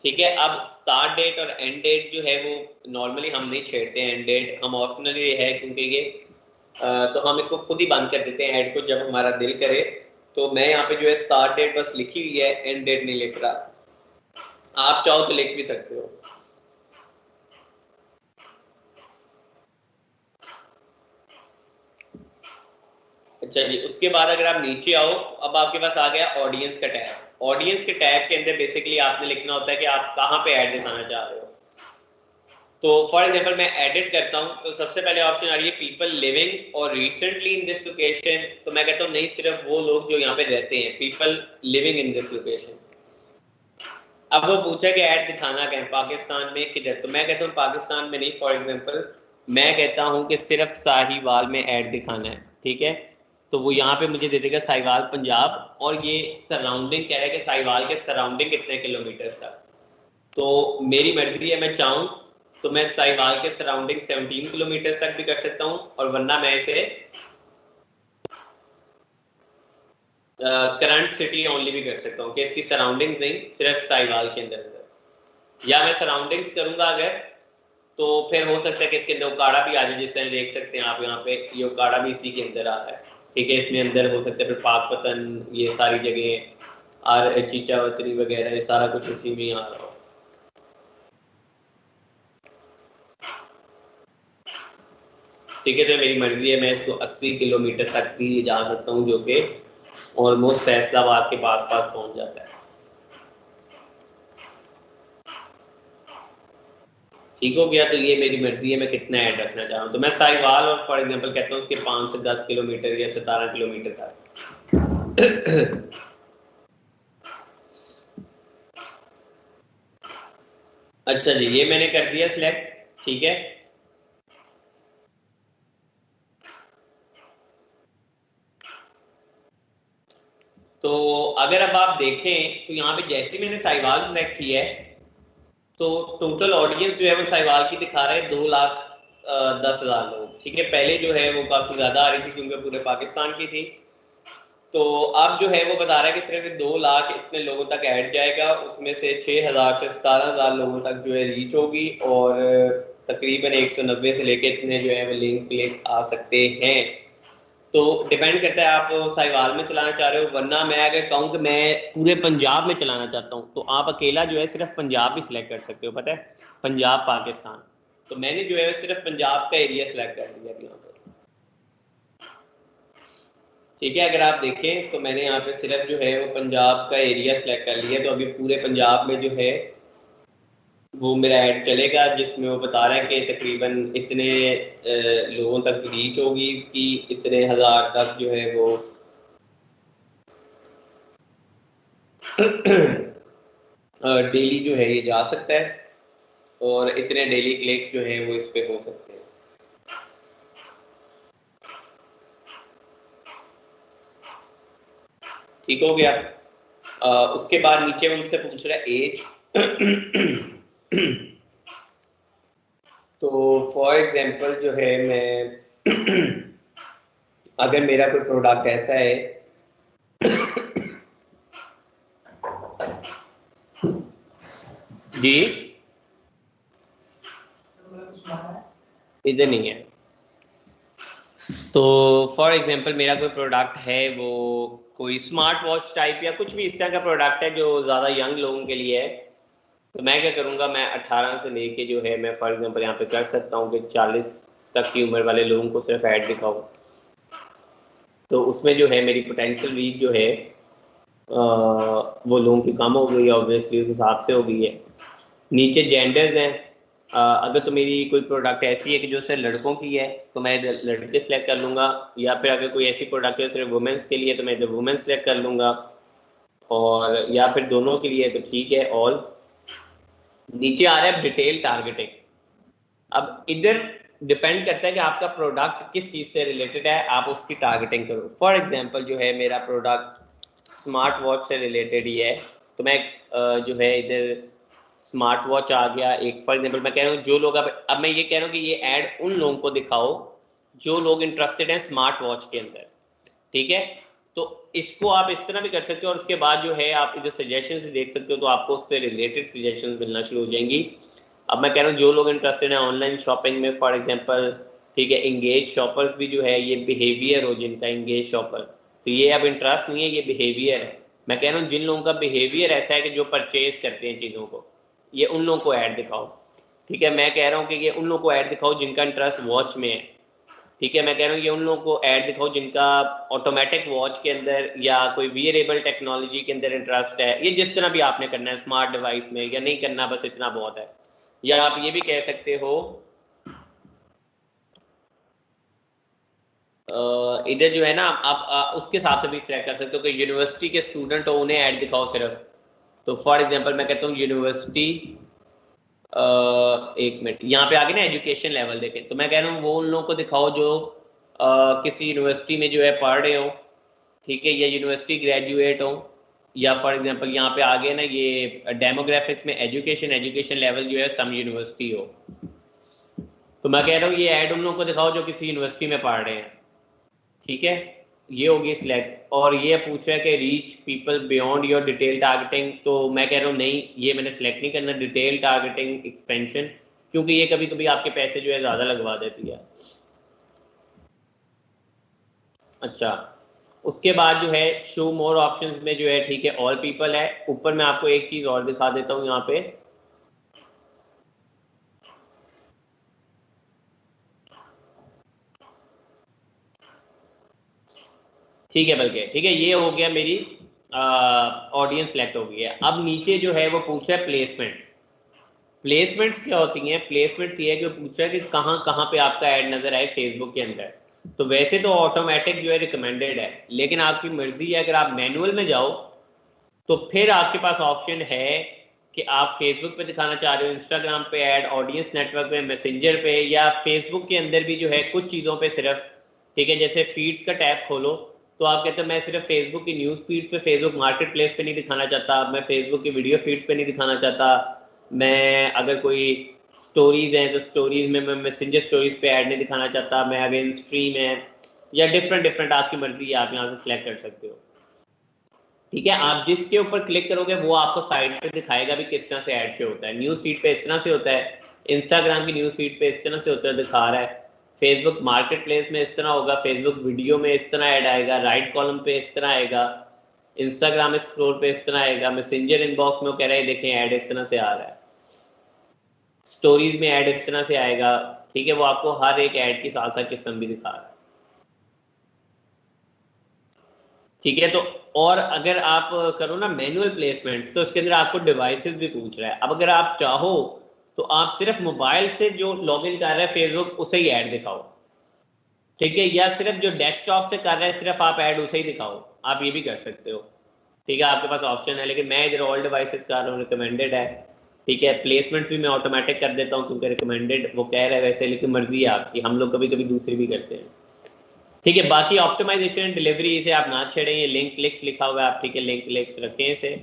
ठीक है, अब स्टार्ट डेट और एंड डेट जो है वो नॉर्मली हम नहीं छेड़ते हैं, एंड डेट हम ऑप्शनली है क्योंकि ये तो हम इसको खुद ही बंद कर देते हैं ऐड को जब हमारा दिल करे। तो मैं यहाँ पे जो है स्टार्ट डेट बस लिखी हुई है, एंड डेट नहीं लिख रहा। आप चाहो तो लिख भी सकते हो। अच्छा जी, उसके बाद अगर आप नीचे आओ, अब आपके पास आ गया ऑडियंस का टैब। ऑडियंस के टैब के अंदर बेसिकली आपने लिखना होता है कि आप कहाँ पे ऐड दिखाना चाह रहे हो। तो फॉर एग्जांपल मैं एडिट करता हूँ तो सबसे पहले ऑप्शन आ रही है पीपल लिविंग और रिसेंटली इन दिस लोकेशन, तो मैं कहता हूँ नहीं, सिर्फ वो लोग जो यहाँ पे रहते हैं, people living in this location. अब वो पूछा कि ऐड दिखाना क्या है, पाकिस्तान में किधर, तो मैं कहता हूँ पाकिस्तान में नहीं, फॉर एग्जांपल मैं कहता हूँ कि सिर्फ साहिवाल में ऐड दिखाना है। ठीक है, तो वो यहाँ पे मुझे दे देगा साहिवाल पंजाब, और ये सराउंडिंग कह रहा है कि साहिवाल के सराउंडिंग कितने किलोमीटर तक। तो मेरी मर्जी है, मैं चाहूँ तो मैं साहिवाल के सराउंडिंग 17 किलोमीटर तक भी कर सकता हूँ, और वरना मैं इसे करंट सिटी ओनली भी कर सकता हूँ कि इसकी सराउंडिंग नहीं, सिर्फ साहिवाल के अंदर अंदर। या मैं सराउंडिंग्स करूंगा अगर, तो फिर हो सकता है कि इसके अंदर उकाड़ा भी आ जाए, जिस तरह देख सकते हैं आप यहाँ पे, ये उकाड़ा भी इसी के अंदर आ रहा है, ठीक है। इसमें अंदर हो सकता है फिर पाकपतन, ये सारी जगह और चीचावतरी वगैरह, ये सारा कुछ इसी में आ रहा हो, ठीक है। तो मेरी मर्जी है, मैं इसको 80 किलोमीटर तक भी ले जा सकता हूँ, जो कि ऑलमोस्ट फैसलाबाद के पास पास पहुंच जाता है, ठीक हो गया। तो ये मेरी मर्जी है मैं कितना ऐड रखना चाह रहा हूँ। तो मैं साहिवाल और फॉर एग्जांपल कहता हूँ उसके 5 से 10 किलोमीटर या 17 किलोमीटर तक। अच्छा जी, ये मैंने कर दिया सिलेक्ट, ठीक है। तो अगर अब आप देखें तो यहाँ पे जैसे मैंने साहिवाल सिलेक्ट किया है, तो टोटल ऑडियंस जो है वो साहिवाल की दिखा रहे हैं 2,10,000 लोग, ठीक है। पहले जो है वो काफी ज्यादा आ रही थी क्योंकि पूरे पाकिस्तान की थी। तो अब जो है वो बता रहा है कि सिर्फ 2 लाख इतने लोगों तक ऐड जाएगा, उसमें से 6,000 से 17,000 लोगों तक जो है रीच होगी, और तकरीबन 190 से लेके इतने जो है वो लिंक क्लिक आ सकते हैं। तो डिपेंड करता है आप साहिवाल में चलाना चाह रहे हो, वरना मैं अगर कहूँ कि मैं पूरे पंजाब में चलाना चाहता हूँ, तो आप अकेला जो है सिर्फ पंजाब भी सिलेक्ट कर सकते हो, पता है, पंजाब पाकिस्तान। तो मैंने जो है सिर्फ पंजाब का एरिया सिलेक्ट कर लिया यहाँ पे, ठीक है। अगर आप देखें तो मैंने यहाँ पे सिर्फ जो है वो पंजाब का एरिया सिलेक्ट कर लिया, तो अभी पूरे पंजाब में जो है वो मेरा ऐड चलेगा, जिसमें वो बता रहा है कि तकरीबन इतने लोगों तक रीच होगी इसकी, इतने हज़ार तक जो है वो डेली जो है ये जा सकता है, और इतने डेली क्लिक्स जो है वो इस पे हो सकते हैं, ठीक हो गया। उसके बाद नीचे में मुझसे पूछ रहा है एज। तो फॉर एग्जांपल जो है मैं अगर मेरा कोई प्रोडक्ट ऐसा है जी, इधर नहीं है। तो फॉर एग्जांपल मेरा कोई प्रोडक्ट है, वो कोई स्मार्ट वॉच टाइप या कुछ भी इस तरह का प्रोडक्ट है जो ज़्यादा यंग लोगों के लिए है, तो मैं क्या करूँगा, मैं 18 से लेके जो है मैं फॉर एग्जांपल यहाँ पे कर सकता हूँ कि 40 तक की उम्र वाले लोगों को सिर्फ ऐड दिखाऊँ। तो उसमें जो है मेरी पोटेंशियल रीच जो है वो लोगों की कम हो गई है, ऑब्वियसली उस हिसाब से हो गई है। नीचे जेंडर्स हैं, अगर तो मेरी कोई प्रोडक्ट ऐसी है कि जो सिर्फ लड़कों की है, तो मैं लड़के सेलेक्ट कर लूँगा, या फिर अगर कोई ऐसी प्रोडक्ट है सिर्फ वुमेंस के लिए, तो मैं इधर वुमेन सेलेक्ट कर लूँगा, और या फिर दोनों के लिए, तो ठीक है ऑल। नीचे आ रहा है डिटेल टारगेटिंग। अब इधर डिपेंड करता है कि आपका प्रोडक्ट किस चीज़ से रिलेटेड है, आप उसकी टारगेटिंग करो। फॉर एग्जांपल जो है मेरा प्रोडक्ट स्मार्ट वॉच से रिलेटेड ही है, तो मैं जो है इधर स्मार्ट वॉच आ गया एक। फॉर एग्जांपल मैं कह रहा हूँ जो लोग, अब मैं ये कह रहा हूँ कि ये ऐड उन लोगों को दिखाओ जो लोग इंटरेस्टेड हैं स्मार्ट वॉच के अंदर, ठीक है। तो इसको आप इस तरह भी कर सकते हो, और उसके बाद जो है आप इधर सजेशंस भी देख सकते हो, तो आपको उससे रिलेटेड सजेशंस मिलना शुरू हो जाएंगी। अब मैं कह रहा हूँ जो लोग इंटरेस्टेड हैं ऑनलाइन शॉपिंग में, फॉर एग्जांपल, ठीक है, इंगेज शॉपर्स भी जो है, ये बिहेवियर हो जिनका इंगेज शॉपर, तो ये अब इंटरेस्ट नहीं है, ये बिहेवियर है। मैं कह रहा हूँ जिन लोगों का बिहेवियर ऐसा है कि जो परचेज करते हैं चीज़ों को, ये उन लोगों को ऐड दिखाओ, ठीक है। मैं कह रहा हूँ कि ये उन लोगों को ऐड दिखाओ जिनका इंटरेस्ट वॉच में है, ठीक है। मैं कह रहा हूँ ये उन लोगों को ऐड दिखाओ जिनका ऑटोमेटिक वॉच के अंदर या कोई वियरेबल टेक्नोलॉजी के अंदर इंटरेस्ट है, ये जिस तरह भी आपने करना है, स्मार्ट डिवाइस में या नहीं करना, बस इतना बहुत है। या आप ये भी कह सकते हो, इधर जो है ना आप उसके हिसाब से भी सिलेक्ट कर सकते हो कि यूनिवर्सिटी के स्टूडेंट हो उन्हें ऐड दिखाओ सिर्फ। तो फॉर एग्जांपल मैं कहता हूँ यूनिवर्सिटी, एक मिनट, यहाँ पे आगे ना एजुकेशन लेवल देखें, तो मैं कह रहा हूँ वो उन लोगों को दिखाओ जो किसी यूनिवर्सिटी में जो है पढ़ रहे हो, ठीक है, या यूनिवर्सिटी ग्रेजुएट हो, या फॉर एग्जांपल यहाँ पे आगे ना ये डेमोग्राफिक्स में एजुकेशन एजुकेशन लेवल जो है सम यूनिवर्सिटी हो। तो मैं कह रहा हूँ ये ऐड उन लोगों को दिखाओ जो किसी यूनिवर्सिटी में पढ़ रहे हैं, ठीक है। ये होगी सिलेक्ट। और ये पूछ रहा है कि reach people beyond your detail targeting, तो मैं कह रहा हूँ नहीं, ये मैंने सिलेक्ट नहीं करना डिटेल टारगेटिंग एक्सपेंशन, क्योंकि ये कभी कभी आपके पैसे जो है ज़्यादा लगवा देती है। अच्छा, उसके बाद जो है शो मोर ऑप्शंस में जो है ठीक है ऑल पीपल है। ऊपर मैं आपको एक चीज़ और दिखा देता हूँ यहाँ पे, ठीक है, बल्कि ठीक है, ये हो गया मेरी ऑडियंस सेलेक्ट हो गई है। अब नीचे जो है वो पूछ रहा है प्लेसमेंट। प्लेसमेंट्स क्या होती हैं? प्लेसमेंट्स ये है कि पूछ रहा है कि कहाँ कहाँ पे आपका ऐड नजर आए फेसबुक के अंदर। तो वैसे तो ऑटोमेटिक जो है रिकमेंडेड है, लेकिन आपकी मर्जी है, अगर आप मैनुअल में जाओ तो फिर आपके पास ऑप्शन है कि आप फेसबुक पे दिखाना चाह रहे हो, इंस्टाग्राम पे ऐड, ऑडियंस नेटवर्क पे, मैसेंजर पे, या फेसबुक के अंदर भी जो है कुछ चीज़ों पे सिर्फ, ठीक है, जैसे फीड्स का टैब खोलो तो आप कहते हो मैं सिर्फ फेसबुक की न्यूज़ फीड्स पे, फेसबुक मार्केट प्लेस पे नहीं दिखाना चाहता, मैं फेसबुक की वीडियो फीड्स पे नहीं दिखाना चाहता, मैं अगर कोई स्टोरीज हैं तो स्टोरीज में मैं मैसेंजर स्टोरीज पे ऐड नहीं दिखाना चाहता, मैं अगेन स्ट्रीम है, या डिफरेंट डिफरेंट आपकी मर्जी है, आप यहाँ से सिलेक्ट कर सकते हो। ठीक है, आप जिसके ऊपर क्लिक करोगे वो आपको साइड पे दिखाएगा भी किस तरह से ऐड शो होता है। न्यूज़ फीड पे इस तरह से होता है, इंस्टाग्राम की न्यूज़ फीड पे इस तरह से होता है, दिखा रहा है, फेसबुक मार्केट प्लेस में इस तरह होगा, फेसबुक वीडियो में इस तरह ऐड आएगा, राइट कॉलम पे इस तरह आएगा, इंस्टाग्राम एक्सप्लोर पे इस तरह आएगा, मैसेंजर इनबॉक्स में वो कह रहा है देखें ऐड इस तरह से आ रहा है, स्टोरीज में ऐड इस तरह से आएगा। ठीक है, वो आपको हर एक ऐड की साथ साथ किस्म भी दिखा रहा है। ठीक है, तो और अगर आप करो ना मैनुअल प्लेसमेंट तो इसके अंदर आपको डिवाइसेस भी पूछ रहा है। अब अगर आप चाहो तो आप सिर्फ मोबाइल से जो लॉगिन कर रहा है फेसबुक उसे ही ऐड दिखाओ, ठीक है, या सिर्फ जो डेस्कटॉप से कर रहा है सिर्फ आप ऐड उसे ही दिखाओ, आप ये भी कर सकते हो। ठीक है, आपके पास ऑप्शन है, लेकिन मैं इधर ऑल डिवाइसेस कर रहा हूँ, रिकमेंडेड है। ठीक है, प्लेसमेंट भी मैं ऑटोमेटिक कर देता हूँ क्योंकि रिकमेंडेड वो कह रहा है वैसे, लेकिन मर्जी है आपकी, हम लोग कभी कभी दूसरी भी करते हैं। ठीक है, बाकी ऑप्टिमाइजेशन डिलीवरी इसे आप ना छेड़ें, ये लिंक लिक्स लिखा हुआ है आप, ठीक है, लिंक लिक्स रखें इसे,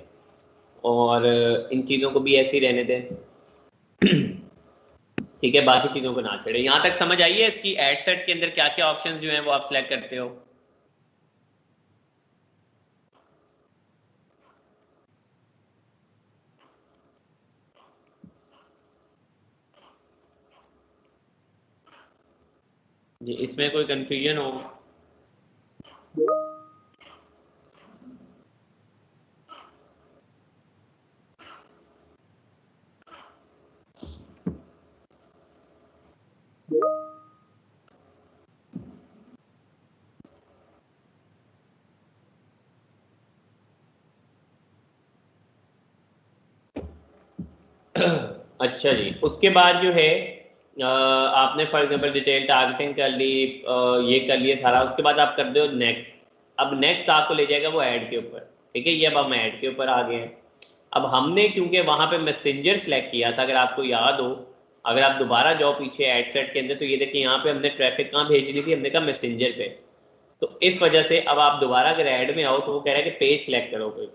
और इन चीज़ों को भी ऐसे ही रहने दें। ठीक है, बाकी चीज़ों को ना छेड़ें। यहाँ तक समझ आई है इसकी एड सेट के अंदर क्या क्या ऑप्शंस जो हैं वो आप सिलेक्ट करते हो? जी, इसमें कोई कंफ्यूजन हो? अच्छा जी, उसके बाद जो है आपने फॉर एग्जांपल डिटेल टारगेटिंग कर ली, ये कर लिया सारा, उसके बाद आप कर दो नेक्स्ट। अब नेक्स्ट आपको ले जाएगा वो ऐड के ऊपर। ठीक है, ये अब हम ऐड के ऊपर आ गए हैं। अब हमने क्योंकि वहां पे मैसेंजर सेलेक्ट किया था, अगर आपको याद हो, अगर आप दोबारा जाओ पीछे एड सेट के अंदर तो ये देखिए यहाँ पे हमने ट्रैफिक कहाँ भेजनी थी, हमने कहा मैसेंजर पे। तो इस वजह से अब आप दोबारा अगर ऐड में आओ तो वो कह रहा है कि पेज सेलेक्ट करो कोई।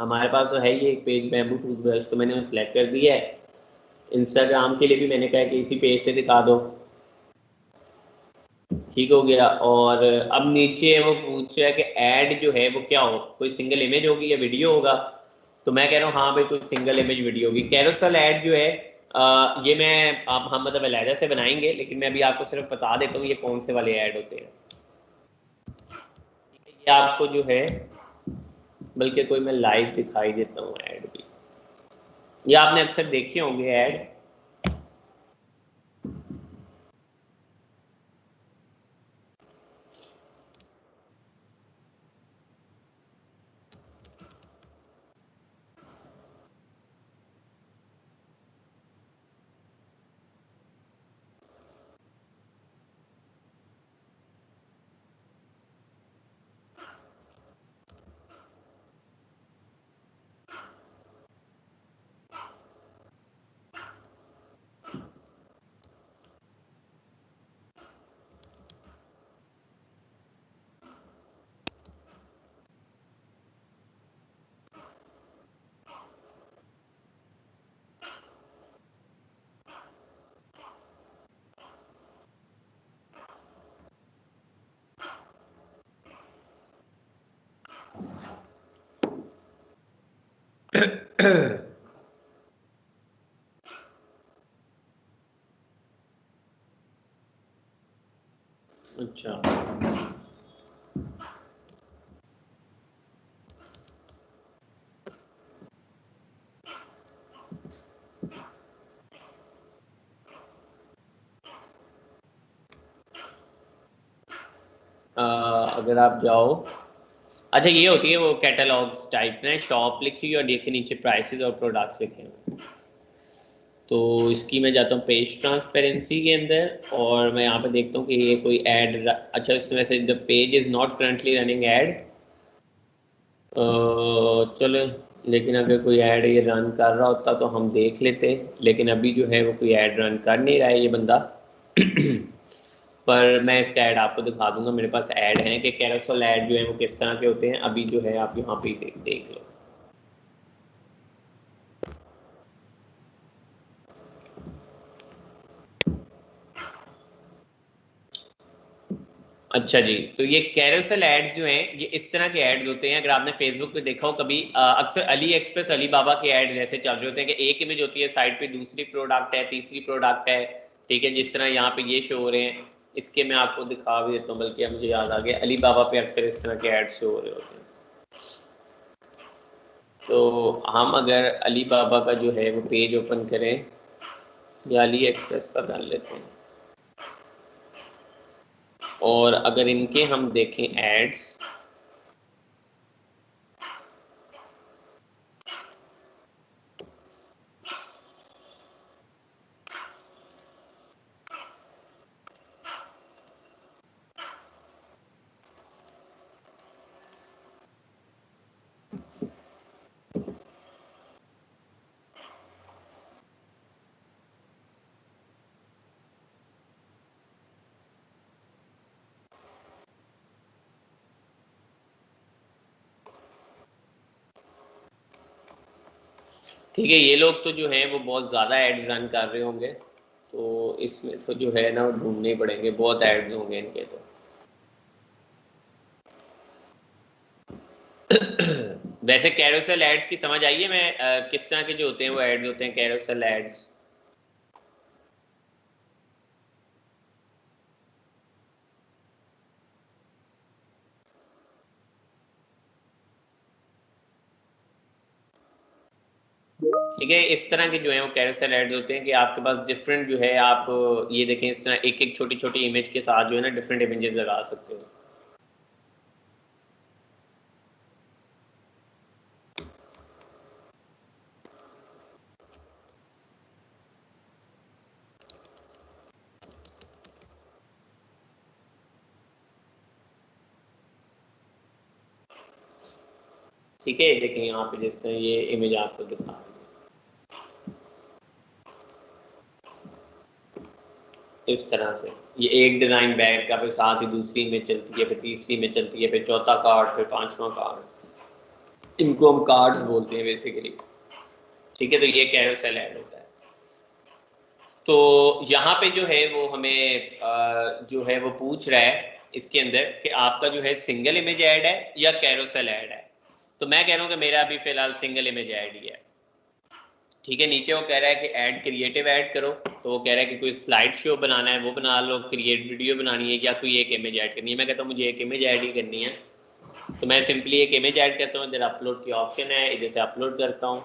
हमारे पास तो है ये एक पेज बैम्बू टूथब्रश, तो मैंने सेलेक्ट कर दिया है। इंस्टाग्राम के लिए भी मैंने कहा कि इसी पेज से दिखा दो। ठीक हो गया। और अब नीचे वो पूछ रहा है कि ऐड जो है वो क्या हो, कोई सिंगल इमेज होगी या वीडियो होगा। तो मैं कह रहा हूँ हाँ भाई, कोई सिंगल इमेज वीडियो होगी। कैरोसल ऐड जो है ये मैं आप हम मतलब अलहदा से बनाएंगे, लेकिन मैं अभी आपको सिर्फ बता देता हूँ ये कौन से वाले ऐड होते हैं। ये आपको जो है, बल्कि कोई मैं लाइव दिखाई देता हूँ ऐड भी, ये आपने अक्सर देखे होंगे ऐड। अच्छा, अगर आप जाओ, अच्छा ये होती है वो कैटलॉग्स टाइप में, शॉप लिखी हुई और देखे नीचे प्राइसेस और प्रोडक्ट्स लिखे हैं। तो इसकी मैं जाता हूँ पेज ट्रांसपेरेंसी के अंदर और मैं यहाँ पे देखता हूँ कि ये कोई ऐड, अच्छा इसमें से the page is not currently running add, चलो, लेकिन अगर कोई ऐड ये रन कर रहा होता तो हम देख लेते, लेकिन अभी जो है वो कोई ऐड रन कर नहीं रहा है ये बंदा। पर मैं इसका ऐड आपको दिखा दूंगा, मेरे पास ऐड है कि कैरोसेल ऐड जो है वो किस तरह के होते हैं, अभी जो है आप यहाँ पे देख लो। अच्छा जी, तो ये कैरोसेल एड्स जो हैं ये इस तरह के एड्स होते हैं, अगर आपने फेसबुक पे देखा हो कभी, अक्सर अली एक्सप्रेस अली बाबा के ऐड जैसे चल रहे होते हैं कि एक इमेज होती है, साइड पे दूसरी प्रोडक्ट है, तीसरी प्रोडक्ट है, ठीक है, जिस तरह यहाँ पे ये शो हो रहे हैं। इसके मैं आपको दिखा भी देता हूँ, बल्कि अब मुझे याद आ गया, अली बाबा पे अक्सर इस तरह के एड्स शो हो रहे होते हैं। तो हम अगर अली बाबा का जो है वो पेज ओपन करें या अली एक्सप्रेस का कर लेते हैं, और अगर इनके हम देखें एड्स, ठीक है, ये लोग तो जो हैं वो बहुत ज़्यादा एड्स रन कर रहे होंगे, तो इसमें तो जो है ना वो ढूंढने ही पड़ेंगे, बहुत एड्स होंगे इनके तो। वैसे कैरोसेल एड्स की समझ आई है, मैं किस तरह के जो होते हैं वो एड्स होते हैं कैरोसेल एड्स? ठीक है, इस तरह के जो है वो कैरोसेल एड्स होते हैं कि आपके पास डिफरेंट जो है, आप ये देखें इस तरह एक एक छोटी छोटी इमेज के साथ जो है ना डिफरेंट इमेजेस लगा सकते हो। ठीक है, देखें यहाँ पे जिस तरह ये इमेज आपको दिखा रही है, इस तरह से ये एक डिज़ाइन बैग का, फिर साथ ही दूसरी में चलती है, फिर तीसरी में चलती है, फिर चौथा कार्ड, फिर पांचवा कार्ड, इनको हम कार्ड्स बोलते हैं बेसिकली। ठीक है, तो ये कैरोसेल ऐड होता है। तो यहाँ पे जो है वो हमें जो है वो पूछ रहा है इसके अंदर कि आपका जो है सिंगल इमेज ऐड है या कैरोसेल ऐड है। तो मैं कह रहा हूँ कि मेरा अभी फिलहाल सिंगल इमेज ऐड ही है। ठीक है, नीचे वो कह रहा है कि ऐड क्रिएटिव ऐड करो, तो वो कह रहा है कि कोई स्लाइड शो बनाना है वो बना लो, क्रिएट वीडियो बनानी है, या कोई एक इमेज ऐड करनी है। मैं कहता हूँ मुझे एक इमेज ऐड ही करनी है, तो मैं सिंपली एक इमेज ऐड करता हूँ, इधर अपलोड की ऑप्शन है, इधर से अपलोड करता हूँ।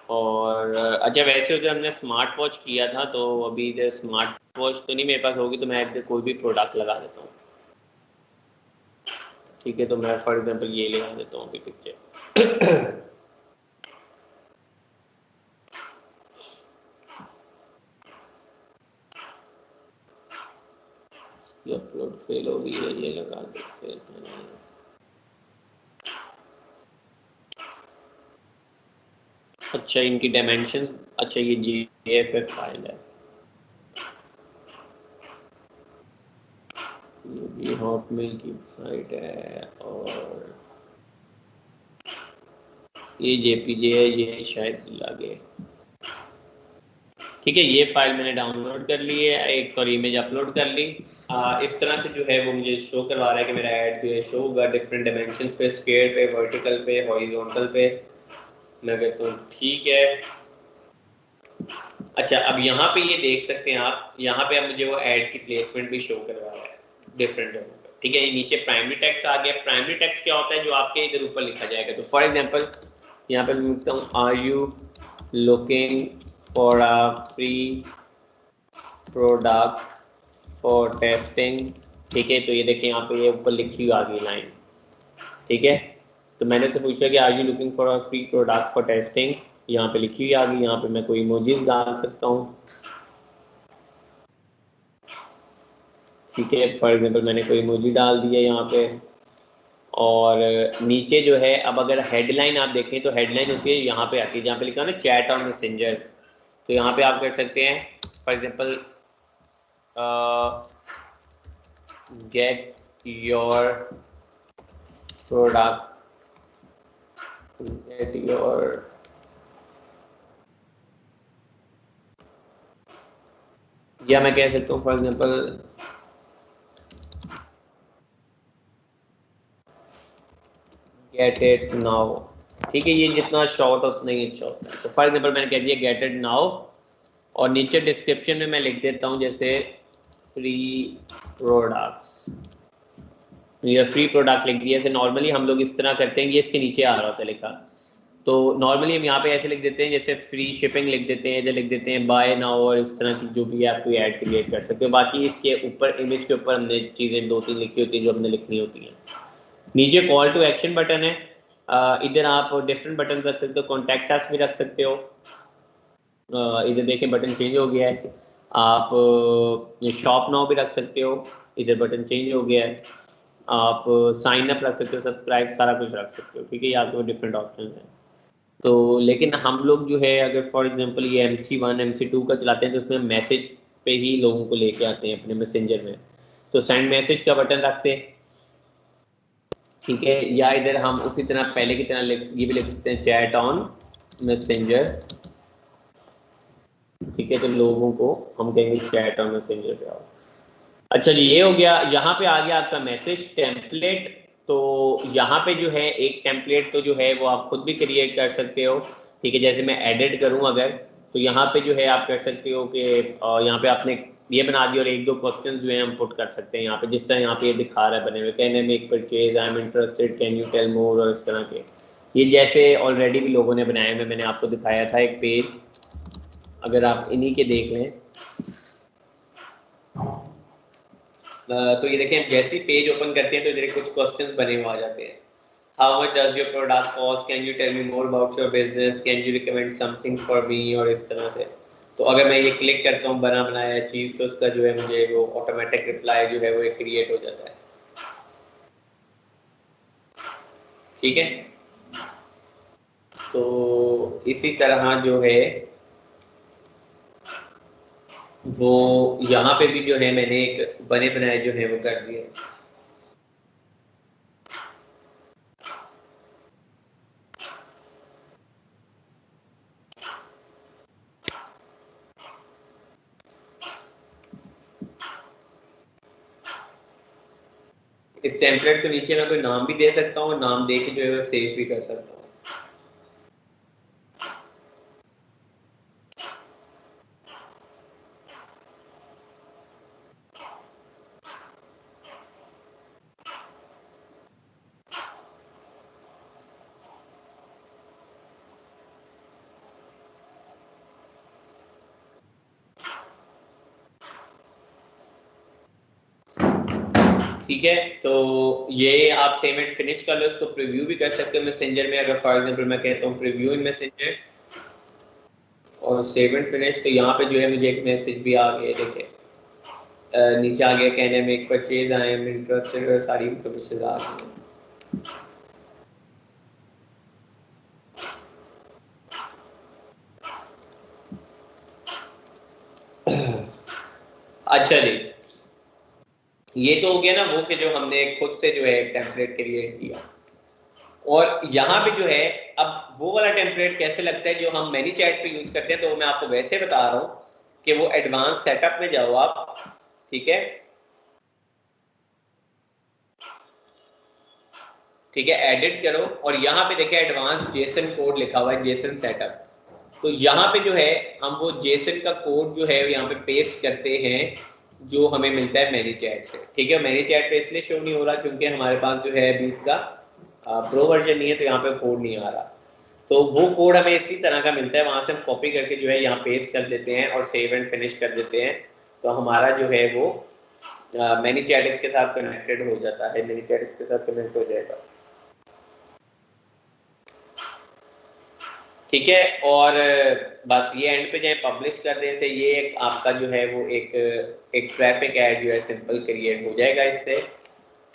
और अच्छा, वैसे जो हमने स्मार्ट वॉच किया था, तो अभी इधर स्मार्ट वॉच तो नहीं मेरे पास होगी, तो मैं इधर कोई भी प्रोडक्ट लगा देता हूँ। ठीक है, तो मैं फॉर एग्जांपल ये लगा देता हूँ अभी पिक्चर। ये अपलोड फेल हो गई है, ये लगा देते हैं। अच्छा, इनकी डायमेंशन, अच्छा ये JFF फाइल है, ये भी हॉटमेल की साइट है, और ये JPG है, ये शायद लगे। ठीक है, ये फाइल मैंने डाउनलोड कर ली है, एक सॉरी इमेज अपलोड कर ली। इस तरह से जो है वो मुझे शो करवा रहा है कि मेरा ऐड जो है शो होगा डिफरेंट डायमेंशन पे, स्क्वायर पे, वर्टिकल पे, हॉरिजॉन्टल पे। मैं कहता हूँ ठीक है। अच्छा, अब यहाँ पे ये देख सकते हैं आप, यहाँ पे अब मुझे वो ऐड की प्लेसमेंट भी शो करवा रहा है डिफरेंट जगहों पे। ठीक है, ये नीचे प्राइमरी टेक्स्ट आ गया। प्राइमरी टेक्स्ट क्या होता है, जो आपके इधर ऊपर लिखा जाएगा। तो फॉर एग्जांपल यहाँ पे मैं लिखता हूँ, are you looking for a free product for testing. ठीक है, तो ये देखें यहाँ पे ये ऊपर लिखी हुई आ गई लाइन। ठीक है, तो मैंने से पूछा कि are you looking for a free product for testing, यहाँ पे लिखी हुई आ गई। यहाँ पे मैं कोई इमोजीज डाल सकता हूँ। ठीक है, फॉर एग्जांपल मैंने कोई इमोजी डाल दिया यहाँ पे। और नीचे जो है, अब अगर हेडलाइन आप देखें तो हेडलाइन होती है यहाँ पे आती है, जहाँ पे लिखा है ना चैट ऑन मैसेंजर। तो यहाँ पे आप कर सकते हैं for example get your product, get your, या मैं कह सकता हूँ for example get it now. ठीक है, ये जितना शॉर्ट उतना ही अच्छा होता है। तो फॉर एग्जांपल मैंने कह दिया गेट इट नाउ, और नीचे डिस्क्रिप्शन में मैं लिख देता हूँ जैसे फ्री प्रोडक्ट्स, ये फ्री प्रोडक्ट लिख दिया। जैसे नॉर्मली हम लोग इस तरह करते हैं, ये इसके नीचे आ रहा होता है लिखा। तो नॉर्मली हम यहाँ पे ऐसे लिख देते हैं, जैसे फ्री शिपिंग लिख देते हैं, इधर लिख देते हैं बाय नाउ, और इस तरह की जो भी आप कोई ऐड क्रिएट कर सकते हो। बाकी इसके ऊपर इमेज के ऊपर हमने चीज़ें 2-3 लिखी होती हैं जो हमने लिखनी होती हैं। नीचे कॉल टू एक्शन बटन है, इधर आप डिफरेंट बटन रख सकते हो, कॉन्टैक्ट अस भी रख सकते हो। इधर देखिए बटन चेंज हो गया है। आप शॉप नाउ भी रख सकते हो, इधर बटन चेंज हो गया है। आप साइन अप रख सकते हो, सब्सक्राइब, सारा कुछ रख सकते हो। ठीक है, ये आपके डिफरेंट ऑप्शन है। तो लेकिन हम लोग जो है अगर फॉर एग्जांपल ये MC1 MC2 का चलाते हैं, तो उसमें मैसेज पे ही लोगों को लेके आते हैं अपने मैसेंजर में। तो सेंड मैसेज का बटन रखते हैं। ठीक है, या इधर हम उसी तरह पहले की तरह ये भी लिख सकते हैं चैट ऑन मैसेंजर। ठीक है, तो लोगों को हम कहेंगे चैट ऑन मैसेंजर पे आओ। अच्छा जी, ये हो गया। यहाँ पे आ गया आपका मैसेज टेम्पलेट। तो यहाँ पे जो है एक टेम्पलेट तो जो है वो आप खुद भी क्रिएट कर सकते हो। ठीक है, जैसे मैं एडिट करूँ अगर, तो यहाँ पे जो है आप कर सकते हो कि यहाँ पे आपने ये बना दिया, और 1-2 क्वेश्चन जो है हम पुट कर सकते हैं यहाँ पे, जिस तरह यहाँ पे ये दिखा रहा है बने हुए, can I make purchase, I am interested, can you tell more, और इस तरह के। ये जैसे ऑलरेडी भी लोगों ने बनाए हुए, मैंने आपको दिखाया था एक पेज, अगर आप इन्हीं के देख लें। तो ये देखें, जैसे ही पेज ओपन करते हैं तो इधर कुछ क्वेश्चंस बने हुए आ जाते हैं। How much does your product cost, can you tell me more about your business, can you recommend something for me, और इस तरह से। तो अगर मैं ये क्लिक करता हूँ बना बनाया चीज़, तो उसका जो है मुझे वो ऑटोमेटिक रिप्लाई जो है वो क्रिएट हो जाता है। ठीक है, तो इसी तरह जो है वो यहाँ पे भी जो है मैंने एक बने बनाए जो है वो कर दिए। इस टेम्पलेट के नीचे मैं कोई नाम भी दे सकता हूँ, नाम दे के जो है सेव भी कर सकता हूँ। ठीक है, तो ये आप सेवमेंट फिनिश कर लो, इसको प्रीव्यू भी कर सकते हो मैसेंजर में। अगर फॉर एग्जांपल मैं कहता हूँ प्रीव्यू इन मैसेंजर और सेवमेंट फिनिश, तो यहाँ पे जो है मुझे एक मैसेज भी आ गया, देखिए नीचे आ गया, can I make purchase, I am interested, और सारी इन्फॉर्मेशन आ गई। अच्छा जी, ये तो हो गया ना वो कि जो हमने खुद से जो है टेम्पलेट क्रिएट किया। और यहाँ पे जो है अब वो वाला टेम्पलेट कैसे लगता है जो हम मैनी चैट पे यूज करते हैं, तो मैं आपको वैसे बता रहा हूँ। कि वो एडवांस सेटअप में जाओ आप, ठीक है, ठीक है, एडिट करो और यहाँ पे देखिए एडवांस जेसन कोड लिखा हुआ है, जेसन सेटअप। तो यहाँ पे जो है हम वो जेसन का कोड जो है यहाँ पे पेस्ट करते हैं जो हमें मिलता है मैनीचैट से, ठीक है। मैनीचैट पे इसलिए शो नहीं हो रहा क्योंकि हमारे पास जो है अभी इसका प्रो वर्जन नहीं है, तो यहाँ पे कोड नहीं आ रहा। तो वो कोड हमें इसी तरह का मिलता है, वहां से हम कॉपी करके जो है यहाँ पेस्ट कर देते हैं और सेव एंड फिनिश कर देते हैं। तो हमारा जो है वो मैनीचैट इसके साथ कनेक्टेड हो जाता है, मैनीचैट इसके साथ कनेक्ट हो जाएगा, ठीक है। और बस ये एंड पे जाए, पब्लिश कर दें से ये एक आपका जो है वो एक ट्रैफिक ऐड जो है सिंपल क्रिएट हो जाएगा इससे,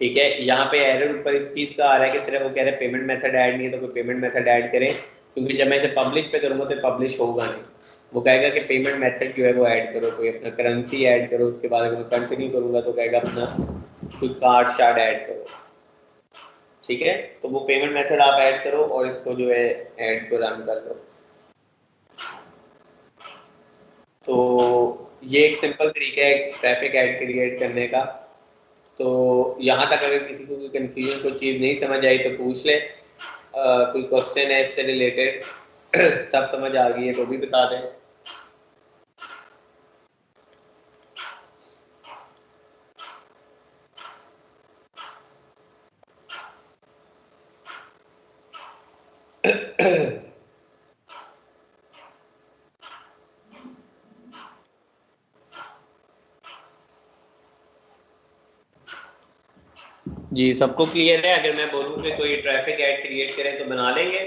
ठीक है। यहाँ पे एरर ऊपर इस चीज़ का आ रहा है कि सिर्फ वो कह रहे हैं पेमेंट मेथड ऐड नहीं है, तो कोई पेमेंट मेथड ऐड करें, क्योंकि जब मैं इसे पब्लिश पे करूँगा तो पब्लिश होगा नहीं। वो कहेगा कि पेमेंट मेथड जो है वो ऐड करो, कोई अपना करेंसी ऐड करो, उसके बाद अगर मैं कंटिन्यू करूँगा तो कहेगा अपना कोई कार्ड शार्ड ऐड करो, ठीक है। तो वो पेमेंट मेथड आप ऐड करो और इसको जो है ऐड को रन कर दो। तो ये एक सिंपल तरीका है ट्रैफिक ऐड क्रिएट करने का। तो यहाँ तक अगर किसी को कोई कंफ्यूजन, कोई चीज़ नहीं समझ आई तो पूछ ले, कोई क्वेश्चन है इससे रिलेटेड, सब समझ आ गई है तो भी बता दें। जी सबको क्लियर है? अगर मैं बोलूँ कि कोई ट्रैफिक ऐड क्रिएट करें तो बना लेंगे?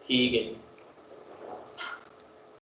ठीक है।